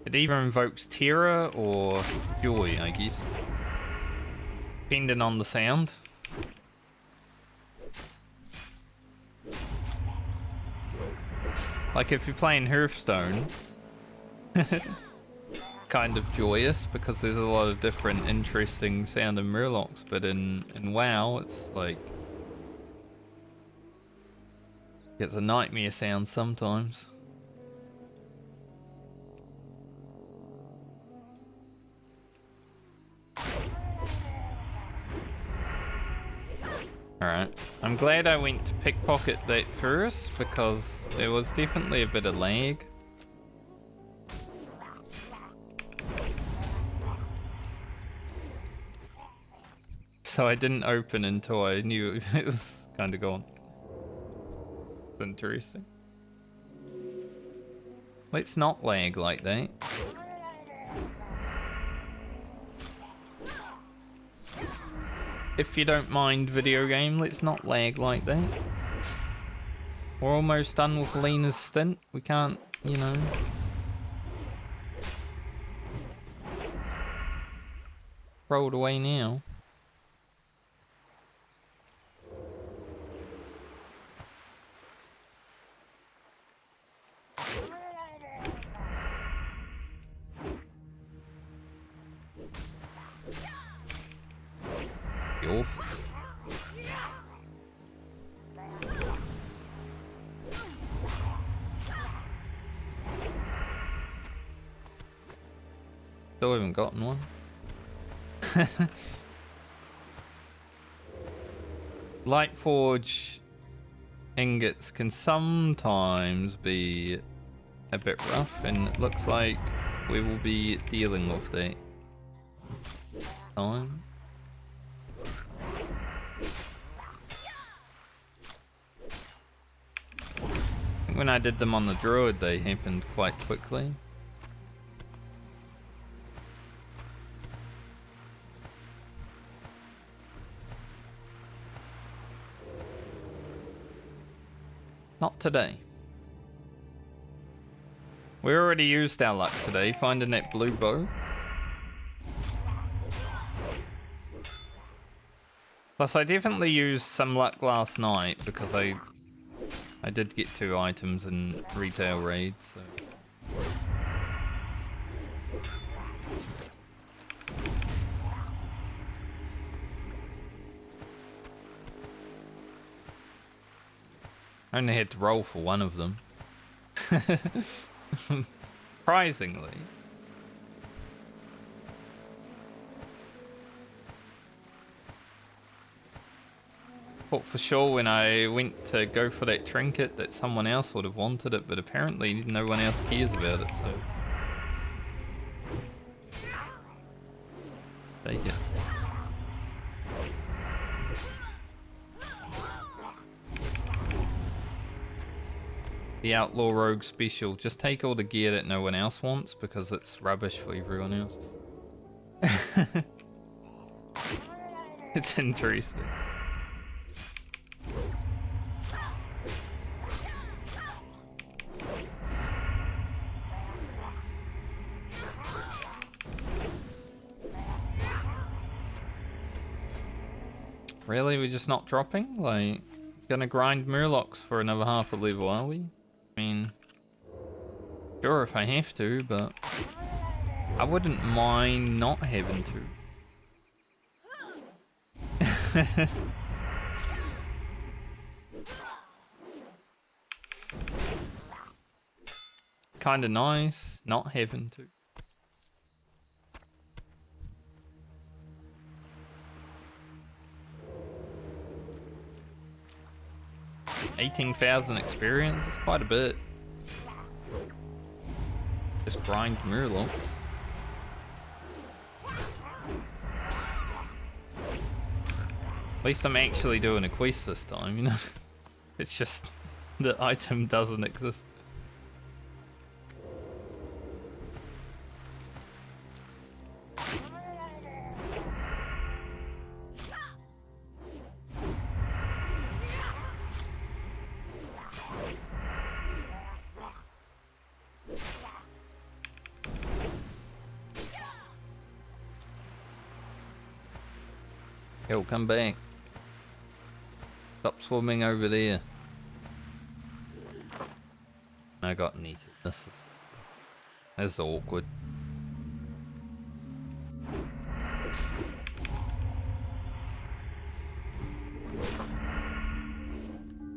It either invokes terror or joy, I guess, depending on the sound. Like if you're playing Hearthstone, can't kind of joyous because there's a lot of different interesting sounding murlocs, but in WoW it's like it's a nightmare sound sometimes. Alright, I'm glad I went to pickpocket that first because there was definitely a bit of lag. So I didn't open until I knew it was kind of gone. Interesting. Let's not lag like that. If you don't mind, video game, let's not lag like that. We're almost done with Lena's stint. We can't, you know. Throw it away now. Awful. Still haven't gotten one. Lightforge ingots can sometimes be a bit rough, and it looks like we will be dealing with that time. When I did them on the druid, they happened quite quickly. Not today. We already used our luck today, finding that blue bow. Plus, I definitely used some luck last night because I did get 2 items in retail raids, so. I only had to roll for one of them. Surprisingly. Thought for sure when I went to go for that trinket that someone else would have wanted it, but apparently no one else cares about it, so. Take it. The Outlaw Rogue special. Just take all the gear that no one else wants because it's rubbish for everyone else. It's interesting. Really? We're just not dropping? Like, gonna grind Murlocs for another half a level, are we? I mean, sure if I have to, but I wouldn't mind not having to. Kinda nice, not having to. 18,000 experience, that's quite a bit. Just grind Murlocs. At least I'm actually doing a quest this time, you know? It's just the item doesn't exist. Yo, come back. Stop swimming over there. I got neated. This is awkward.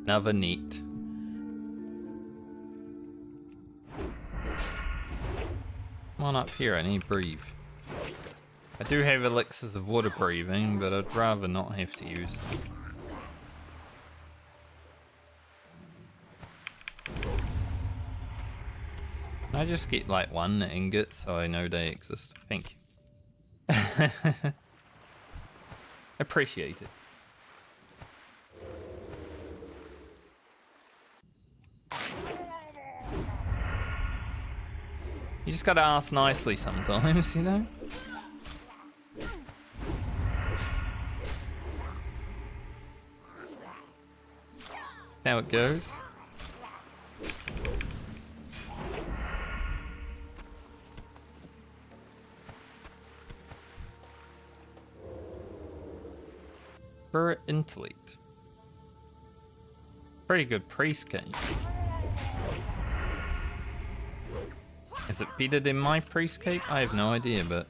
Another neat. Come on up here, I need breathe. I do have elixirs of water breathing, but I'd rather not have to use them. Can I just get like one ingot so I know they exist? Thank you. Appreciate it. You just gotta ask nicely sometimes, you know? How it goes. For intellect. Pretty good priest cape. Is it better than my priest cape? I have no idea, but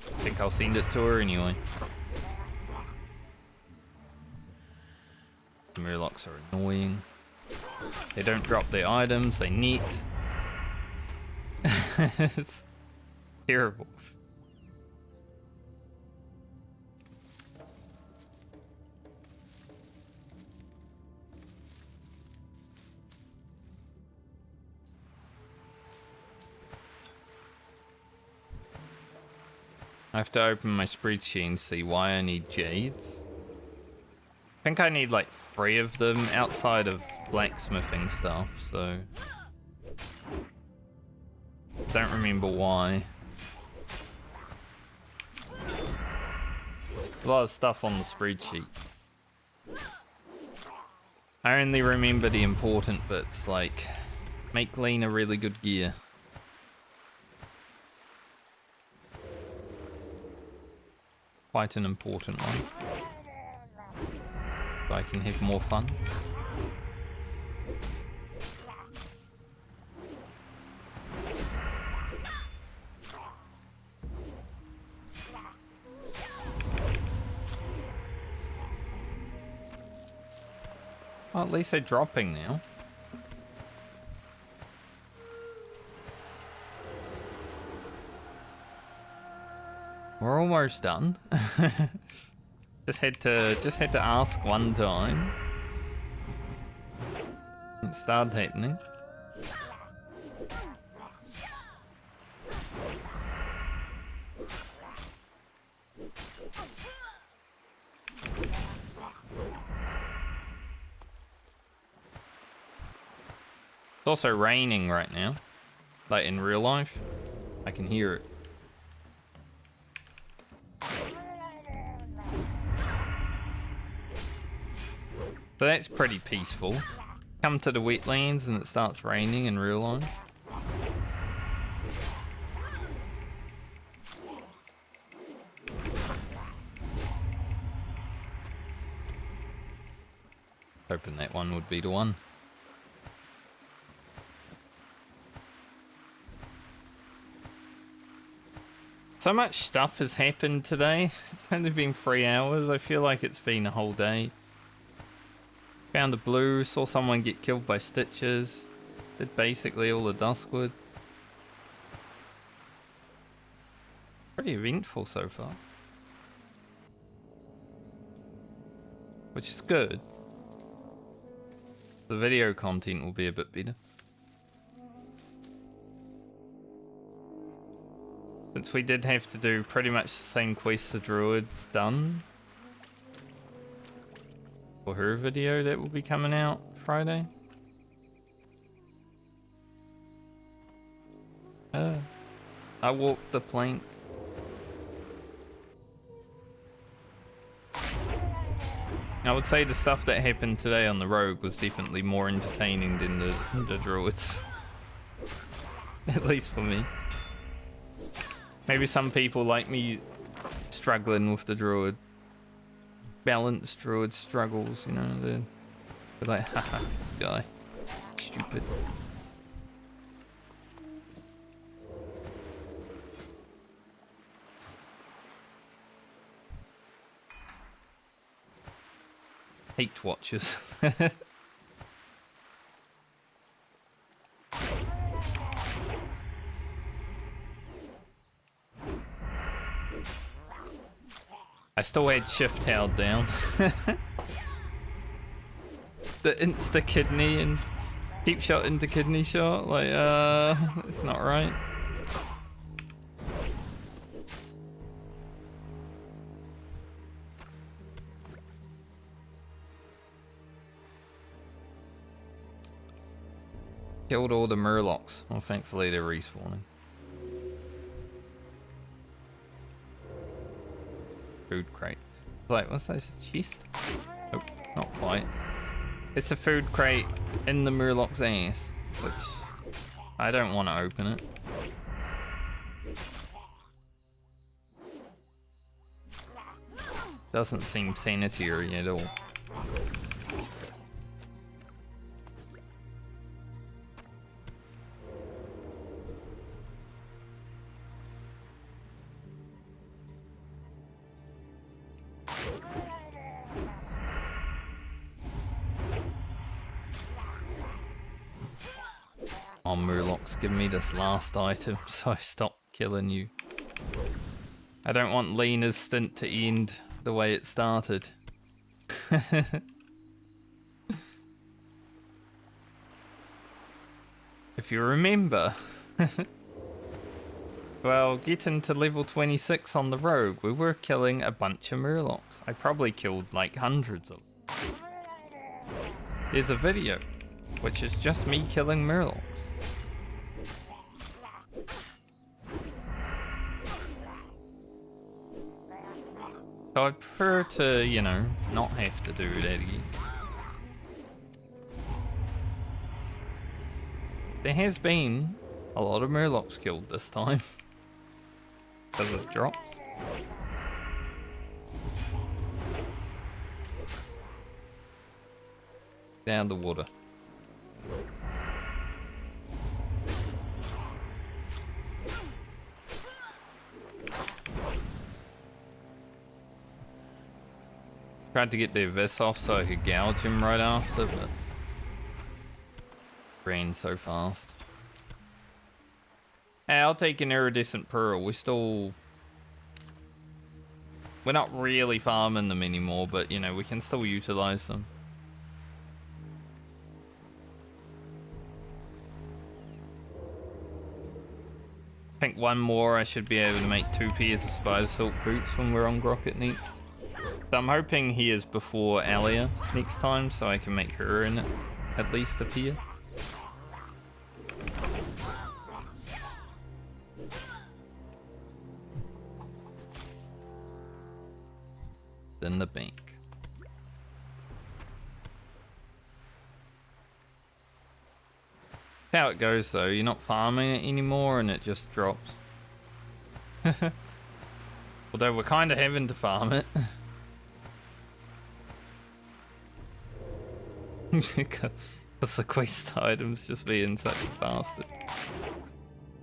I think I'll send it to her anyway. The Warlocks are annoying. They don't drop their items, they neat. It's terrible. I have to open my spreadsheet and see why I need jades. I think I need like 3 of them outside of blacksmithing stuff, so don't remember why. A lot of stuff on the spreadsheet. I only remember the important bits, like make Lena really good gear. Quite an important one. So I can have more fun. Well, at least they're dropping now. We're almost done. just had to ask one time. It started happening. It's also raining right now. Like in real life. I can hear it. So that's pretty peaceful. Come to the wetlands and it starts raining in real life. Hoping that one would be the one. So much stuff has happened today. It's only been 3 hours. I feel like it's been a whole day. Found a blue, saw someone get killed by stitches. Did basically all the duskwood. Pretty eventful so far. Which is good. The video content will be a bit better. Since we did have to do pretty much the same quest the druid's done. For her video that will be coming out Friday. I walked the plank. I would say the stuff that happened today on the rogue was definitely more entertaining than the druids. At least for me. Maybe some people like me struggling with the druid. Balanced druid struggles, you know, they're like, haha, this guy. Stupid. Hate watchers. I still had shift held down. The insta kidney and keep shot into kidney shot, like it's not right. Killed all the murlocs. Well, thankfully they're respawning. Food crate. Like, what's that? Chest? Nope, not quite. It's a food crate in the murloc's ass, which I don't want to open it. Doesn't seem sanitary at all. Oh, Murlocs, give me this last item so I stop killing you. I don't want Lena's stint to end the way it started. If you remember, well, getting to level 26 on the rogue, we were killing a bunch of Murlocs. I probably killed like hundreds of them. There's a video, which is just me killing Murlocs. So I prefer to, you know, not have to do that again. There has been a lot of Murlocs killed this time. Because of drops. Down the water. Tried to get the Abyss off so I could gouge him right after, but ran so fast. Hey, I'll take an iridescent pearl. We're not really farming them anymore, but you know, we can still utilize them. I think one more I should be able to make 2 pairs of spider silk boots when we're on Grocket next. So I'm hoping he is before Alia next time, so I can make her in it at least a pair. In the bank. That's how it goes though, you're not farming it anymore and it just drops. Although we're kind of having to farm it. Because the quest items just being such a bastard.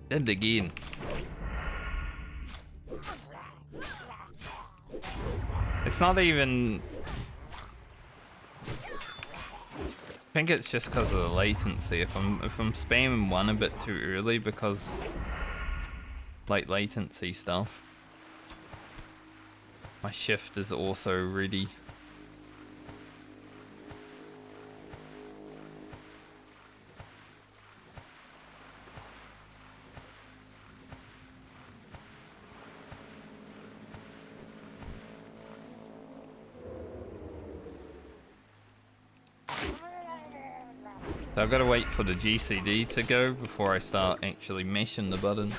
Dead again. It's not even... I think it's just because of the latency. If I'm spamming one a bit too early because like latency stuff. My shift is also ready. So I've got to wait for the GCD to go before I start actually mashing the button.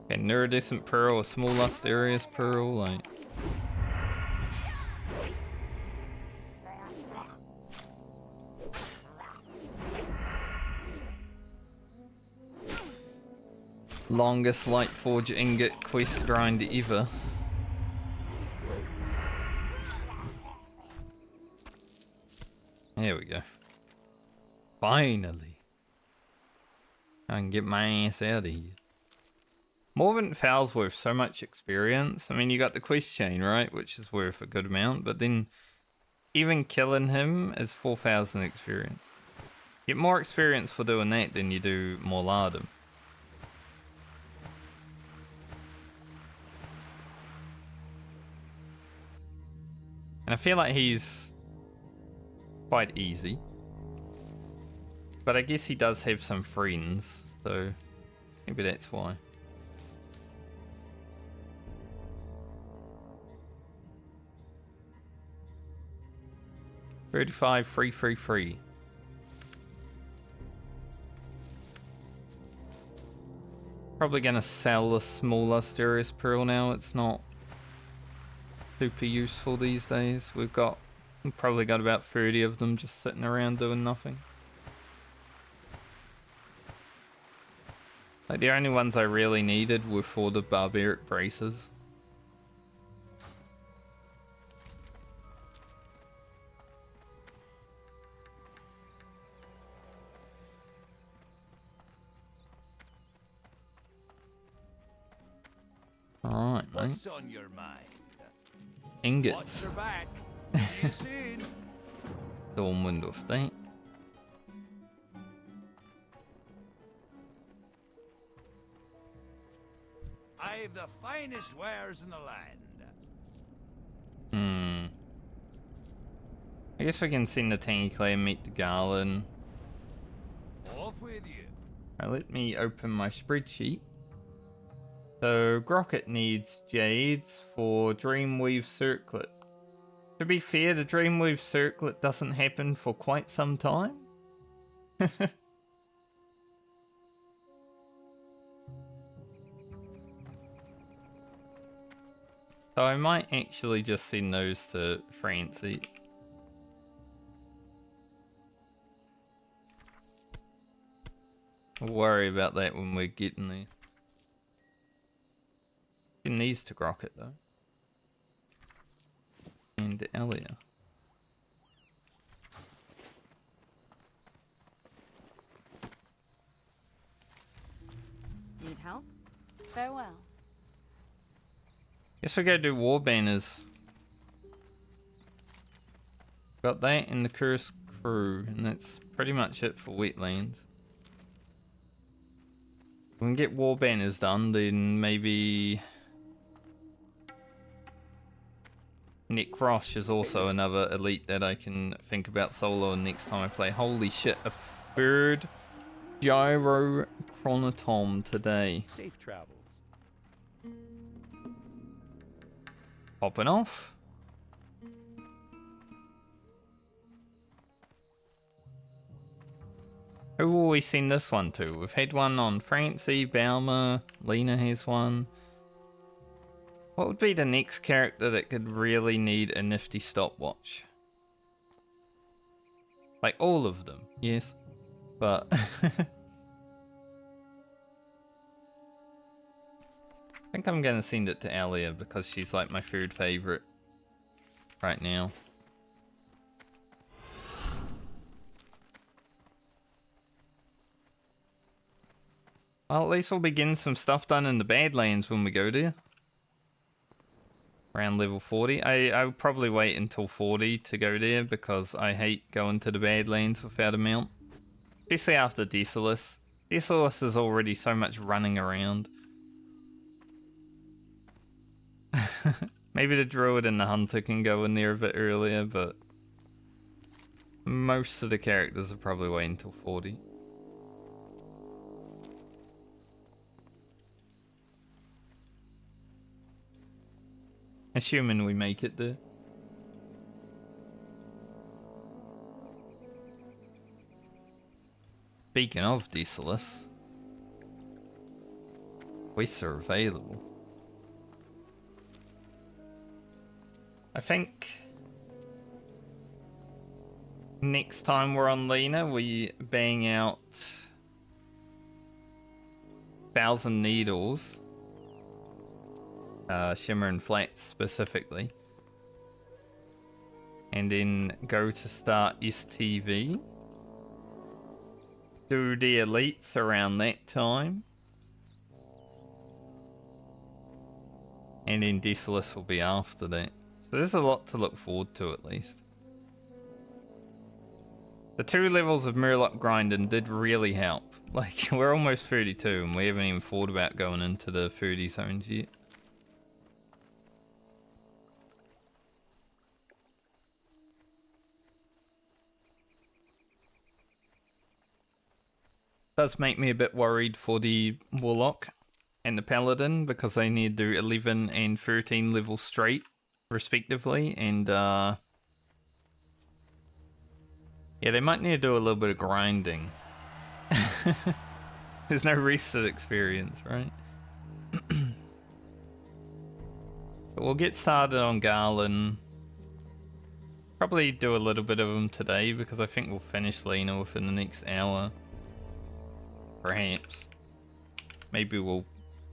Okay, Neurodescent Pearl, a Small Lust Areas Pearl, like... Longest Lightforge ingot quest grind ever. There we go. Finally. I can get my ass out of here. Morvant Fowl's worth so much experience. I mean, you got the quest chain, right? Which is worth a good amount. But then even killing him is 4,000 experience. You get more experience for doing that than you do Morlardum. And I feel like he's quite easy. But I guess he does have some friends, so maybe that's why. $35 free. Probably gonna sell the smaller Asterius Pearl now. It's not super useful these days. We've probably got about 30 of them just sitting around doing nothing. Like the only ones I really needed were for the barbaric braces. Alright, mate. What's on your mind? Ingots. Watch your back. See you soon. Stormwind of that. I've the finest wares in the land. I guess we can send the Tangy Clay and meet the Garland. Off with you. Now let me open my spreadsheet. So Grocket needs jades for Dreamweave Circlet. To be fair, the Dreamweave Circlet doesn't happen for quite some time. So I might actually just send those to Francie. We'll worry about that when we're getting there. Send these to Grocket though. And Elia. Need help? Farewell. Guess we go do war banners. Got that in the Cursed Crew, and that's pretty much it for wetlands. If we can get war banners done, then maybe Nick Rosh is also another elite that I can think about soloing next time I play. Holy shit, a third gyro chronotom today. Safe travels. Popping off. Who will we send this one to? We've had one on Francie, Balmer, Lena has one. What would be the next character that could really need a nifty stopwatch? Like all of them, yes. But I think I'm gonna send it to Alia because she's like my third favorite right now. Well, at least we'll be getting some stuff done in the Badlands when we go there. Around level 40. I'll probably wait until 40 to go there because I hate going to the Badlands without a mount. Especially after Desolus. Desolus is already so much running around. Maybe the Druid and the Hunter can go in there a bit earlier, but most of the characters are probably waiting until 40. Assuming we make it there. Speaking of Desolus, quests are available. I think next time we're on Lena, we bang out 1,000 needles. Shimmer and flats specifically. And then go to start STV. Do the elites around that time. And then Desolus will be after that. So there's a lot to look forward to at least. The 2 levels of Murloc grinding did really help. Like, we're almost 32 and we haven't even thought about going into the 30 zones yet. Does make me a bit worried for the Warlock and the Paladin because they need to do 11 and 13 levels straight, respectively, and yeah, they might need to do a little bit of grinding. There's no reset experience, right? But we'll get started on Garland. Probably do a little bit of them today because I think we'll finish Lena within the next hour. Perhaps. Maybe we'll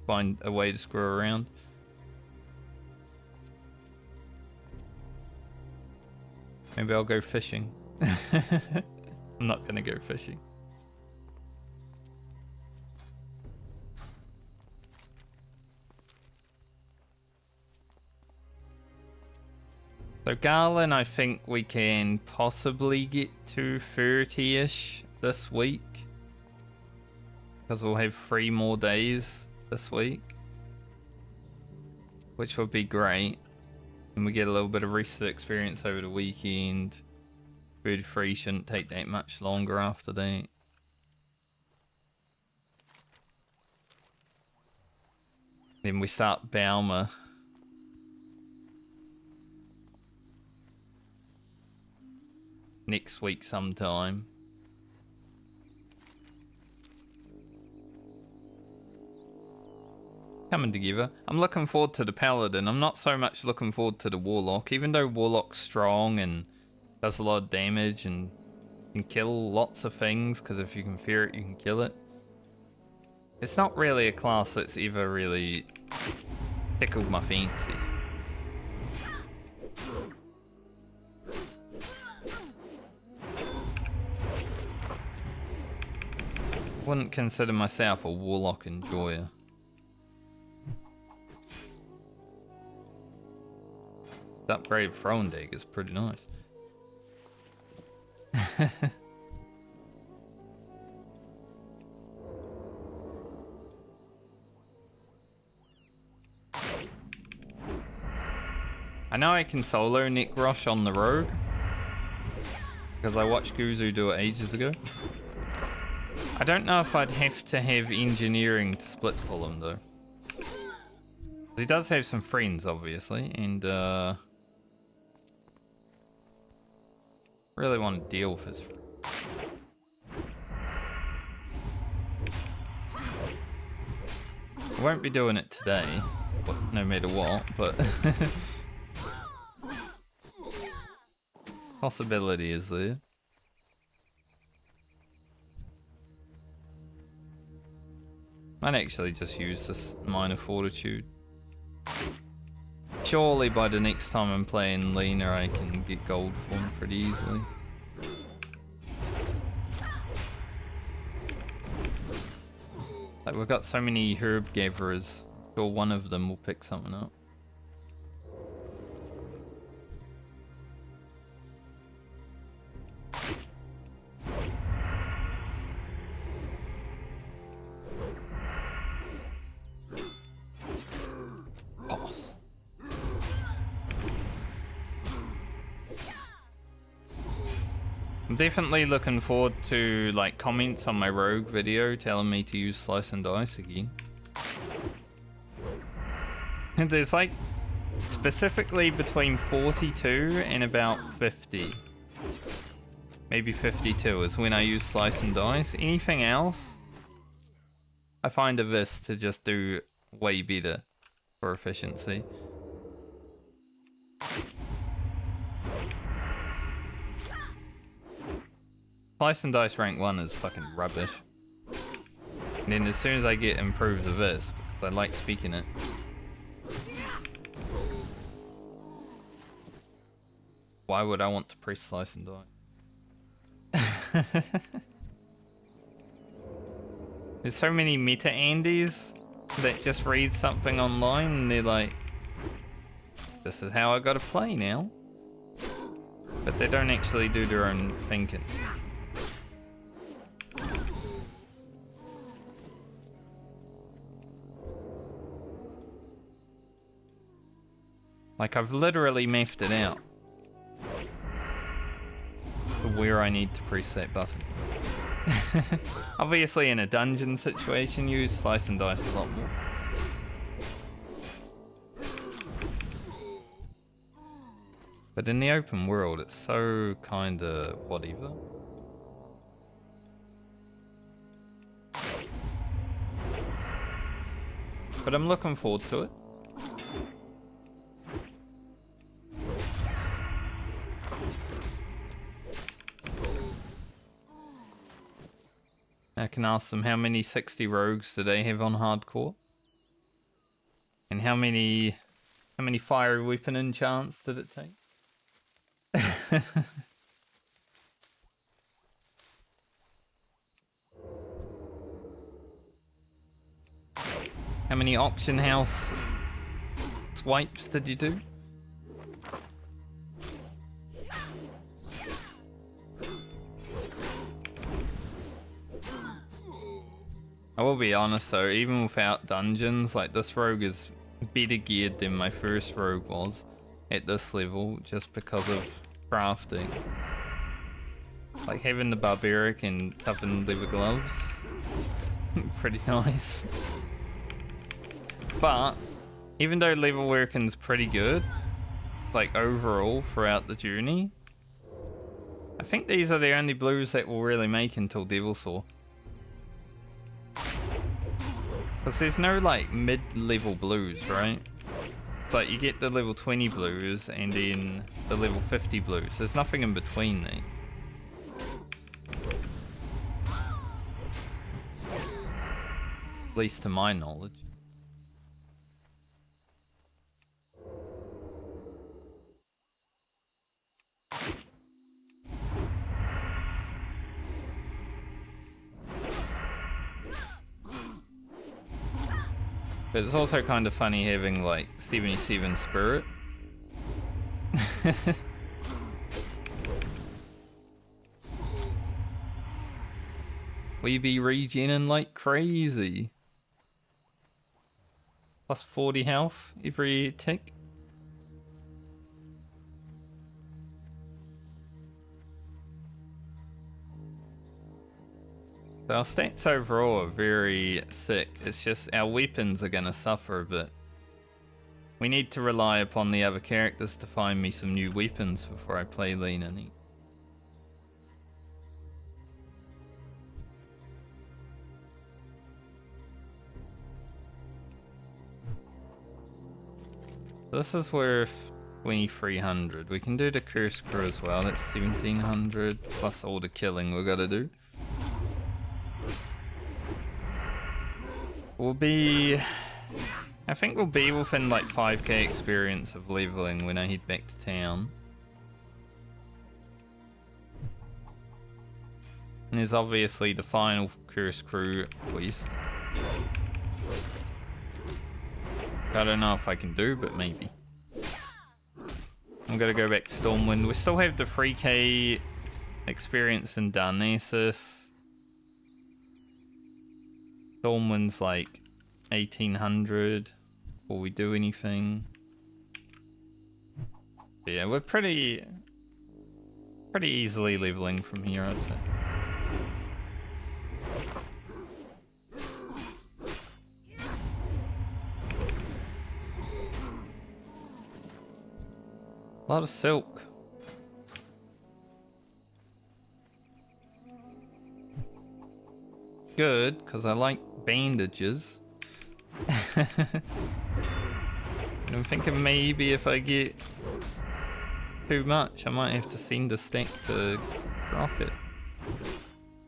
find a way to screw around. Maybe I'll go fishing. I'm not gonna go fishing. So Garland, I think we can possibly get to 30-ish this week. Because we'll have 3 more days this week. Which would be great. And we get a little bit of reset experience over the weekend. 33 shouldn't take that much longer after that. Then we start Balmer. Next week sometime. Coming together. I'm looking forward to the Paladin. I'm not so much looking forward to the Warlock. Even though Warlock's strong and does a lot of damage and can kill lots of things, because if you can fear it, you can kill it. It's not really a class that's ever really tickled my fancy. Wouldn't consider myself a Warlock enjoyer. The upgraded throwing dagger is pretty nice. I know I can solo Nick Rush on the road because I watched Guzu do it ages ago. I don't know if I'd have to have engineering to split pull him though. He does have some friends obviously, and really want to deal with his friends. I won't be doing it today, no matter what, but possibility is there. Might actually just use this minor fortitude. Surely by the next time I'm playing Lena I can get gold for him pretty easily. Like we've got so many herb gatherers, sure one of them will pick something up. I'm definitely looking forward to like comments on my rogue video telling me to use slice and dice again. And there's like specifically between 42 and about 50. Maybe 52 is when I use slice and dice. Anything else, I find a vis to just do way better for efficiency. Slice and dice rank 1 is fucking rubbish. And then as soon as I get improved of this, because I like speaking it. Why would I want to press slice and die? There's so many meta Andes that just read something online and they're like, this is how I gotta play now. But they don't actually do their own thinking. Like, I've literally mapped it out for where I need to press that button. Obviously in a dungeon situation you use slice and dice a lot more. But in the open world it's so kinda whatever. But I'm looking forward to it. I can ask them how many 60 rogues do they have on hardcore? And how many fiery weapon enchants did it take? How many auction house swipes did you do? I will be honest though, even without dungeons, like this rogue is better geared than my first rogue was at this level, just because of crafting. Like having the barbaric and toughened leather gloves, pretty nice. But even though level working's pretty good, like overall throughout the journey, I think these are the only blues that we'll really make until Devil Saw. Because there's no like mid-level blues, right? But you get the level 20 blues and then the level 50 blues. There's nothing in between there. At least to my knowledge. But it's also kind of funny having like 77 spirit. We be regening like crazy. Plus 40 health every tick. So our stats overall are very sick. It's just our weapons are going to suffer a bit. We need to rely upon the other characters to find me some new weapons before I play lean and eat. This is worth 2300. We can do the curse crew as well. That's 1700 plus all the killing we gotta do. We'll be... I think we'll be within like 5k experience of leveling when I head back to town. And there's obviously the final curse crew quest. I don't know if I can do, but maybe. I'm gonna go back to Stormwind. We still have the 3k experience in Darnassus. Stormwind's like 1800 before we do anything. Yeah, we're pretty easily leveling from here, I'd say. A lot of silk. Good, because I like bandages. I'm thinking maybe if I get too much, I might have to send a stack to Rocket.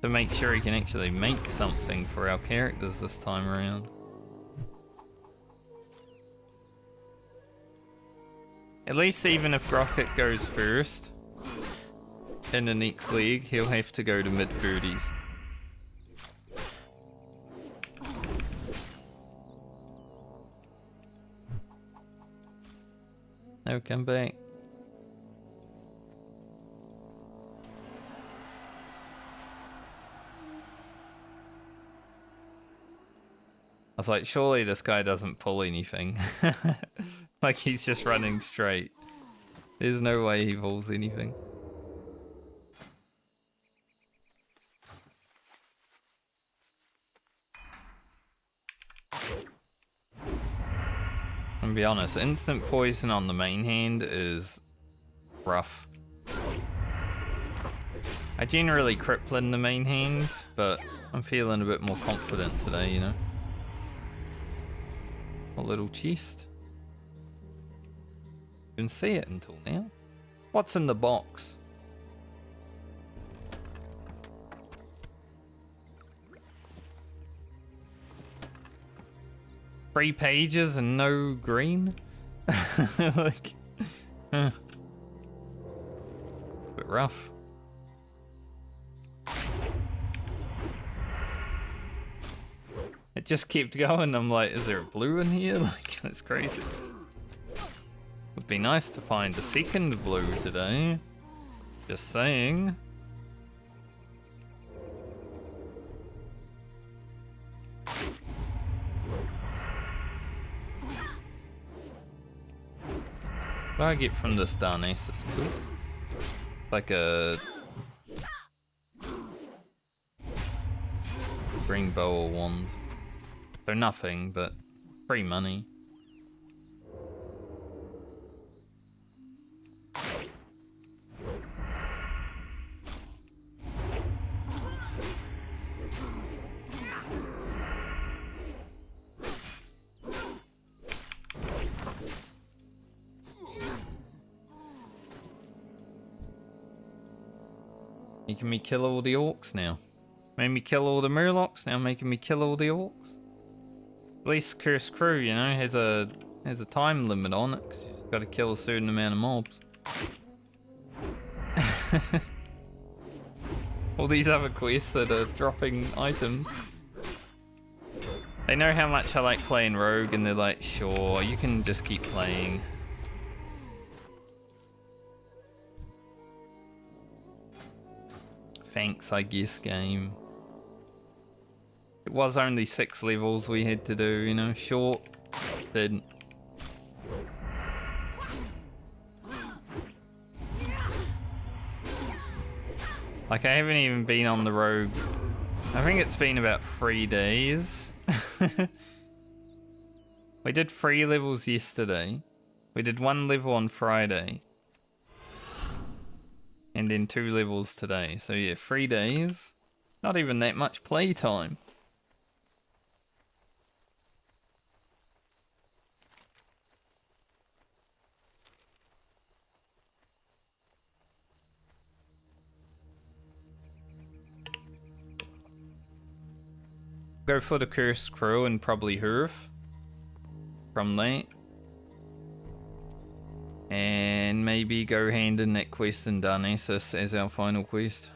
to make sure he can actually make something for our characters this time around. At least even if Grocket goes first in the next league, he'll have to go to mid-30s. No, come back. I was like, surely this guy doesn't pull anything. Like he's just running straight. There's no way he pulls anything. I'm gonna be honest, instant poison on the main hand is rough. I generally cripple the main hand, but I'm feeling a bit more confident today, you know. A little chest. Didn't see it until now. What's in the box? Three pages and no green? Like, bit rough. It just kept going. I'm like, is there a blue in here? Like, that's crazy. Would be nice to find a second blue today. Just saying. What do I get from this Darnassus quest? Like a green bow or wand. So nothing, but free money. Making me kill all the orcs now. Made me kill all the murlocs, now making me kill all the orcs. At least Cursed Crew, you know, has a time limit on it, because you've got to kill a certain amount of mobs. All these other quests that are dropping items. They know how much I like playing Rogue, and they're like, sure, you can just keep playing. Thanks, I guess, game. It was only 6 levels we had to do, you know, short. Didn't. Like, I haven't even been on the road. I think it's been about 3 days. We did 3 levels yesterday. We did 1 level on Friday. And then 2 levels today. So yeah, 3 days. Not even that much playtime. Go for the Cursed Crew and probably Hurf. From that. And maybe go hand in that quest in Darnassus as our final quest.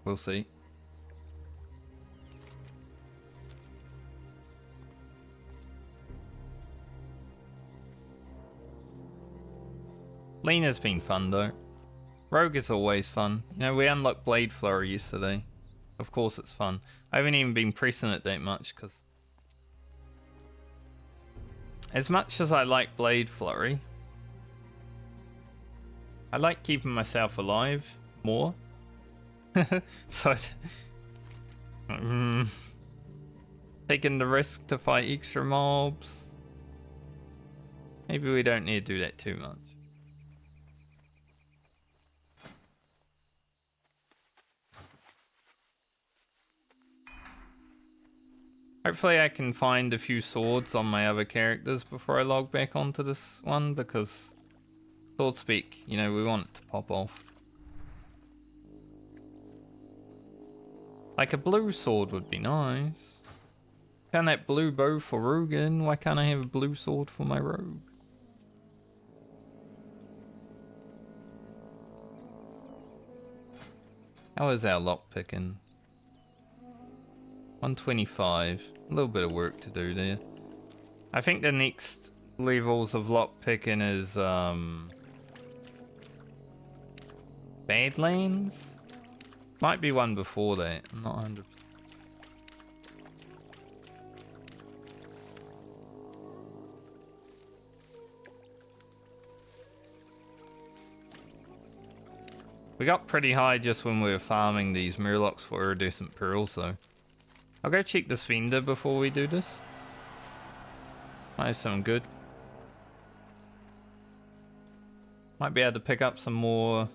We'll see. Lena's been fun though. Rogue is always fun. You know, we unlocked Blade Flurry yesterday. Of course it's fun. I haven't even been pressing it that much because as much as I like Blade Flurry, I like keeping myself alive more. So taking the risk to fight extra mobs. Maybe we don't need to do that too much. Hopefully I can find a few swords on my other characters before I log back onto this one, because it's Sword speak, you know, we want it to pop off. Like a blue sword would be nice. Found that blue bow for Rogan. Why can't I have a blue sword for my rogue? How is our lockpicking? 125. A little bit of work to do there. I think the next levels of lockpicking is Badlands? Might be one before that. I'm not 100%. We got pretty high just when we were farming these murlocs for iridescent pearls, so I'll go check this vendor before we do this. Might have something good. Might be able to pick up some more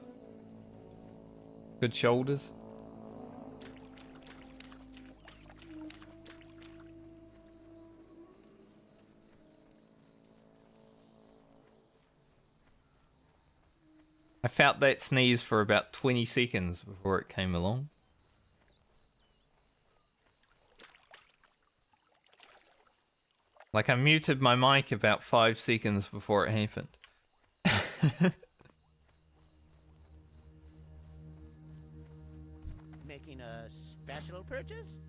good shoulders. I felt that sneeze for about 20 seconds before it came along. Like I muted my mic about 5 seconds before it happened. Making a special purchase?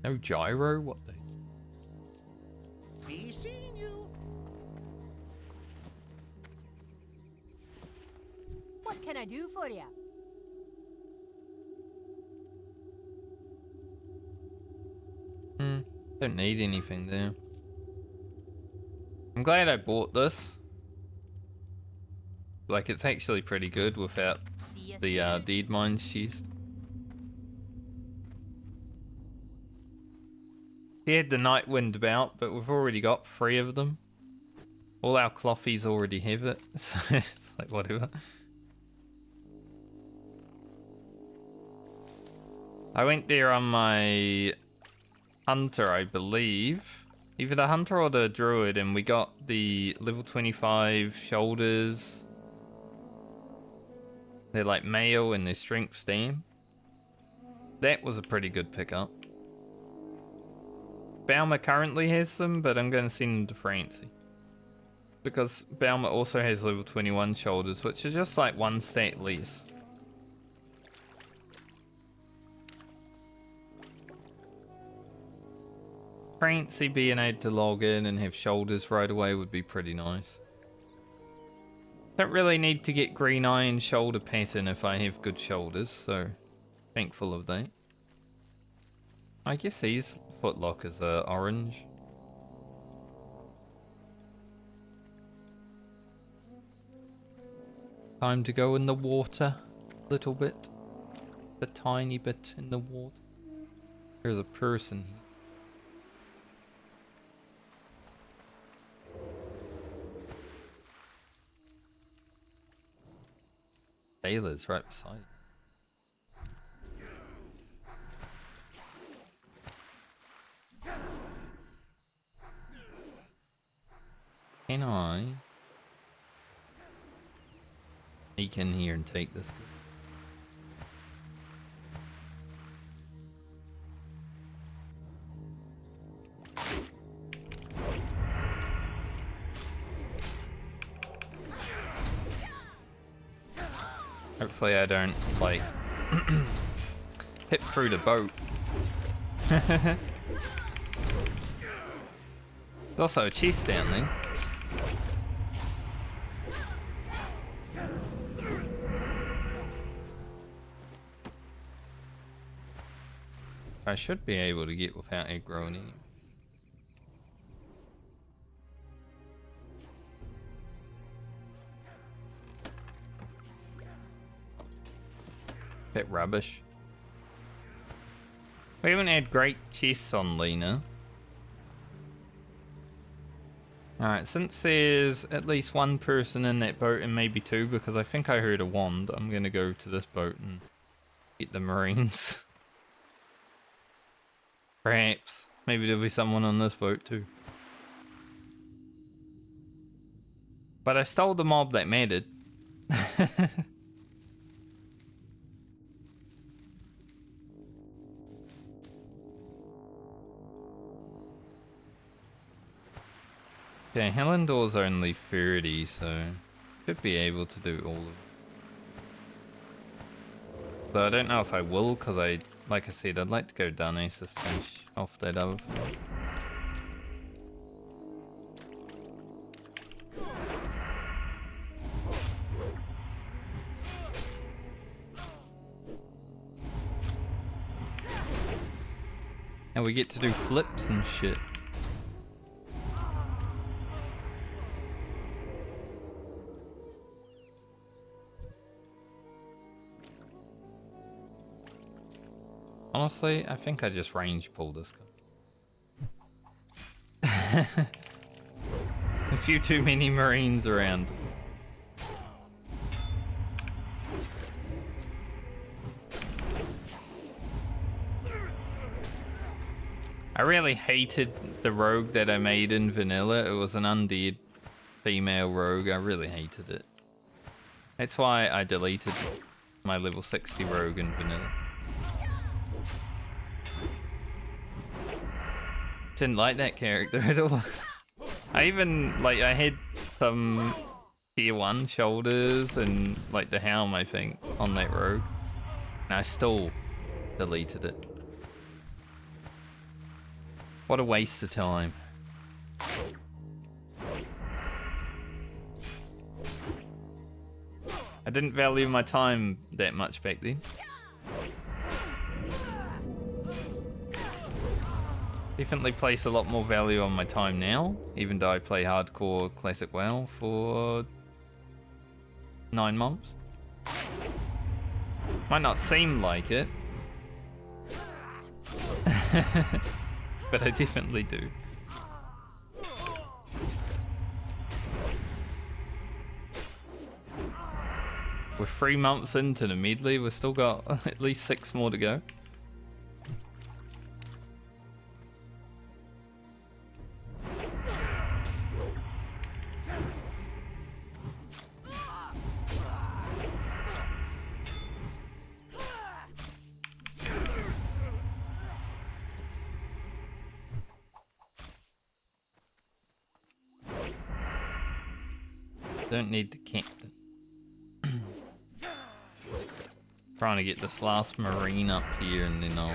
No gyro? What the? Be seeing you. What can I do for you? Don't need anything there. I'm glad I bought this. Like, it's actually pretty good without the deed mines chest. He had the night wind about, but we've already got 3 of them. All our cloffies already have it, so it's like whatever. I went there on my hunter, I believe. Either the hunter or the druid, and we got the level 25 shoulders. They're like mail and their strength stam. That was a pretty good pickup. Balmer currently has them, but I'm going to send them to Francie. Because Balmer also has level 21 shoulders, which is just like 1 stat less. Francie being able to log in and have shoulders right away would be pretty nice. Don't really need to get green iron shoulder pattern if I have good shoulders, so thankful of that. I guess these footlockers are orange. Time to go in the water a little bit. A tiny bit in the water. There's a person here. Sailor's right beside him. Can I sneak in here and take this? Hopefully I don't, like, hit through the boat. There's also a chest down there. I should be able to get without aggroing in. Bit rubbish. We haven't had great chests on Lena. Alright, since there's at least 1 person in that boat and maybe 2, because I think I heard a wand, I'm gonna go to this boat and get the marines. Perhaps. Maybe there'll be someone on this boat too. But I stole the mob that mattered. Okay, Helendor's only 30, so should be able to do all of it. Though I don't know if I will, because like I said, I'd like to go down Aces finish off that other thing. And we get to do flips and shit. Honestly, I think I just range pulled this guy. A few too many Marines around. I really hated the rogue that I made in vanilla. It was an undead female rogue. I really hated it. That's why I deleted my level 60 rogue in vanilla. Didn't like that character at all. I even, like, I had some tier 1 shoulders and, like, the helm, I think, on that rogue. And I still deleted it. What a waste of time. I didn't value my time that much back then. Definitely place a lot more value on my time now, even though I play hardcore classic WoW for 9 months. Might not seem like it, but I definitely do. We're 3 months into the Medley, we've still got at least 6 more to go. Don't need the captain. Trying to get this last marine up here and then I'll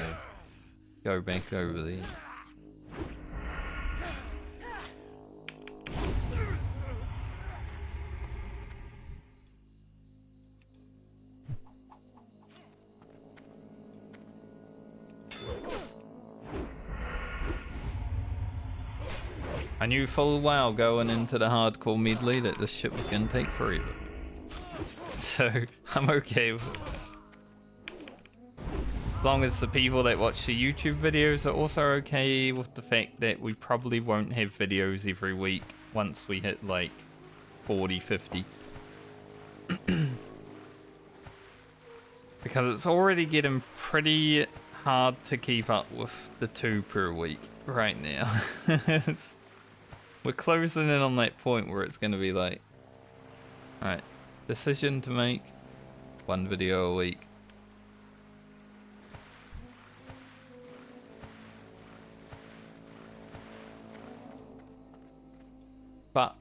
go back over there. I knew full well going into the hardcore medley that this shit was gonna take forever. So, I'm okay with it. As long as the people that watch the YouTube videos are also okay with the fact that we probably won't have videos every week once we hit like 40, 50. Because it's already getting pretty hard to keep up with the 2 per week right now. We're closing in on that point where it's going to be like, alright, decision to make, 1 video a week. But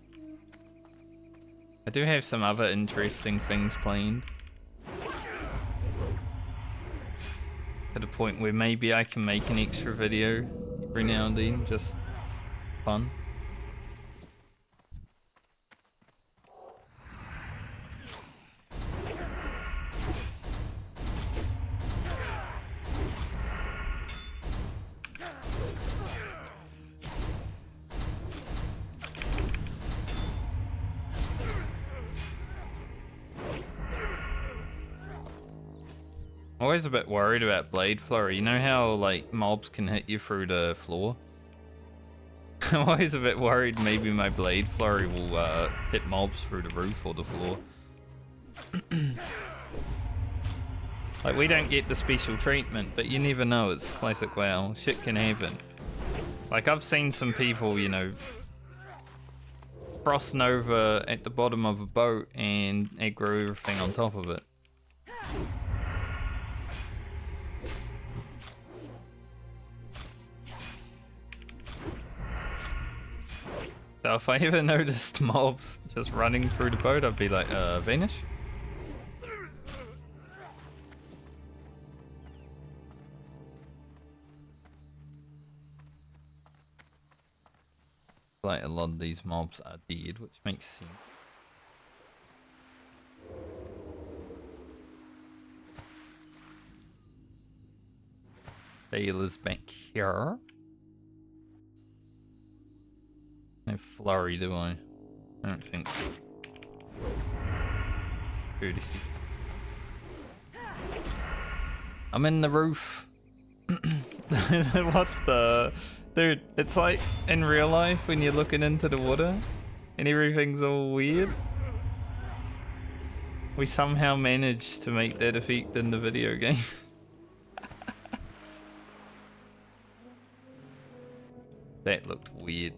I do have some other interesting things planned. To the point where maybe I can make an extra video every now and then, just fun. Always a bit worried about blade flurry. You know how like mobs can hit you through the floor? I'm always a bit worried maybe my blade flurry will hit mobs through the roof or the floor. Like we don't get the special treatment, but you never know, it's classic WoW. Shit can happen. Like I've seen some people, you know, Frost Nova at the bottom of a boat and aggro everything on top of it. So if I ever noticed mobs just running through the boat, I'd be like, vanish? Like a lot of these mobs are dead, which makes sense. Sailor's back here. No flurry, do I? I don't think so. Courtesy. I'm in the roof. What the? Dude, it's like in real life when you're looking into the water and everything's all weird. We somehow managed to make that effect in the video game. That looked weird.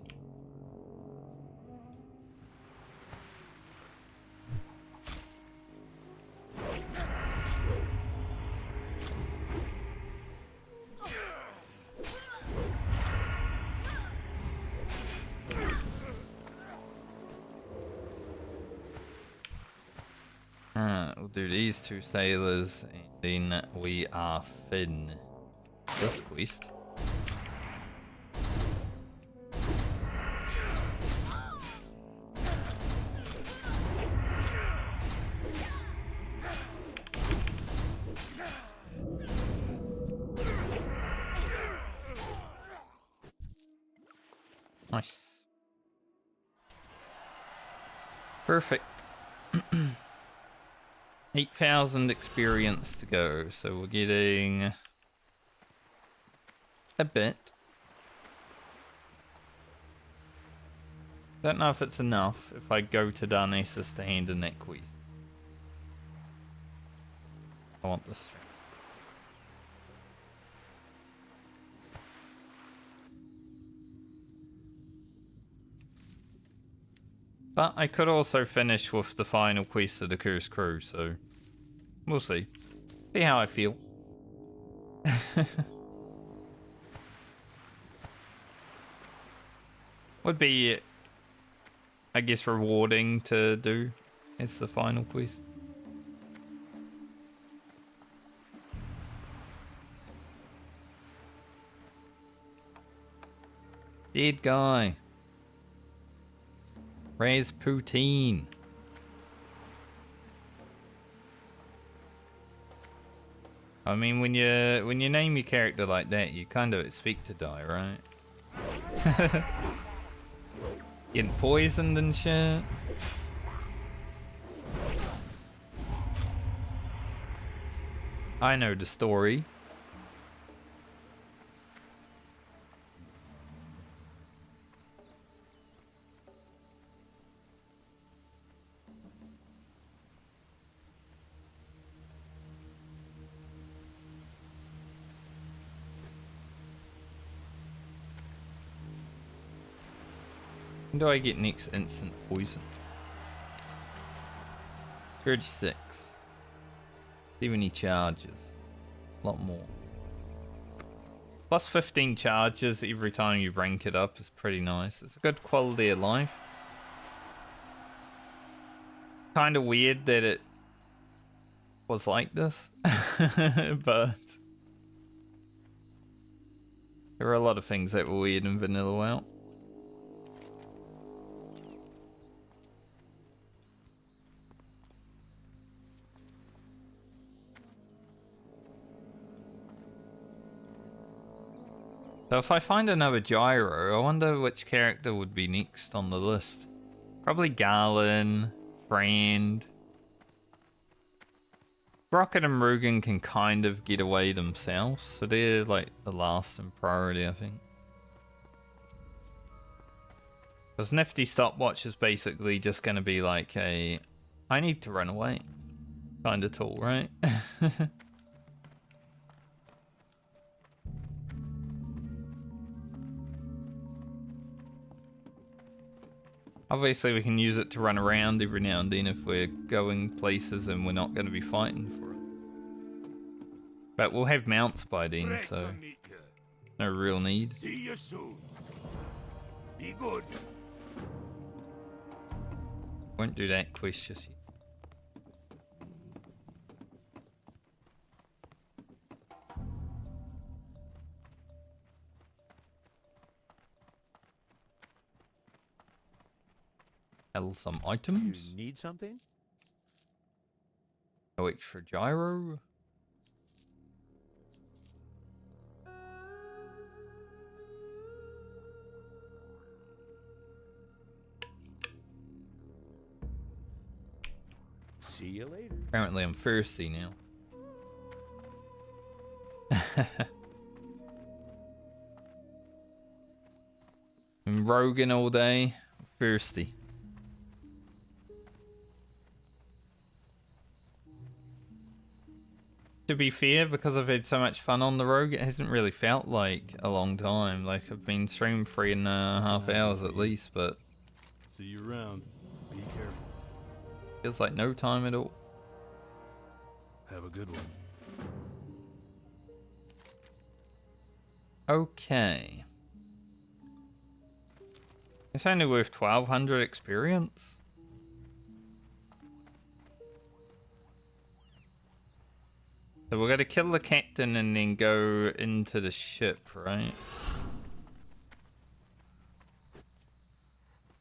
Alright, we'll do these two sailors and then we are fin. This quest. Nice. Perfect. 8,000 experience to go, so we're getting a bit. Don't know if it's enough if I go to Darnassus to hand in that quest. I want this string. But I could also finish with the final quest of the Cursed Crew, so we'll see. See how I feel. Would be, I guess, rewarding to do as the final quest. Dead guy. Rasputin. I mean, when you name your character like that, you kind of expect to die, right? Getting poisoned and shit. I know the story. When do I get next instant poison? 36. See many charges. A lot more. Plus 15 charges every time you rank it up is pretty nice. It's a good quality of life. Kind of weird that it was like this. But there were a lot of things that were weird in Vanilla WoW. So if I find another gyro, I wonder which character would be next on the list. Probably Garland, Brand. Rocket and Rugen can kind of get away themselves, so they're like the last in priority, I think. Because Nifty Stopwatch is basically just going to be like a I need to run away kind of tool, right? Obviously, we can use it to run around every now and then if we're going places and we're not going to be fighting for it. But we'll have mounts by then, so no real need. See you soon. Be good. Won't do that quest just yet. Sell some items. You need something? No extra gyro. See you later. Apparently I'm thirsty now. Been roguing all day. Thirsty. To be fair, because I've had so much fun on the rogue, it hasn't really felt like a long time. Like, I've been streaming 3.5 hours at least, but See you around. Be careful. feels like no time at all. Have a good one. Okay. It's only worth 1200 experience. So we're going to kill the captain and then go into the ship, right?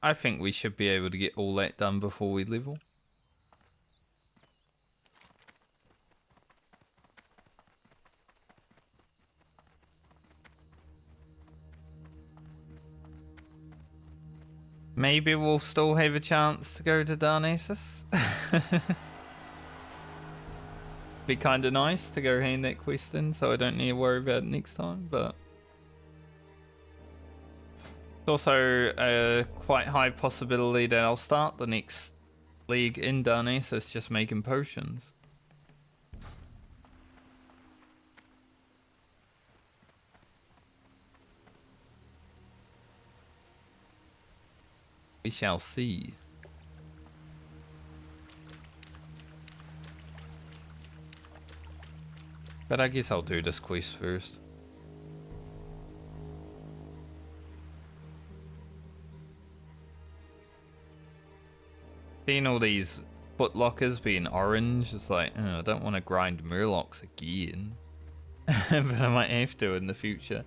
I think we should be able to get all that done before we level. Maybe we'll still have a chance to go to Darnassus. Be kind of nice to go hand that quest in, so I don't need to worry about it next time, but it's also a quite high possibility that I'll start the next league in Darnassus just making potions. We shall see. But I guess I'll do this quest first. Seeing all these foot lockers being orange, it's like, oh, I don't want to grind murlocs again. But I might have to in the future.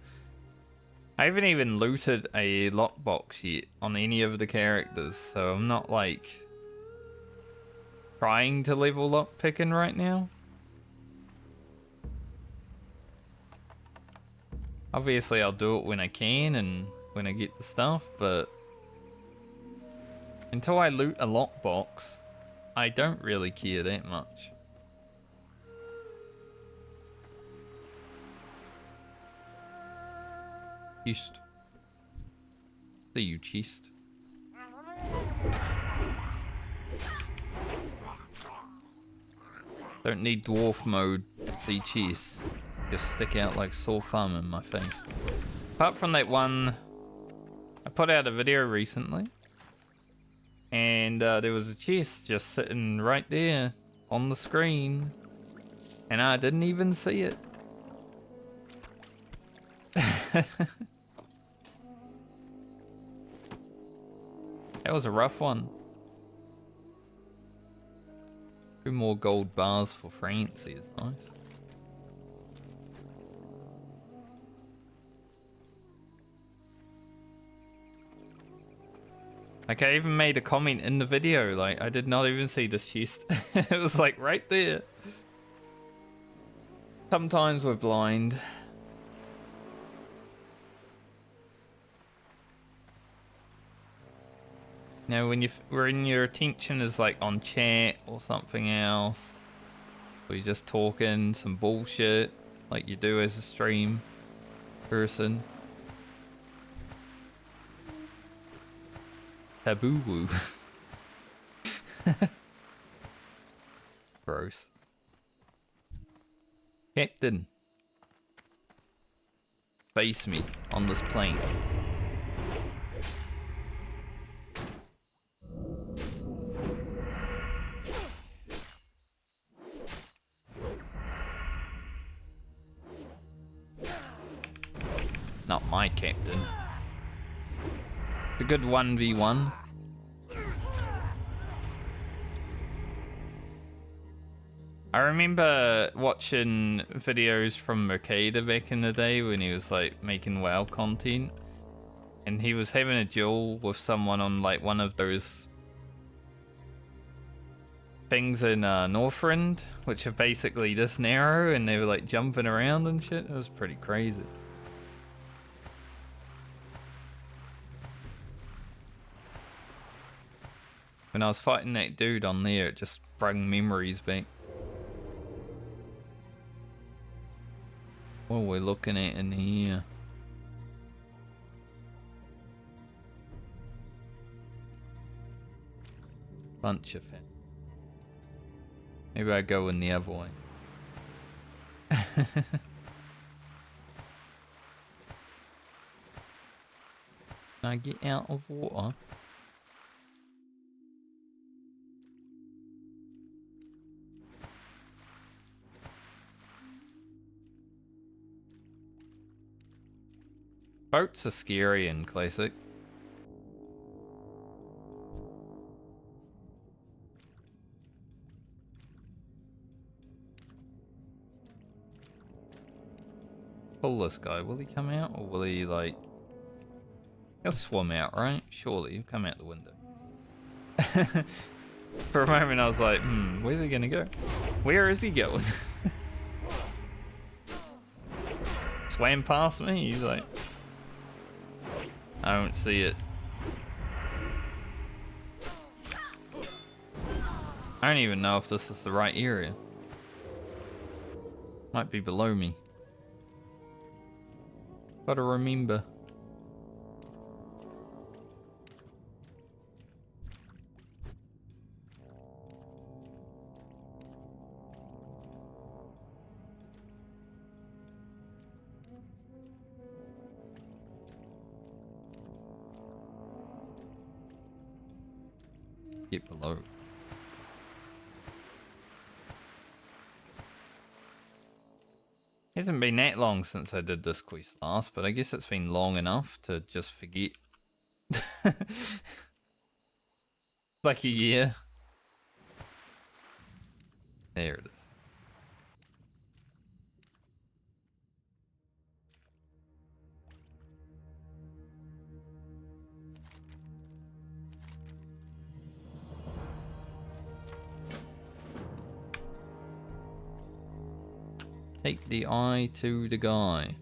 I haven't even looted a lockbox yet on any of the characters, so I'm not like trying to level lockpicking right now. Obviously I'll do it when I can and when I get the stuff, but until I loot a lockbox, I don't really care that much. Chest. See you, chest. Don't need dwarf mode to see chests. Just stick out like sore thumb in my face. Apart from that one, I put out a video recently, and there was a chest just sitting right there on the screen, and I didn't even see it. That was a rough one. 2 more gold bars for Francie is nice. Like, I even made a comment in the video, like, I did not even see this chest. It was like right there. Sometimes we're blind. You know, when your attention is like on chat or something else, or you're just talking some bullshit like you do as a stream person. Taboo woo. Gross. Captain. Face me on this plane. Not my captain. It's a good 1v1. I remember watching videos from Mercader back in the day when he was like making WoW content. And he was having a duel with someone on like one of those things in Northrend, which are basically this narrow, and they were like jumping around and shit. It was pretty crazy. When I was fighting that dude on there, it just brought memories back. What are we looking at in here? Bunch of it. Maybe I go in the other way. Can I get out of water? Boats are scary in Classic. Pull this guy. Will he come out or will he like... He'll swim out, right? Surely he'll come out the window. For a moment I was like, where's he gonna go? Where is he going? Swam past me? He's like... I don't see it. I don't even know if this is the right area. Might be below me. Gotta remember. Get below. Hasn't been that long since I did this quest last, but I guess it's been long enough to just forget. Like a year. There it is. Take the eye to the guy.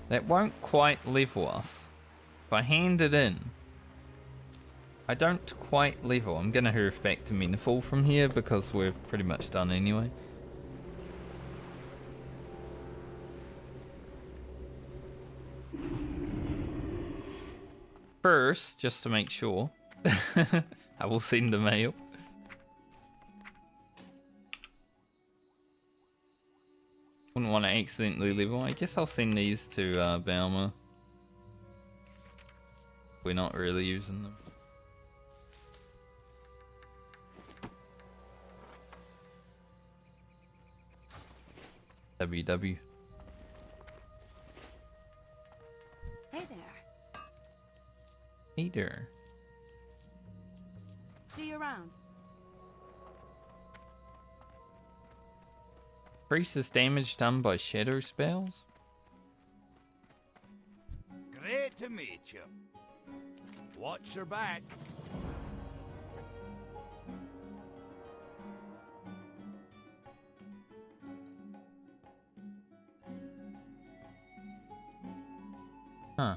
That won't quite level us. If I hand it in, I don't quite level. I'm gonna hurf back to Menaful from here because we're pretty much done anyway. First, just to make sure, I will send the mail. Wouldn't want to accidentally level. I guess I'll send these to Balmer. We're not really using them. WW. Hey there. Hey there. See you around. Increases damage done by shadow spells? Great to meet you. Watch your back. Huh.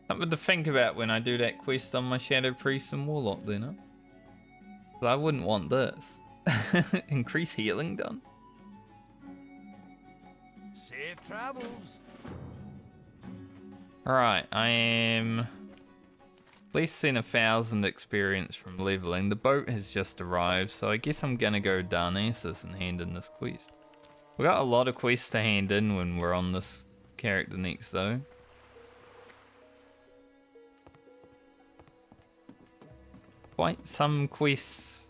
Something to think about when I do that quest on my Shadow Priest and Warlock then, huh? 'Cause I wouldn't want this. Increase healing done. Safe travels. Alright, I am at least seen 1,000 experience from leveling. The boat has just arrived, so I guess I'm gonna go Darnassus and hand in this quest. We got a lot of quests to hand in when we're on this character next though. Quite some quests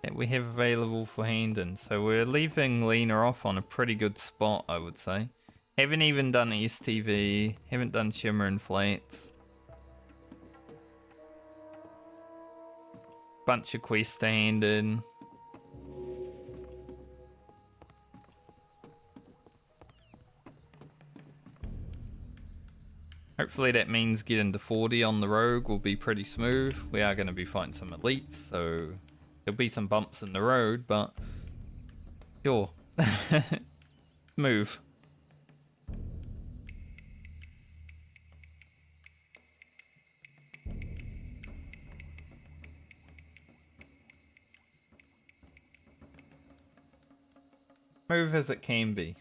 that we have available for Handon. So we're leaving Lena off on a pretty good spot, I would say. Haven't even done STV, haven't done Shimmer and Flats. Bunch of quests to hand in. Hopefully that means getting to 40 on the rogue will be pretty smooth. We are going to be fighting some elites, so there'll be some bumps in the road, but sure. Move. Move as it can be.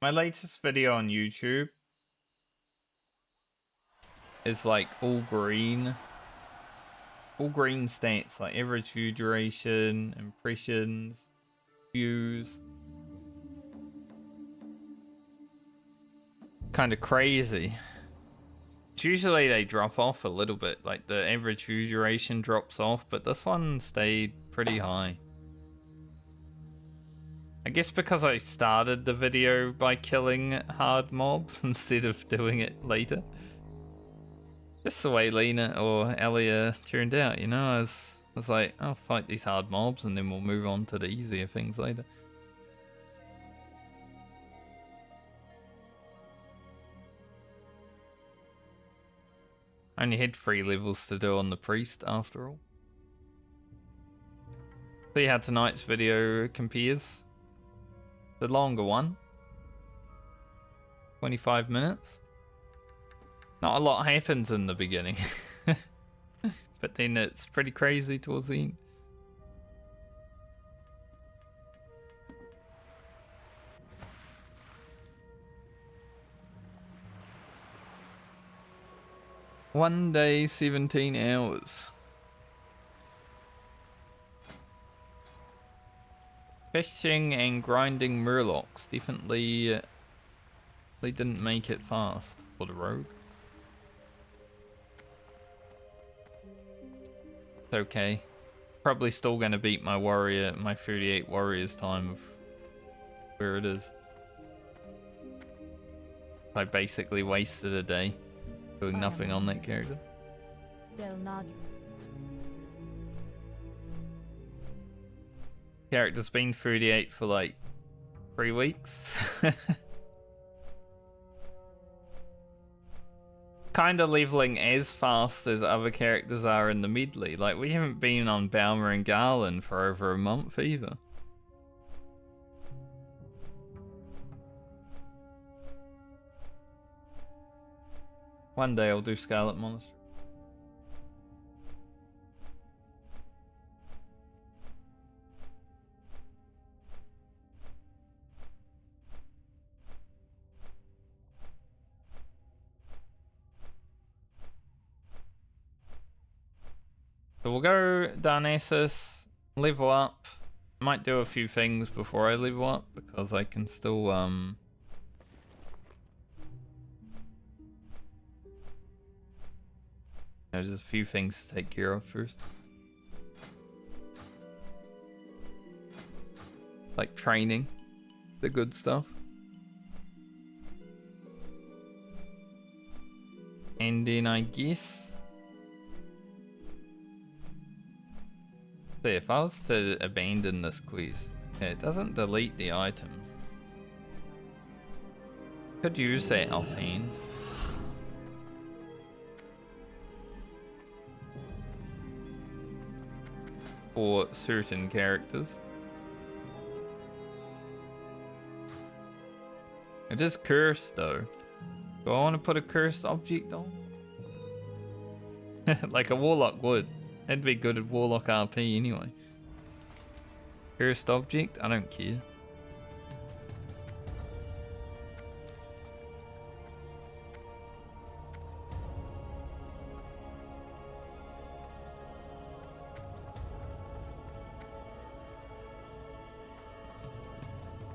My latest video on YouTube is like all green stats, like average view duration, impressions, views. Kind of crazy. Usually they drop off a little bit, like the average view duration drops off, but this one stayed pretty high. I guess because I started the video by killing hard mobs instead of doing it later. Just the way Lena or Elia turned out, you know? I was like, I'll fight these hard mobs and then we'll move on to the easier things later. I only had 3 levels to do on the priest after all. See how tonight's video compares. The longer one. 25 minutes. Not a lot happens in the beginning. But then it's pretty crazy towards the end. One day, 17 hours. Fishing and grinding murlocs. Definitely they didn't make it fast for the rogue. It's okay. Probably still gonna beat my warrior, my 38 warriors time of where it is. I basically wasted a day doing nothing on that character. Character's been 38 for like 3 weeks. Kinda leveling as fast as other characters are in the Medley. Like, we haven't been on Balmer and Garland for over a month either. One day I'll do Scarlet Monastery. So we'll go Darnassus, level up. Might do a few things before I level up because I can still there's a few things to take care of first. Like training, the good stuff. And then I guess see, if I was to abandon this quest, okay, it doesn't delete the items. Could use that offhand. For certain characters. It is cursed though. Do I want to put a cursed object on? Like a Warlock would. That'd be good at Warlock RP anyway. Cursed object? I don't care.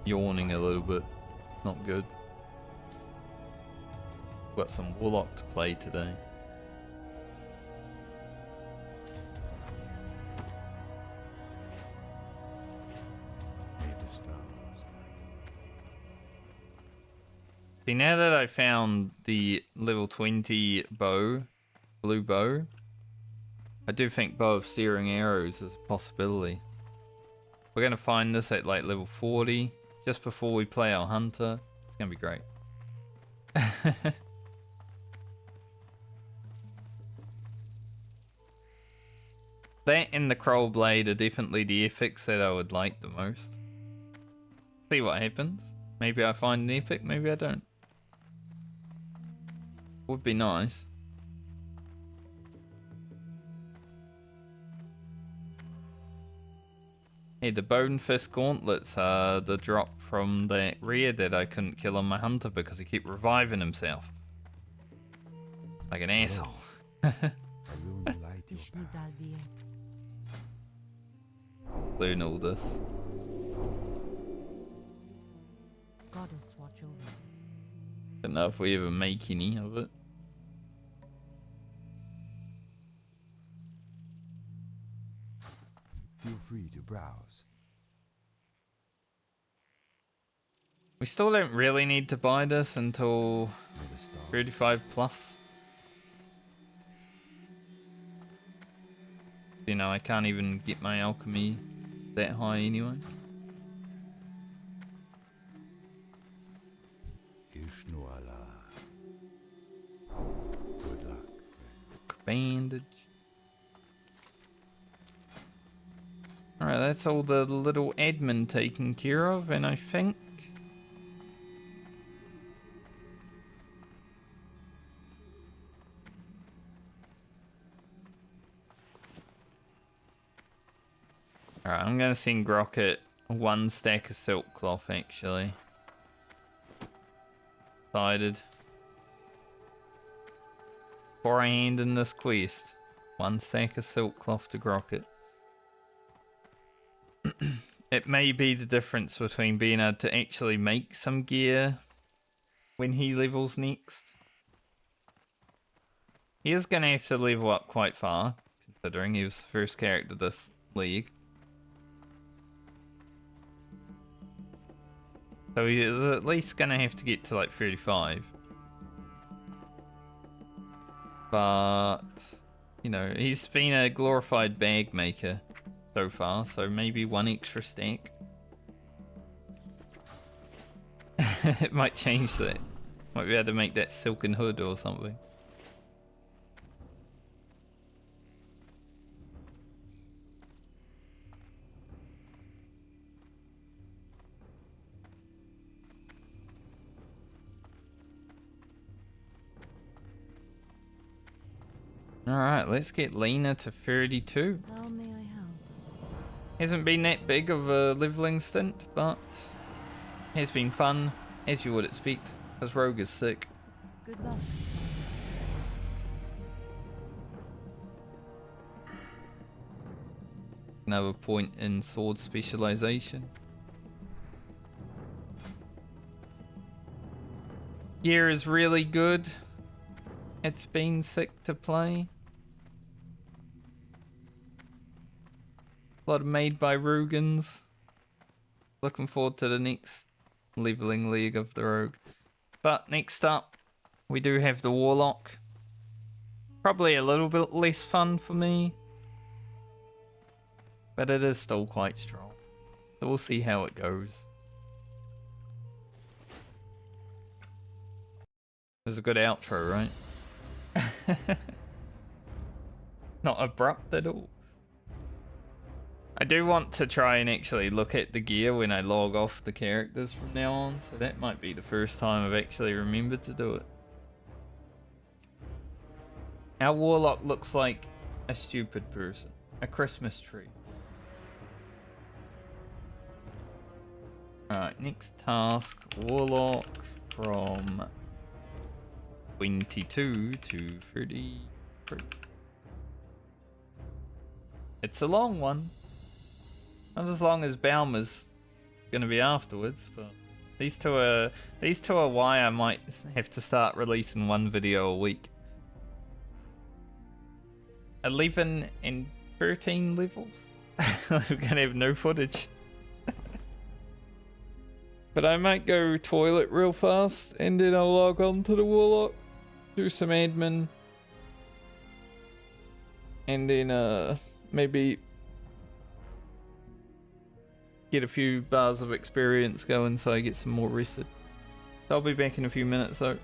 Yawning a little bit. Not good. Got some Warlock to play today. May the stars See, now that I found the level 20 bow, blue bow, I do think bow of searing arrows is a possibility. We're going to find this at like level 40, just before we play our hunter. It's going to be great. That and the Crow Blade are definitely the epics that I would like the most. See what happens. Maybe I find an epic, maybe I don't. Would be nice. Hey, the Bone Fist Gauntlets are the drop from that rare that I couldn't kill on my hunter because he kept reviving himself. Like an asshole. I will light your path. Learn all this. Goddess watch over. Don't know if we ever make any of it. Feel free to browse. We still don't really need to buy this until May the stars 35 plus. You know, I can't even get my alchemy that high anyway. Ishnuala. Good luck. Bandage. Alright, that's all the little admin taken care of, and I think alright, I'm gonna send Grocket 1 stack of silk cloth actually. Decided. Before I hand in this quest, 1 stack of silk cloth to Grocket. It may be the difference between being able to actually make some gear when he levels next. He is going to have to level up quite far, considering he was the first character this league. So he is at least going to have to get to like 35. But, you know, he's been a glorified bag maker so far, so maybe 1 extra stack. It might change that. Might be able to make that silken hood or something. Alright, let's get Lena to 32. How may I help? Hasn't been that big of a leveling stint, but has been fun, as you would expect, because Rogue is sick. Good luck. Another point in sword specialization. Gear is really good. It's been sick to play. A lot made by Rugans. Looking forward to the next leveling league of the Rogue. But next up, we do have the Warlock. Probably a little bit less fun for me. But it is still quite strong. So we'll see how it goes. It was a good outro, right? Not abrupt at all. I do want to try and actually look at the gear when I log off the characters from now on, so that might be the first time I've actually remembered to do it. Our Warlock looks like a stupid person. A Christmas tree. Alright, next task. Warlock from 22 to 33. It's a long one. Not as long as Balmer's gonna be afterwards, but These two are why I might have to start releasing one video a week. 11 and 13 levels. We're gonna have no footage. But I might go toilet real fast and then I'll log on to the Warlock, do some admin, and then maybe get a few bars of experience going so I get some more rested. So I'll be back in a few minutes though.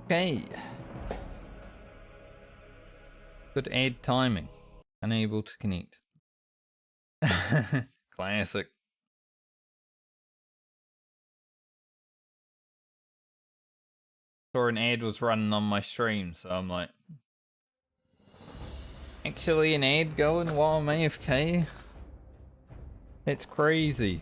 Okay. Good ad timing. Unable to connect. Classic. Saw an ad was running on my stream, so I'm like, actually an ad going while I'm AFK? That's crazy.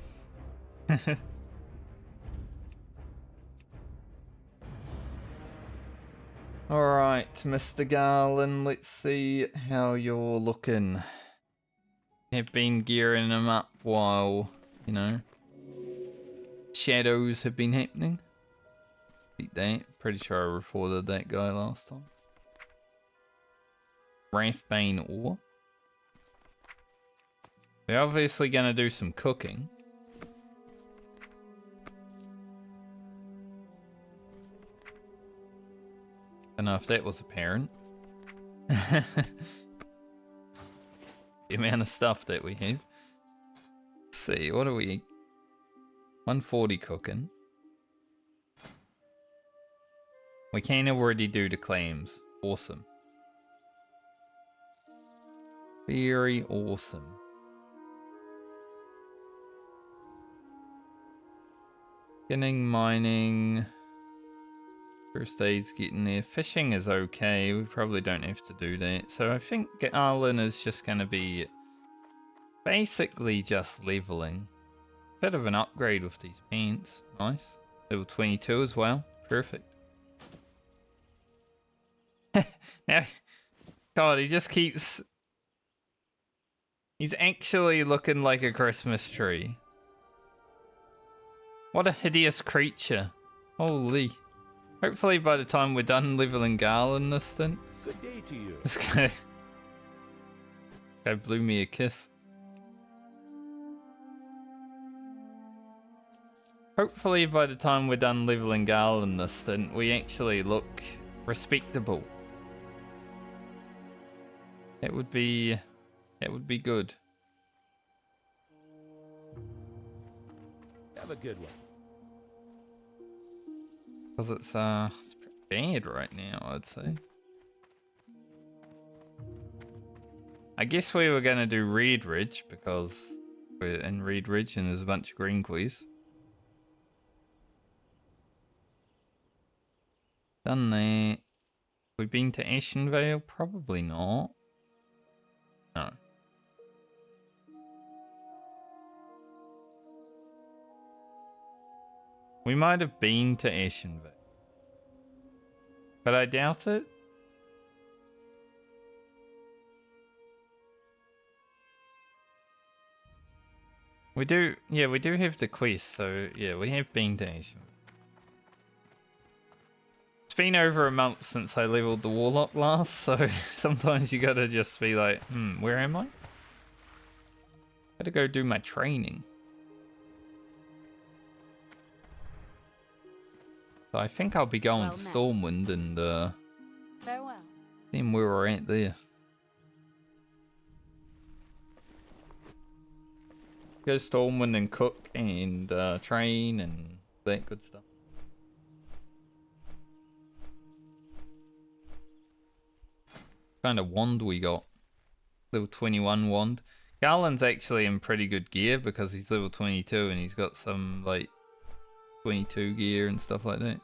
Alright, Mr. Garland, let's see how you're looking. Have been gearing them up while, you know, shadows have been happening. Beat that. Pretty sure I reported that guy last time. Wrathbane ore. We're obviously going to do some cooking. Don't know if that was apparent. The amount of stuff that we have. Let's see, what are we? 140 cooking. We can already do the clams. Awesome. Very awesome. Beginning mining. First aid's getting there. Fishing is okay. We probably don't have to do that. So I think Garland is just going to be basically just leveling. Bit of an upgrade with these pants. Nice. Level 22 as well. Perfect. Now, God, he just keeps... He's actually looking like a Christmas tree. What a hideous creature. Holy. Hopefully by the time we're done leveling Garland this thing. Good day to you. This guy blew me a kiss. Hopefully by the time we're done leveling Garland this thing, we actually look respectable. That would be good. Have a good one. Because it's pretty bad right now, I'd say. I guess we were going to do Red Ridge because we're in Red Ridge and there's a bunch of green quests. Done that. We've been to Ashenvale? Probably not. No. We might have been to Ashenvale. But I doubt it. We do have the quest, so yeah, we have been to Ashenvale. It's been over a month since I leveled the Warlock last, so sometimes you gotta just be like, where am I? Gotta go do my training. So I think I'll be going to Stormwind and Farewell. seeing where we're at there. Go Stormwind and cook and train and that good stuff. Kind of wand we got? Level 21 wand. Garland's actually in pretty good gear because he's level 22 and he's got some like 22 gear and stuff like that.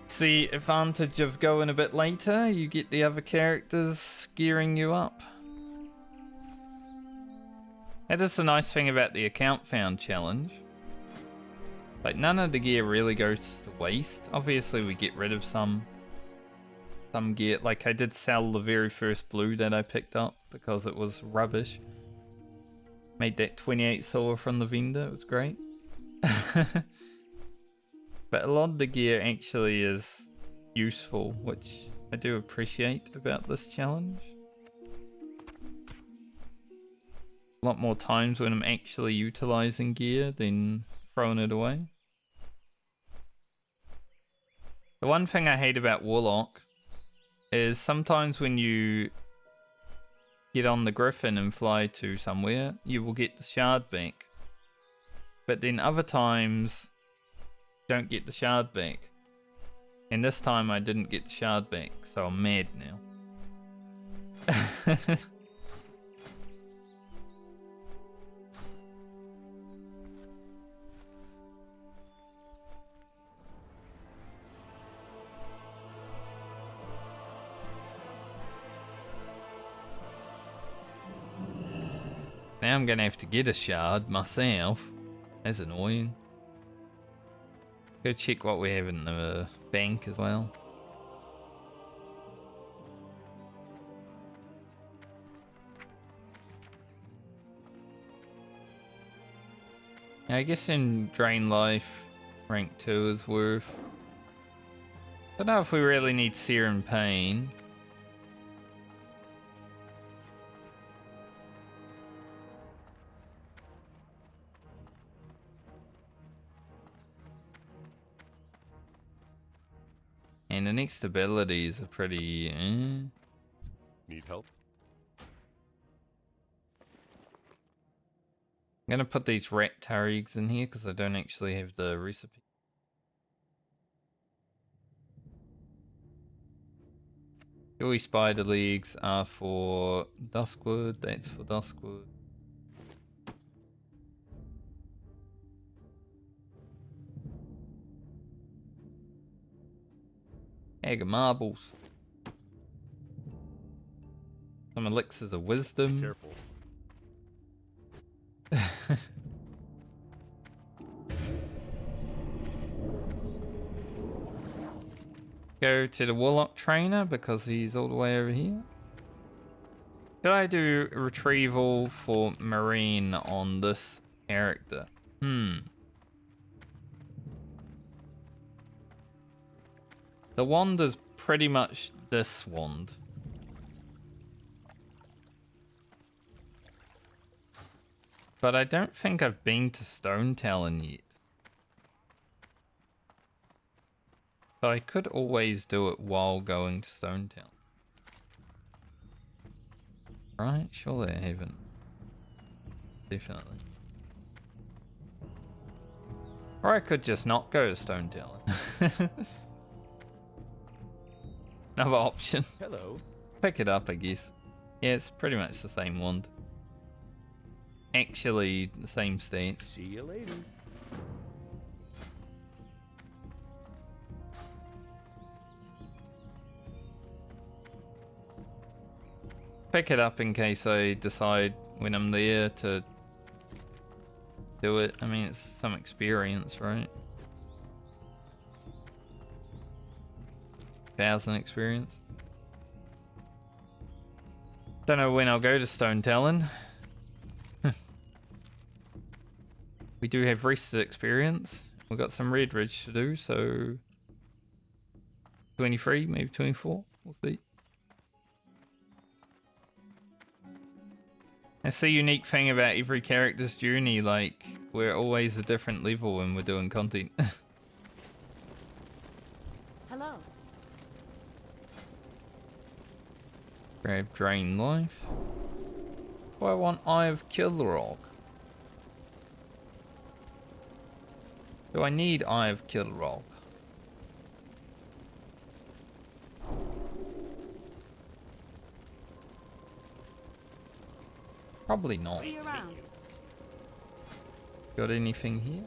It's the advantage of going a bit later, you get the other characters gearing you up. That is the nice thing about the account found challenge. Like, none of the gear really goes to waste. Obviously, we get rid of some gear. Like, I did sell the very first blue that I picked up because it was rubbish. Made that 28 silver from the vendor. It was great. But a lot of the gear actually is useful, which I do appreciate about this challenge. A lot more times when I'm actually utilizing gear than throwing it away. The one thing I hate about Warlock is sometimes when you get on the Griffin and fly to somewhere, you will get the shard back. But then other times, don't get the shard back. And this time I didn't get the shard back, so I'm mad now. Now I'm gonna have to get a shard myself. That's annoying. Go check what we have in the bank as well. I guess in Drain Life, rank 2 is worth. Don't know if we really need Serum Pain. And the next abilities are pretty. Need help? I'm gonna put these rat tarigs in here because I don't actually have the recipe. Gooey spider legs are for Duskwood. That's for Duskwood. Egg of marbles. Some elixirs of wisdom. Careful. Go to the Warlock trainer because he's all the way over here. Should I do retrieval for Marine on this character? The wand is pretty much this wand. But I don't think I've been to Stone Talon yet. So I could always do it while going to Stone Talon. Right? Surely I haven't. Definitely. Or I could just not go to Stone Talon. Another option. Hello. Pick it up, I guess. Yeah, it's pretty much the same wand. Actually, the same stats. See you later. Pick it up in case I decide when I'm there to do it. I mean, it's some experience, right? 1,000 experience. Don't know when I'll go to Stone Talon. We do have rested experience. We've got some Red Ridge to do, so 23, maybe 24. We'll see. That's the unique thing about every character's journey, like, we're always a different level when we're doing content. Hello. Grab Drain Life. Oh, I want Eye of Kilrog. Do I need Eye of Kilrog? Probably not. See you around. Got anything here?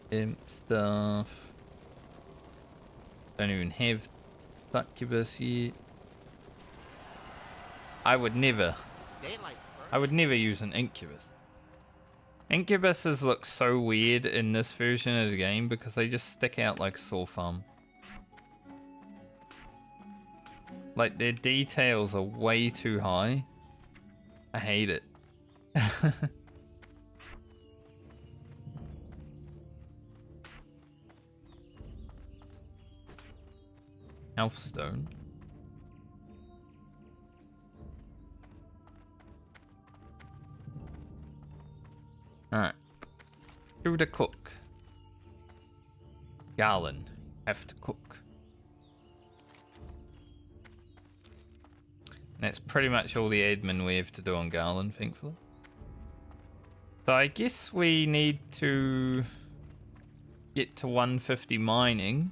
Imp stuff. Don't even have succubus yet. I would never use an incubus. Incubuses look so weird in this version of the game because they just stick out like a sore thumb. Like, their details are way too high. I hate it. Elfstone. Alright. Who to cook? Garland. Have to cook. And that's pretty much all the admin we have to do on Garland, thankfully. So I guess we need to get to 150 mining.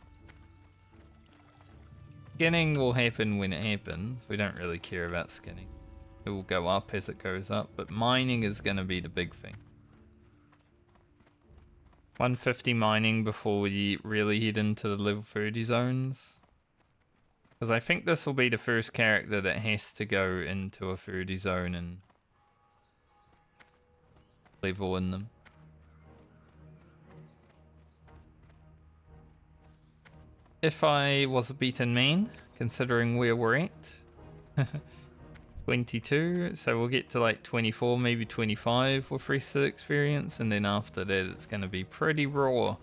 Skinning will happen when it happens. We don't really care about skinning. It will go up as it goes up, but mining is going to be the big thing. 150 mining before we really head into the level 30 zones. Because I think this will be the first character that has to go into a 30 zone and level in them. If I was a beaten man, considering where we're at, 22, so we'll get to like 24, maybe 25 with rest of the experience, and then after that it's going to be pretty raw.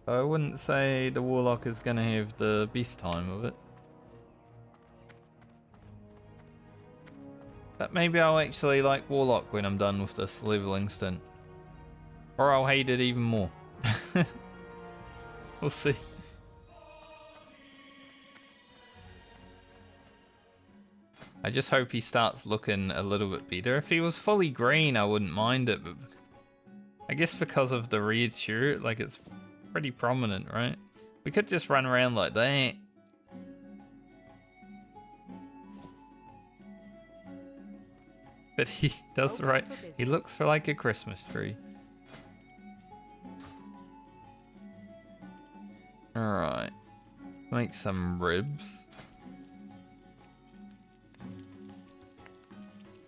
I wouldn't say the Warlock is going to have the best time of it. But maybe I'll actually like Warlock when I'm done with this leveling stint. Or I'll hate it even more. We'll see. I just hope he starts looking a little bit better. If he was fully green, I wouldn't mind it, but I guess because of the red shirt, like it's pretty prominent, right? We could just run around like that. But he does right. He looks like a Christmas tree. Alright. Make some ribs.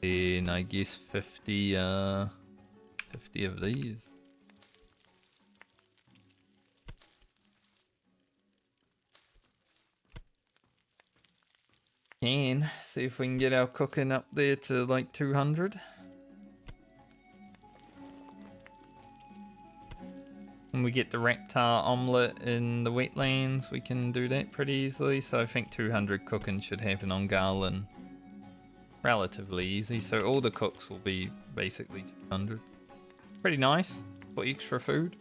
And I guess 50 of these. Can see if we can get our cooking up there to like 200. When we get the Raptor omelette in the wetlands, we can do that pretty easily. So I think 200 cooking should happen on Garland relatively easy. So all the cooks will be basically 200. Pretty nice for extra food.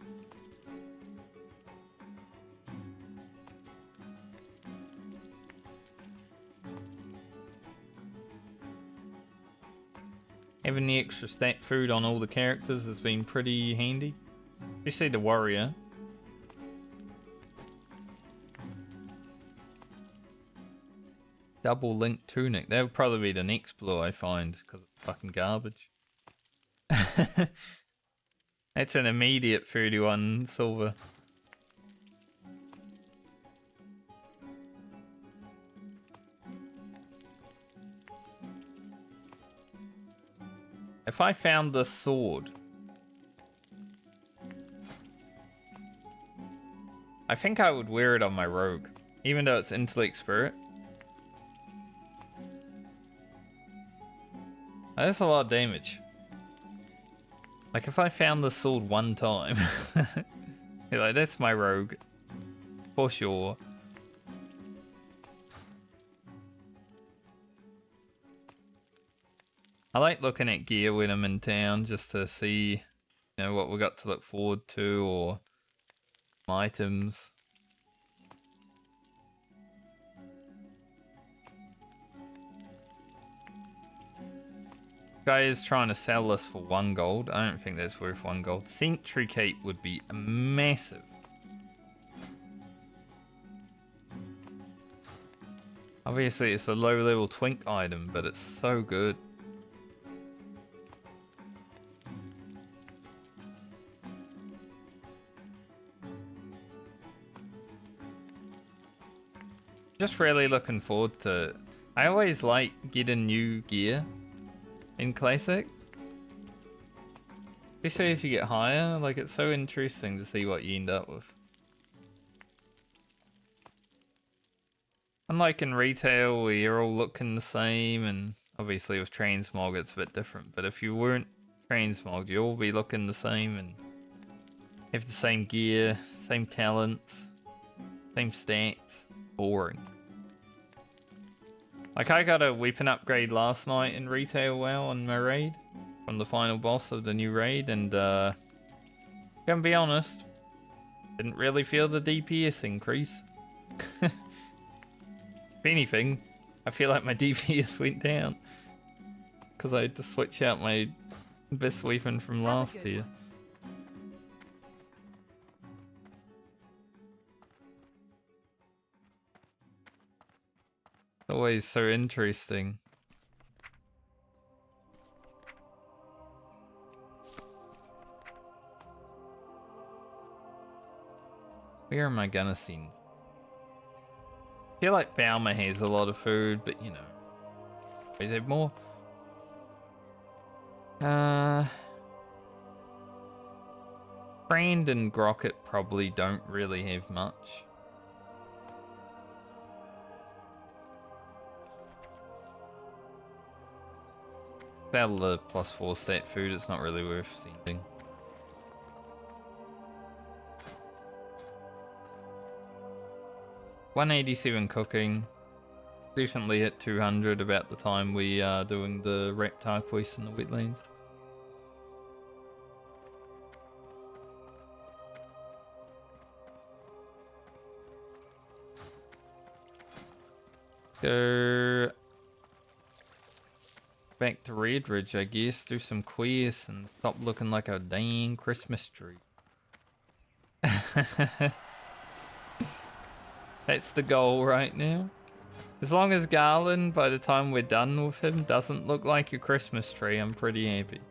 Having the extra stat food on all the characters has been pretty handy. Especially the warrior. Double link tunic. That would probably be the next blue I find because it's fucking garbage. That's an immediate 31 silver. If I found the sword, I think I would wear it on my rogue, even though it's intellect spirit. That's a lot of damage. Like if I found the sword one time, you're like, that's my rogue, for sure. I like looking at gear when I'm in town just to see, you know, what we got to look forward to or items. Guy is trying to sell this for 1 gold. I don't think that's worth 1 gold. Sentry cape would be massive. Obviously it's a low level twink item, but it's so good. Just really looking forward to it. I always like getting new gear in Classic. Especially as you get higher, like it's so interesting to see what you end up with. Unlike in retail where you're all looking the same, and obviously with transmog it's a bit different, but if you weren't transmogged you'll all be looking the same and have the same gear, same talents, same stats. Boring. Like I got a weapon upgrade last night in retail WoW on my raid from the final boss of the new raid, and gonna be honest, didn't really feel the DPS increase. If anything, I feel like my DPS went down because I had to switch out my best weapon from last year. Always so interesting. Where am I gonna send? I feel like Balmer has a lot of food, but you know, always have more. Brand and Grocket probably don't really have much. Out of the +4 stat food, it's not really worth sending. $187 cooking. Definitely hit 200 about the time we are doing the Reptar quest in the wetlands. Go back to Redridge, I guess. Do some quests and stop looking like a dang Christmas tree. That's the goal right now. As long as Garland, by the time we're done with him, doesn't look like a Christmas tree, I'm pretty happy.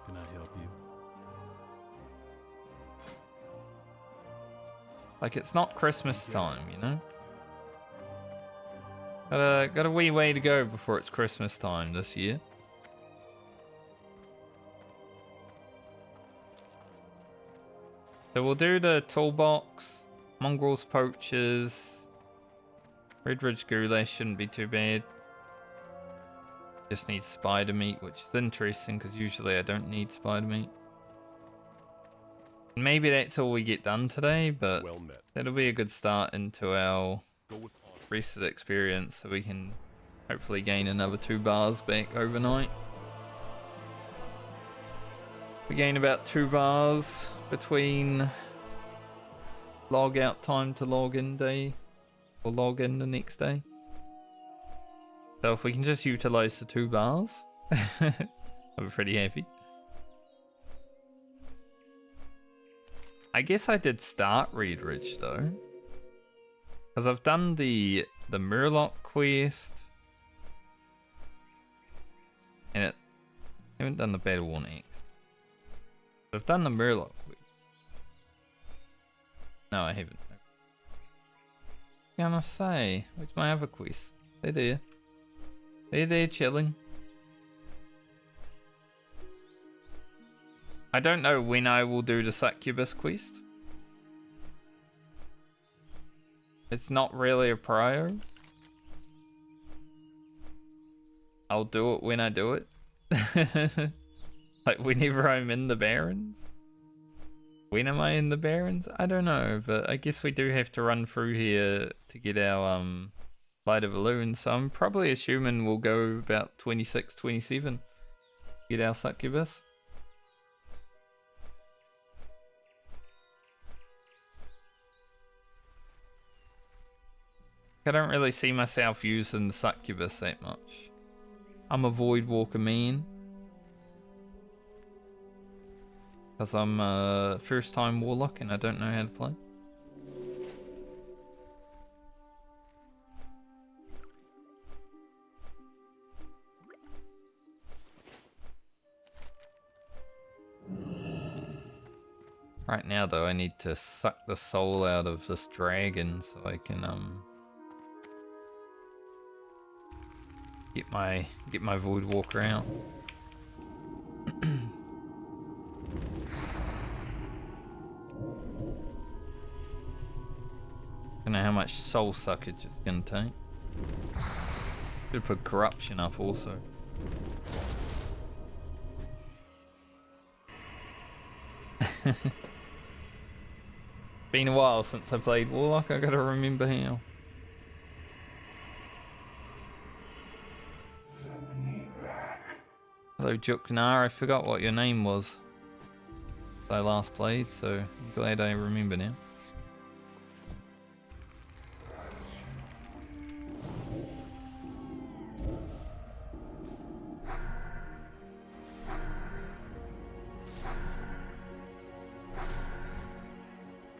Can I help you? Like, it's not Christmas time, you know? Got a wee way to go before it's Christmas time this year. So we'll do the toolbox, mongrels, poachers, Redridge goulash shouldn't be too bad. Just need spider meat, which is interesting because usually I don't need spider meat. Maybe that's all we get done today, but Well met. that'll be a good start into our Go with honor. rest of the experience, so we can hopefully gain another 2 bars back overnight. We gain about 2 bars between log out time to log in day, or log in the next day. So if we can just utilize the 2 bars, I'll be pretty happy. I guess I did start Redridge though, because I've done the Murloc quest, and I haven't done the Battle-worn Axe. I've done the Murloc quest. No, I haven't. Gonna say, where's my other quest? They're there. They're there chilling. I don't know when I will do the Succubus quest. It's not really a prio. I'll do it when I do it. Like whenever I'm in the Barrens. When am I in the Barrens? I don't know, but I guess we do have to run through here to get our Light of Illusion, so I'm probably assuming we'll go about 26, 27. Get our Succubus. I don't really see myself using the Succubus that much. I'm a Void Walker man. Because I'm a first time Warlock and I don't know how to play. Right now though, I need to suck the soul out of this dragon so I can get my Void Walker out. Don't know how much soul suckage it's gonna take. Should put corruption up also. Been a while since I played Warlock, I gotta remember how. Hello Juknar, I forgot what your name was. I last played, so I'm glad I remember now.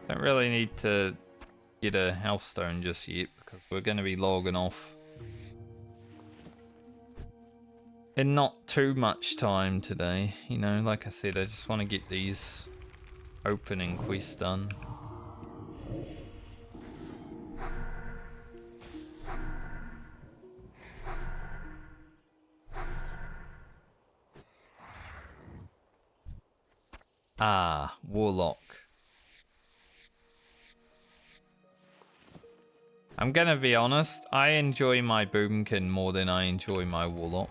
Don't really need to get a healthstone just yet because we're going to be logging off in not too much time today. You know, like I said, I just want to get these opening quests done. Ah, Warlock. I'm gonna be honest, I enjoy my Boomkin more than I enjoy my Warlock.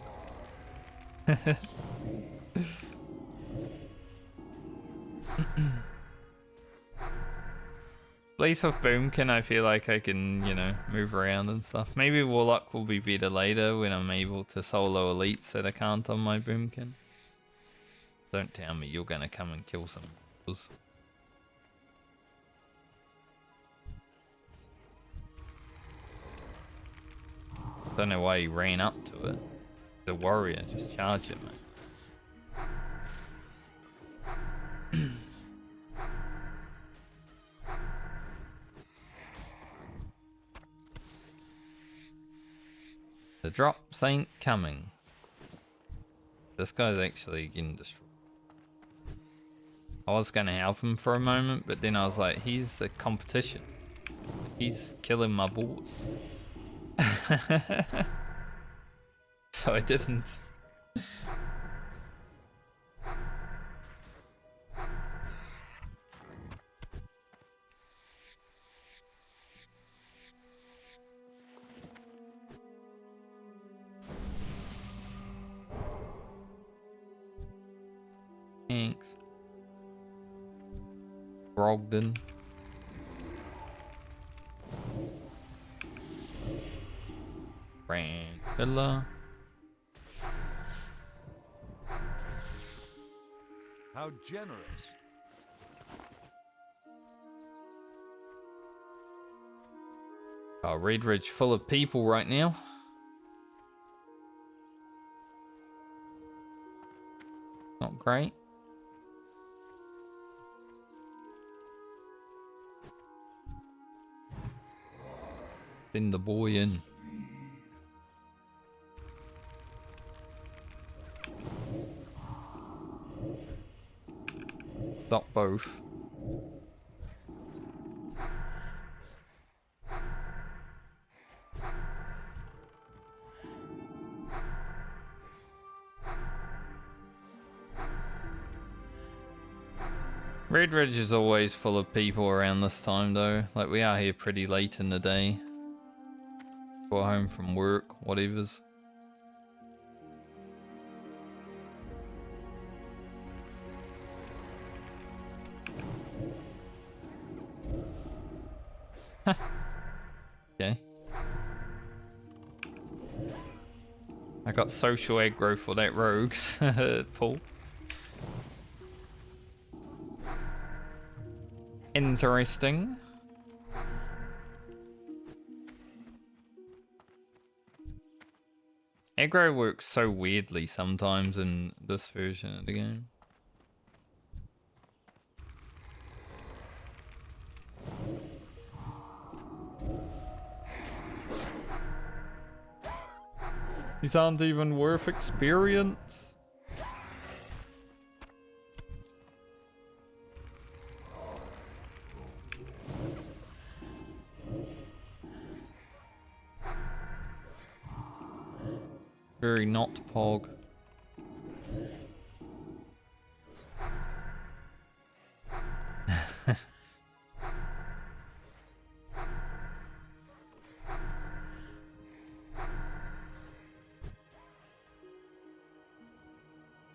Place of Boomkin, I feel like I can, you know, move around and stuff. Maybe Warlock will be better later when I'm able to solo elites that I can't on my Boomkin. Don't tell me you're gonna come and kill some wolves. Don't know why he ran up to it. The warrior, just charge it, man. The drops ain't coming. This guy's actually getting destroyed. I was gonna help him for a moment, but then I was like, he's a competition. He's killing my boars. So I didn't. Thanks. Brogdon. Brandilla. How generous. Oh, Red Ridge full of people right now. Not great. Send the boy in. Stop both. Red Ridge is always full of people around this time though. Like we are here pretty late in the day. Go home from work, whatever's. Okay. I got social aggro for that rogues, Paul. Interesting. Aggro works so weirdly sometimes in this version of the game. These aren't even worth experience. Very not pog.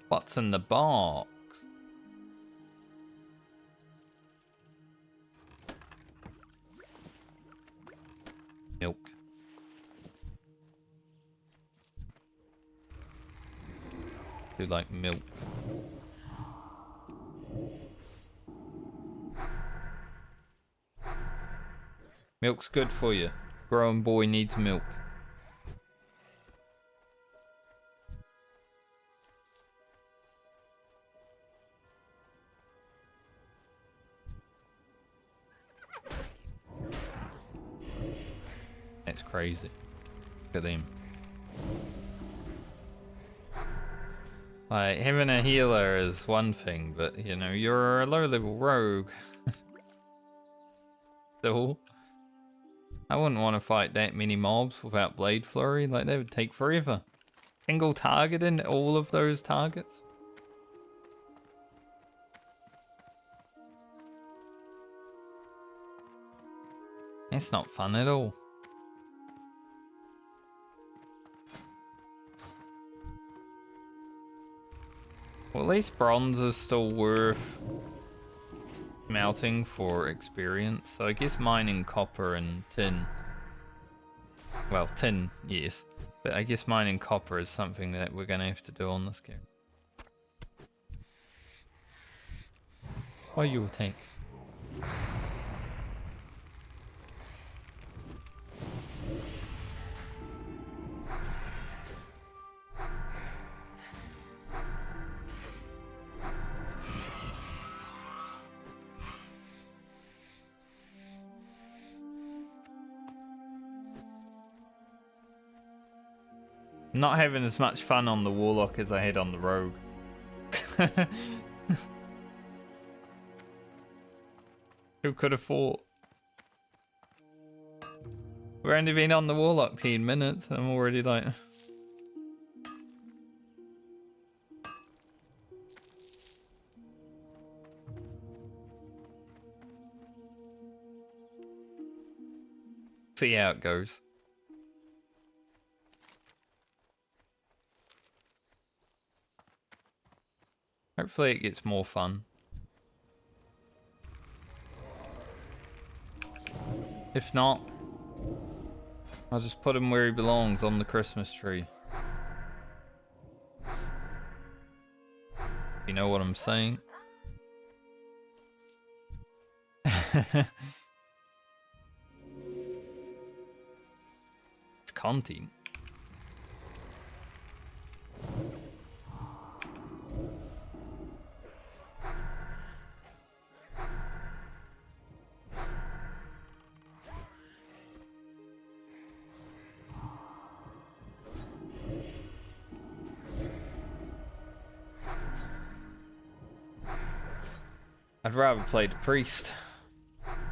What's in the box? Milk. Do like milk. Milk's good for you. Growing boy needs milk. That's crazy. Look at them. Like, having a healer is one thing, but, you know, you're a low-level rogue. Still. I wouldn't want to fight that many mobs without Blade Flurry. Like, that would take forever. Single targeting all of those targets. It's not fun at all. Well, at least bronze is still worth melting for experience. So I guess mining copper and tin. Well, tin, yes. But I guess mining copper is something that we're going to have to do on this game. What you take? Not having as much fun on the Warlock as I had on the Rogue. Who could have thought? We've only been on the Warlock 10 minutes and I'm already like... See how it goes. Hopefully it gets more fun. If not, I'll just put him where he belongs, on the Christmas tree. You know what I'm saying? It's content. I'd rather play the priest.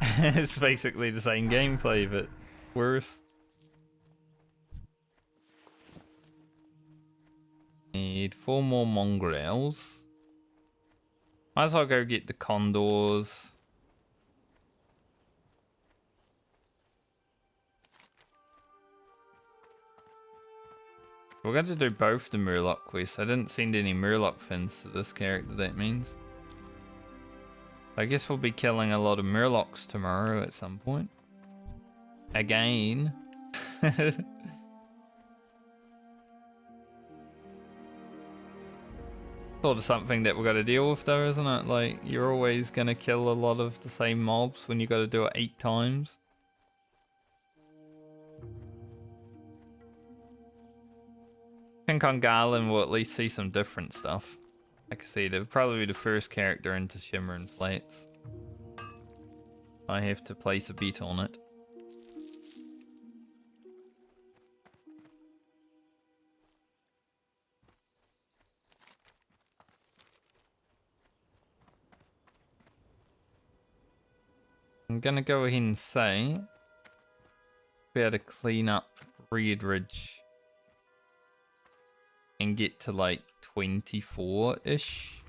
It's basically the same gameplay, but worse. Need 4 more mongrels. Might as well go get the condors. We're going to do both the Murloc quests. I didn't send any Murloc fins to this character, that means. I guess we'll be killing a lot of Murlocs tomorrow at some point. Again. Sort of something that we've got to deal with though, isn't it? Like, you're always going to kill a lot of the same mobs when you got to do it 8 times. I think on Garland we'll at least see some different stuff. Like I said, it'll probably be the first character into Shimmer and Flats. I have to place a bet on it. I'm gonna go ahead and say be able to clean up Red Ridge and get to like 24-ish.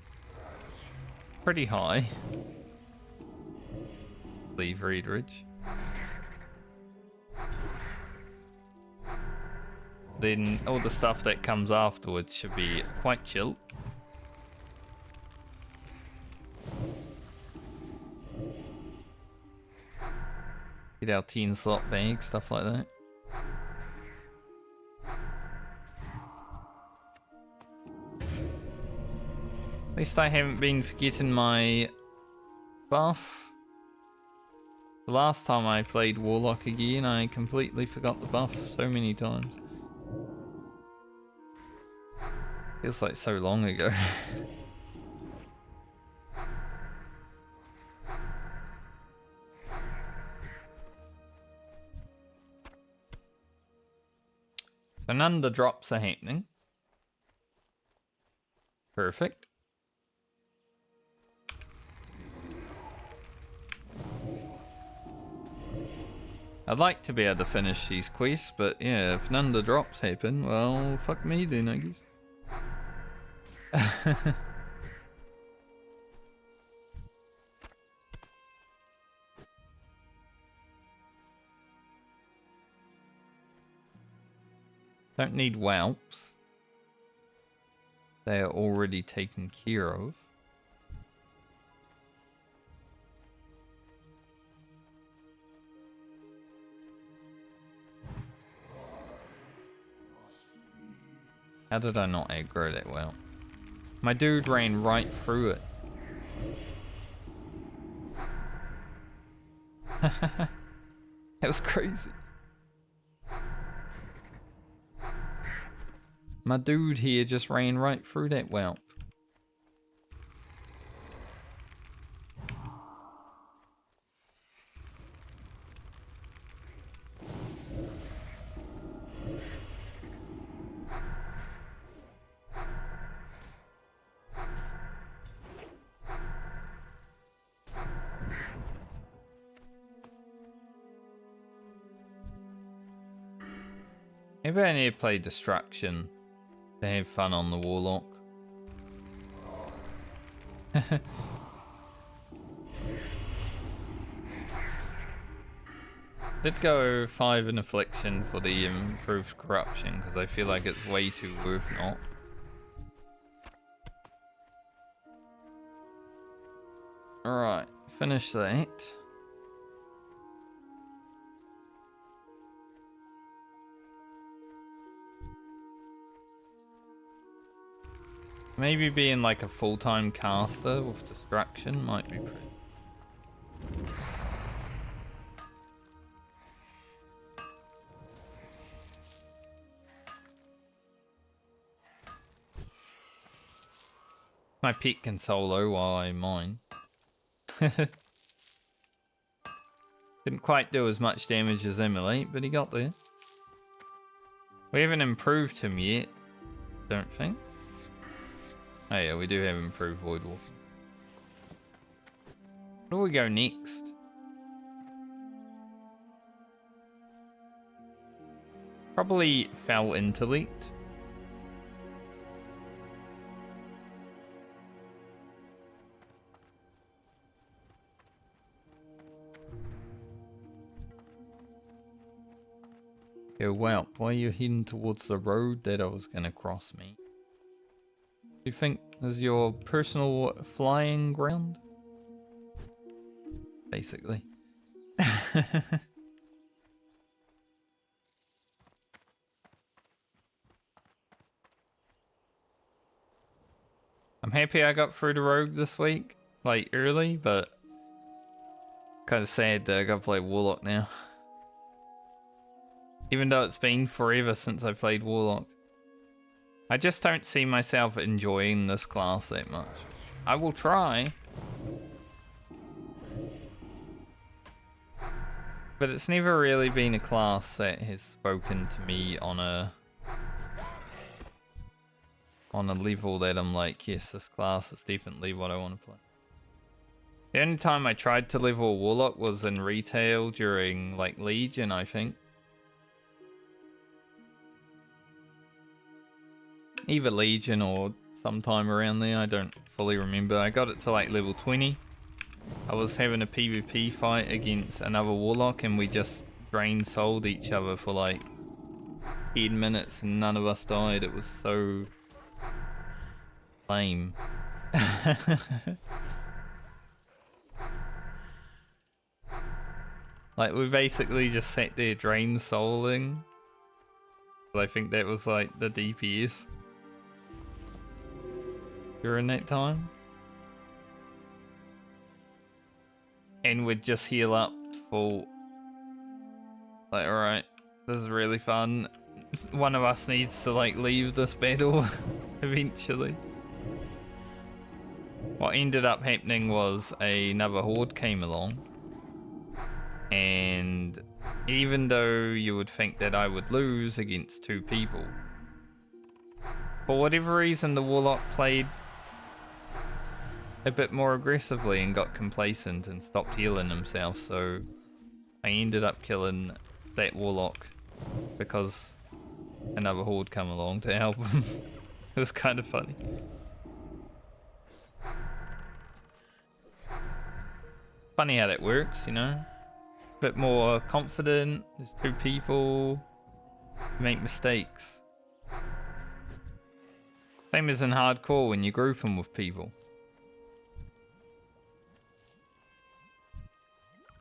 Pretty high. Leave Red Ridge. Then all the stuff that comes afterwards should be quite chill. Get our 10 slot bag, stuff like that. At least I haven't been forgetting my buff. The last time I played Warlock again, I completely forgot the buff so many times. Feels like so long ago. So none of the drops are happening. Perfect. I'd like to be able to finish these quests, but yeah, if none of the drops happen, well, fuck me then, I guess. Don't need whelps. They are already taken care of. How did I not aggro that well? My dude ran right through it. That was crazy. My dude here just ran right through that whelp. Maybe I need to play Destruction to have fun on the Warlock. Did go 5 in Affliction for the improved corruption because I feel like it's way too worth not. Alright, finish that. Maybe being like a full-time caster with Distraction might be pretty. My pet can solo while I mine. Didn't quite do as much damage as Emily, but he got there. We haven't improved him yet, don't think. Oh yeah, we do have improved Void Walking. Where do we go next? Probably Foul Intellect. Yo, wow, why are you heading towards the road that I was gonna cross, me? Do you think this is your personal flying ground? Basically. I'm happy I got through the rogue this week, like early, but kind of sad that I got to play Warlock now. Even though it's been forever since I played Warlock. I just don't see myself enjoying this class that much. I will try. But it's never really been a class that has spoken to me on a level that I'm like, yes, this class is definitely what I want to play. The only time I tried to level Warlock was in retail during like Legion, I think. Either Legion or sometime around there, I don't fully remember. I got it to like level 20. I was having a PvP fight against another Warlock and we just drained souled each other for like 10 minutes and none of us died. It was so lame. Like we basically just sat there drain souling. I think that was like the DPS during that time. And we'd just heal up full. Like, alright, this is really fun. One of us needs to like leave this battle eventually. What ended up happening was another horde came along. And even though you would think that I would lose against 2 people, for whatever reason the Warlock played a bit more aggressively and got complacent and stopped healing himself, so I ended up killing that Warlock because another horde come along to help him. It was kind of funny. Funny how that works, you know? Bit more confident, there's 2 people, you make mistakes. Same as in hardcore when you group them with people.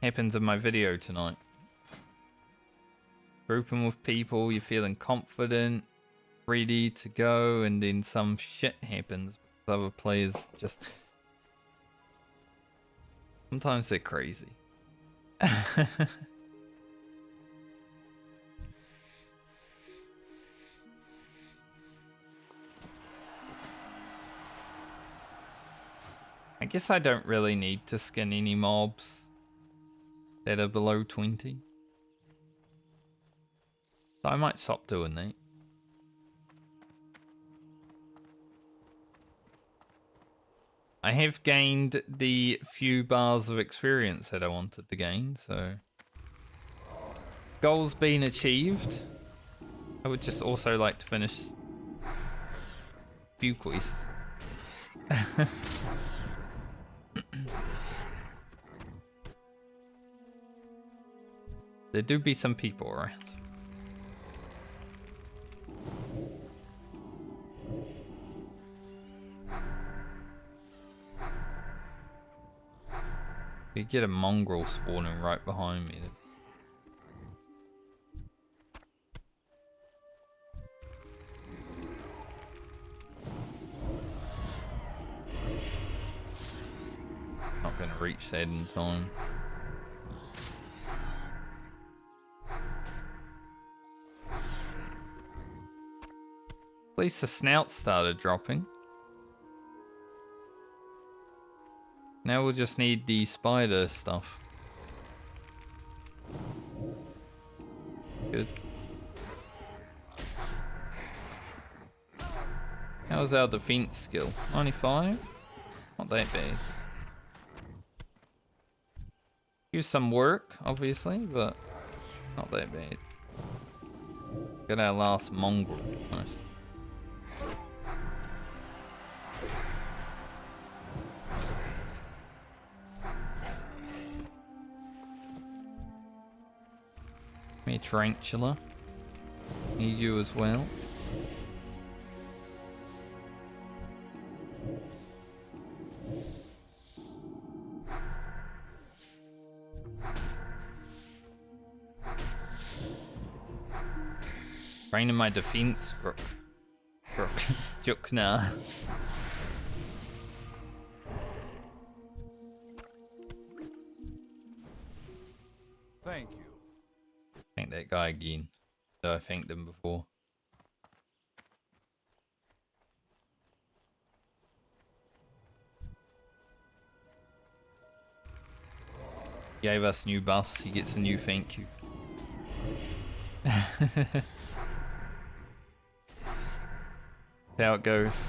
Happens in my video tonight. Grouping with people, you're feeling confident, ready to go, and then some shit happens. Other players just... Sometimes they're crazy. I guess I don't really need to skin any mobs that are below 20. So I might stop doing that. I have gained the few bars of experience that I wanted to gain, so... Goals being achieved. I would just also like to finish a few quests. There do be some people around. You get a mongrel spawning right behind me. Not gonna reach that in time. At least the snout started dropping. Now we'll just need the spider stuff. Good. How's our defense skill? 95? Not that bad. Here's some work, obviously, but not that bad. Got our last mongrel. Nice. Me tarantula. Need you as well. Training my defense. Jukna. Thank you. Thank that guy again. So I thanked him before. Gave us new buffs, he gets a new thank you. That's how it goes.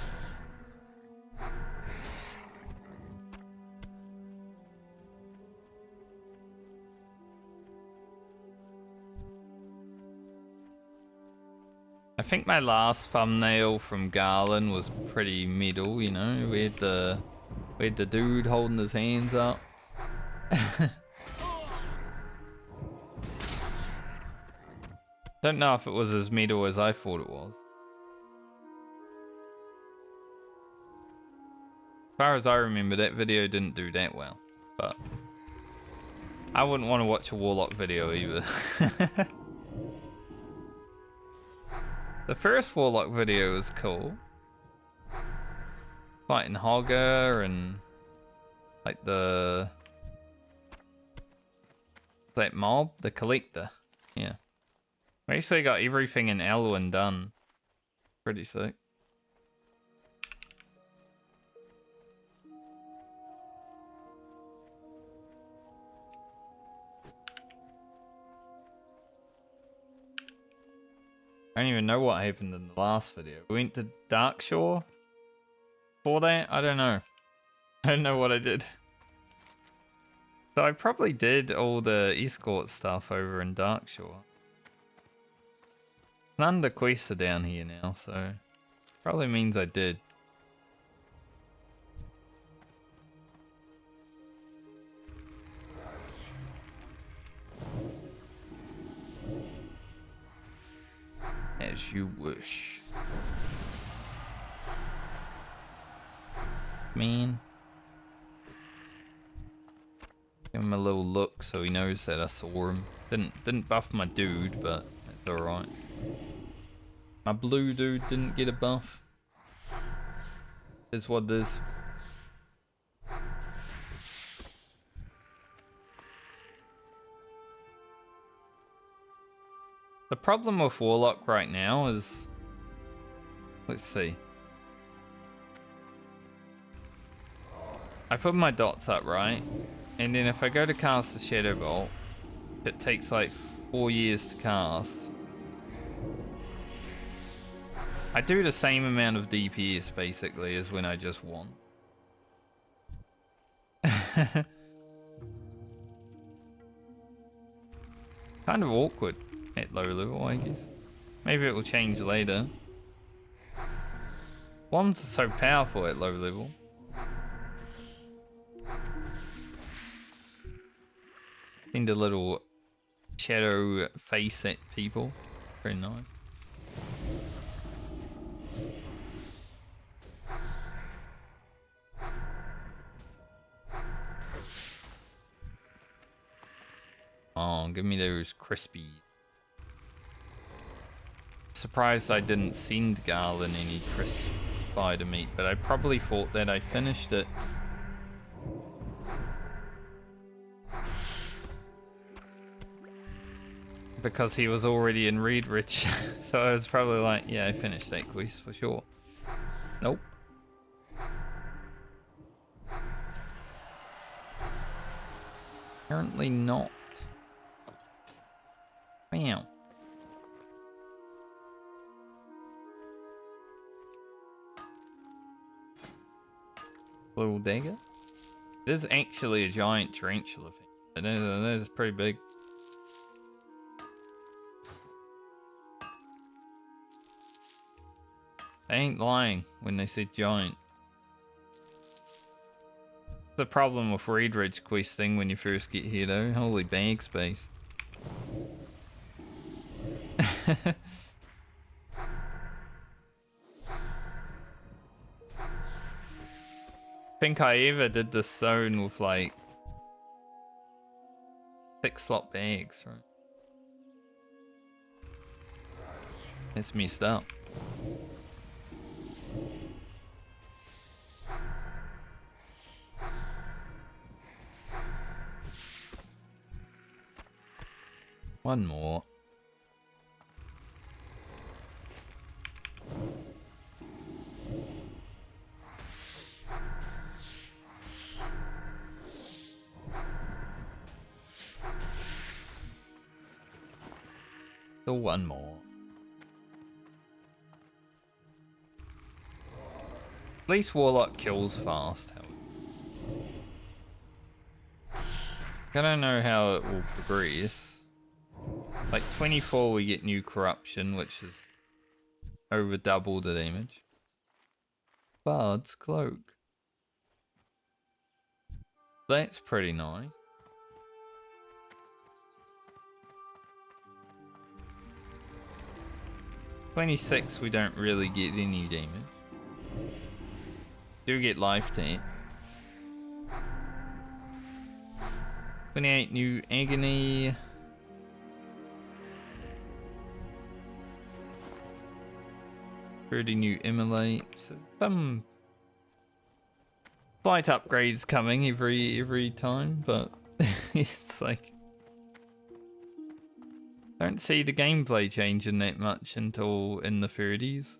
I think my last thumbnail from Garland was pretty middle, you know, we had the dude holding his hands up. Don't know if it was as middle as I thought it was. As far as I remember, that video didn't do that well, but I wouldn't want to watch a Warlock video either. The first Warlock video was cool. Fighting Hogger and like that mob, the collector. Yeah. We actually got everything in Elwyn done. Pretty sick. I don't even know what happened in the last video. We went to Darkshore for that? I don't know. I don't know what I did. So I probably did all the escort stuff over in Darkshore. None of the quests are down here now, so probably means I did. As you wish. man. Give him a little look so he knows that I saw him. Didn't buff my dude, but that's alright. My blue dude didn't get a buff. Is what it is. The problem with Warlock right now is... Let's see. I put my dots up, right? And then if I go to cast the Shadow Bolt, it takes like 4 years to cast. I do the same amount of DPS basically as when I just won. Kind of awkward at low level, I guess. Maybe it will change later. Wands are so powerful at low level. Send a little shadow face at people. Very nice. Oh, give me those crispy. Surprised I didn't send Garland any crisp spider meat, but I probably thought that I finished it. Because he was already in Reed Ridge. So I was probably like, yeah, I finished that quest for sure. Nope. Apparently not. Wow. Little dagger. It is actually a giant tarantula thing. It is pretty big. They ain't lying when they say giant. The problem with Reed Ridge questing when you first get here though. Holy bag space. Think I ever did this zone with like 6 slot bags, right? It's messed up. One more. Still one more. At least Warlock kills fast. I don't know how it will progress. Like 24 we get new corruption, which is over double the damage. Bard's cloak. That's pretty nice. 26 we don't really get any damage. Do get life tap. 28 new agony. Pretty new immolate. So some slight upgrades coming every time, but it's like don't see the gameplay changing that much until in the 30s.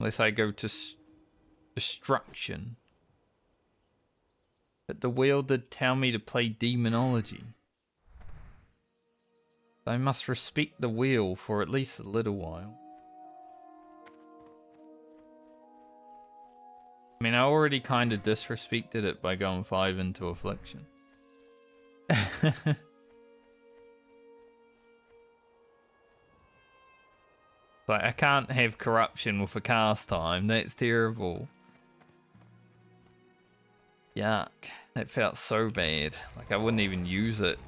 Unless I go to destruction. But the wheel did tell me to play demonology. I must respect the wheel for at least a little while. I mean, I already kind of disrespected it by going 5 into Affliction. Like, I can't have corruption with a cast time. That's terrible. Yuck. That felt so bad. Like, I wouldn't even use it.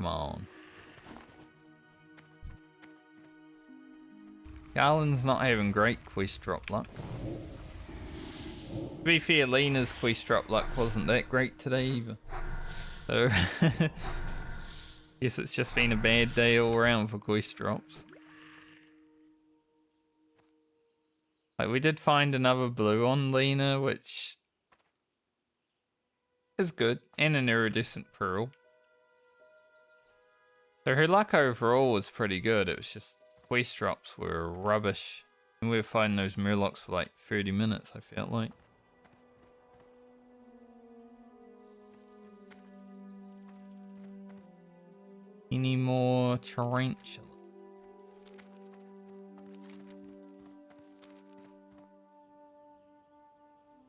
Come on. Garland's not having great quest drop luck. To be fair, Lena's quest drop luck wasn't that great today either. So, guess it's just been a bad day all around for quest drops. Like, we did find another blue on Lena, which is good, and an iridescent pearl. So her luck overall was pretty good. It was just quest drops were rubbish. And we were fighting those Murlocs for like 30 minutes, I felt like. Any more tarantula?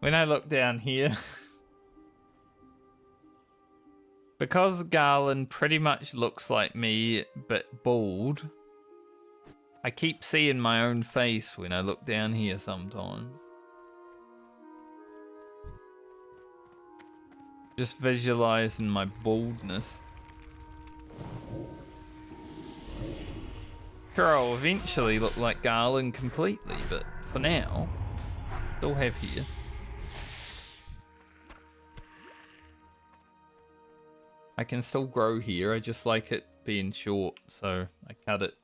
When I look down here, because Garland pretty much looks like me, but bald, I keep seeing my own face when I look down here sometimes. Just visualizing my baldness. Sure, I'll eventually look like Garland completely, but for now, still have here. I can still grow here, I just like it being short, so I cut it.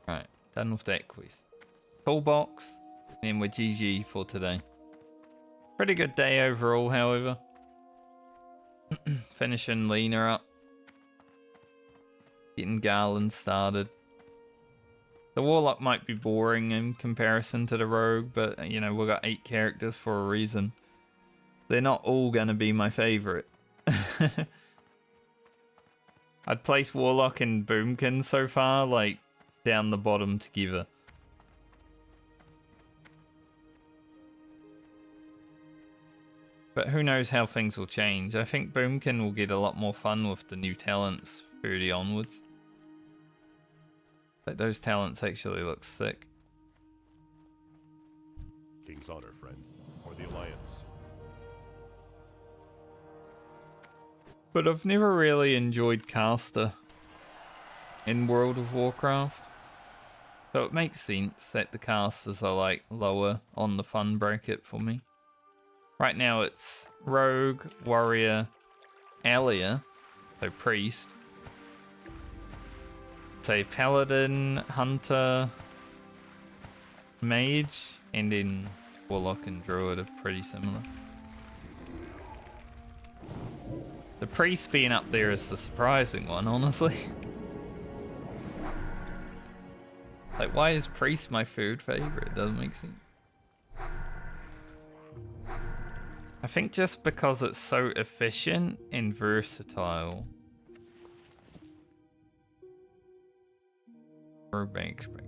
Right, done with that quest. Toolbox, and we're GG for today. Pretty good day overall, however. Finishing Lena up. Getting Garland started. The Warlock might be boring in comparison to the Rogue, but, you know, we've got 8 characters for a reason. They're not all going to be my favourite. I'd place Warlock and Boomkin so far, like, down the bottom together. But who knows how things will change. I think Boomkin will get a lot more fun with the new talents 30 onwards. Like, those talents actually look sick. King's honor, friend, or the Alliance. But I've never really enjoyed caster in World of Warcraft. So it makes sense that the casters are like lower on the fun bracket for me. Right now it's Rogue, Warrior, Alia, so Priest. Say Paladin, Hunter, Mage, and then Warlock and Druid are pretty similar. The Priest being up there is the surprising one, honestly. Like, why is Priest my third favorite? It doesn't make sense. I think just because it's so efficient and versatile. Or bank spray.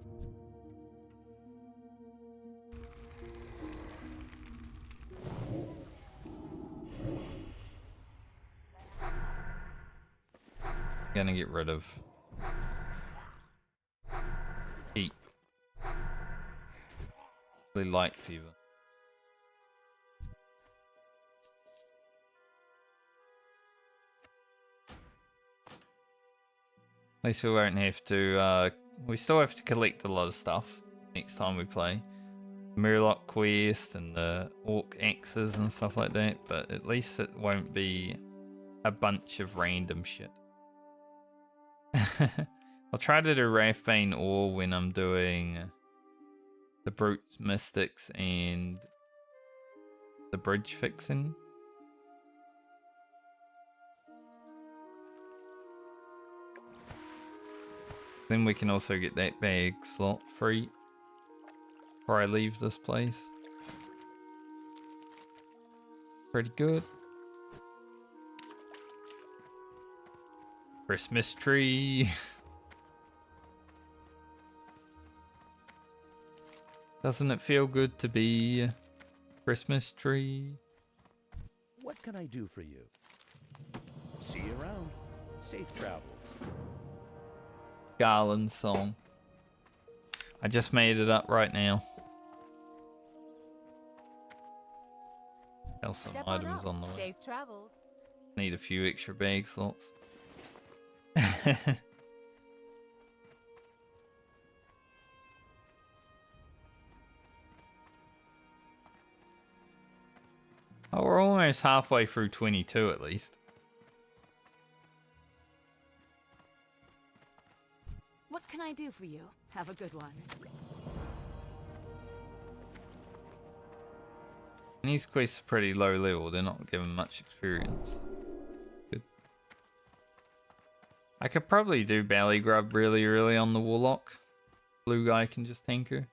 Gonna get rid of heat. Really light fever. At least we won't have to, we still have to collect a lot of stuff next time we play. Murloc quest and the orc axes and stuff like that, but at least it won't be a bunch of random shit. I'll try to do Wrathbane ore when I'm doing the Brute Mystics and the bridge fixing. Then we can also get that bag slot free before I leave this place. Pretty good. Christmas tree. Doesn't it feel good to be a Christmas tree? What can I do for you? See you around. Safe travels. Garland song. I just made it up right now. Sell some Step on items up. on the way. Safe travels. Need a few extra bag slots. Oh, we're almost halfway through 22 at least. What can I do for you? Have a good one. And these quests are pretty low level, they're not given much experience. Good. I could probably do belly grub really early on the Warlock. Blue guy can just tank her.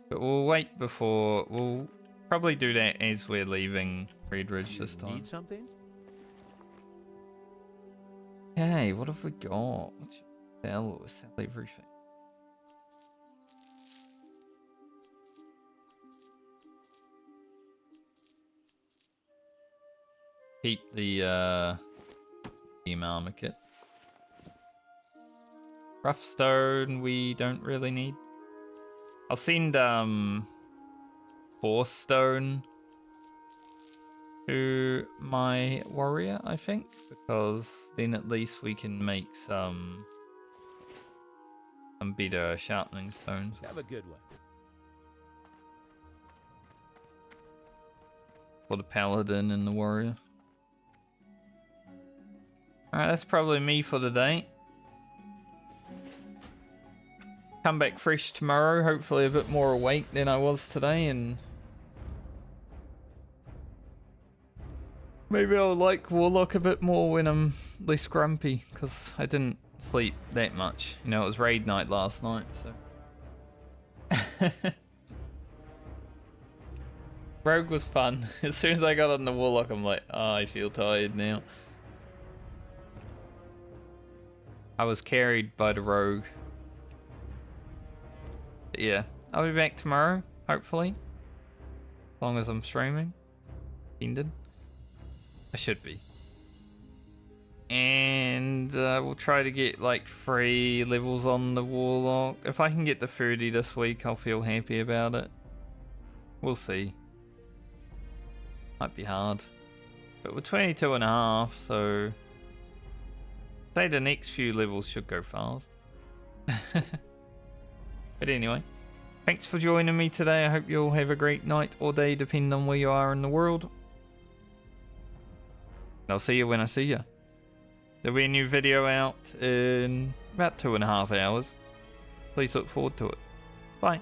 But we'll wait before... We'll probably do that as we're leaving Red Ridge this time. Need something? Okay, what have we got? What's your sell? We'll sell everything. Keep the team armor kits. Rough stone we don't really need. I'll send force stone to my warrior, I think, because then at least we can make some better sharpening stones. Have a good one. For the paladin and the warrior. Alright, that's probably me for the day. Come back fresh tomorrow, hopefully a bit more awake than I was today, and maybe I'll like Warlock a bit more when I'm less grumpy, because I didn't sleep that much. You know, it was raid night last night, so. Rogue was fun. As soon as I got on the Warlock, I'm like, oh, I feel tired now. I was carried by the Rogue. But yeah, I'll be back tomorrow, hopefully. As long as I'm streaming. Ended. I should be. And we'll try to get like 3 levels on the Warlock. If I can get to 30 this week, I'll feel happy about it. We'll see. Might be hard. But we're 22 and a half, so say the next few levels should go fast. But anyway, thanks for joining me today. I hope you all have a great night or day, depending on where you are in the world. And I'll see you when I see you. There'll be a new video out in about 2.5 hours. Please look forward to it. Bye.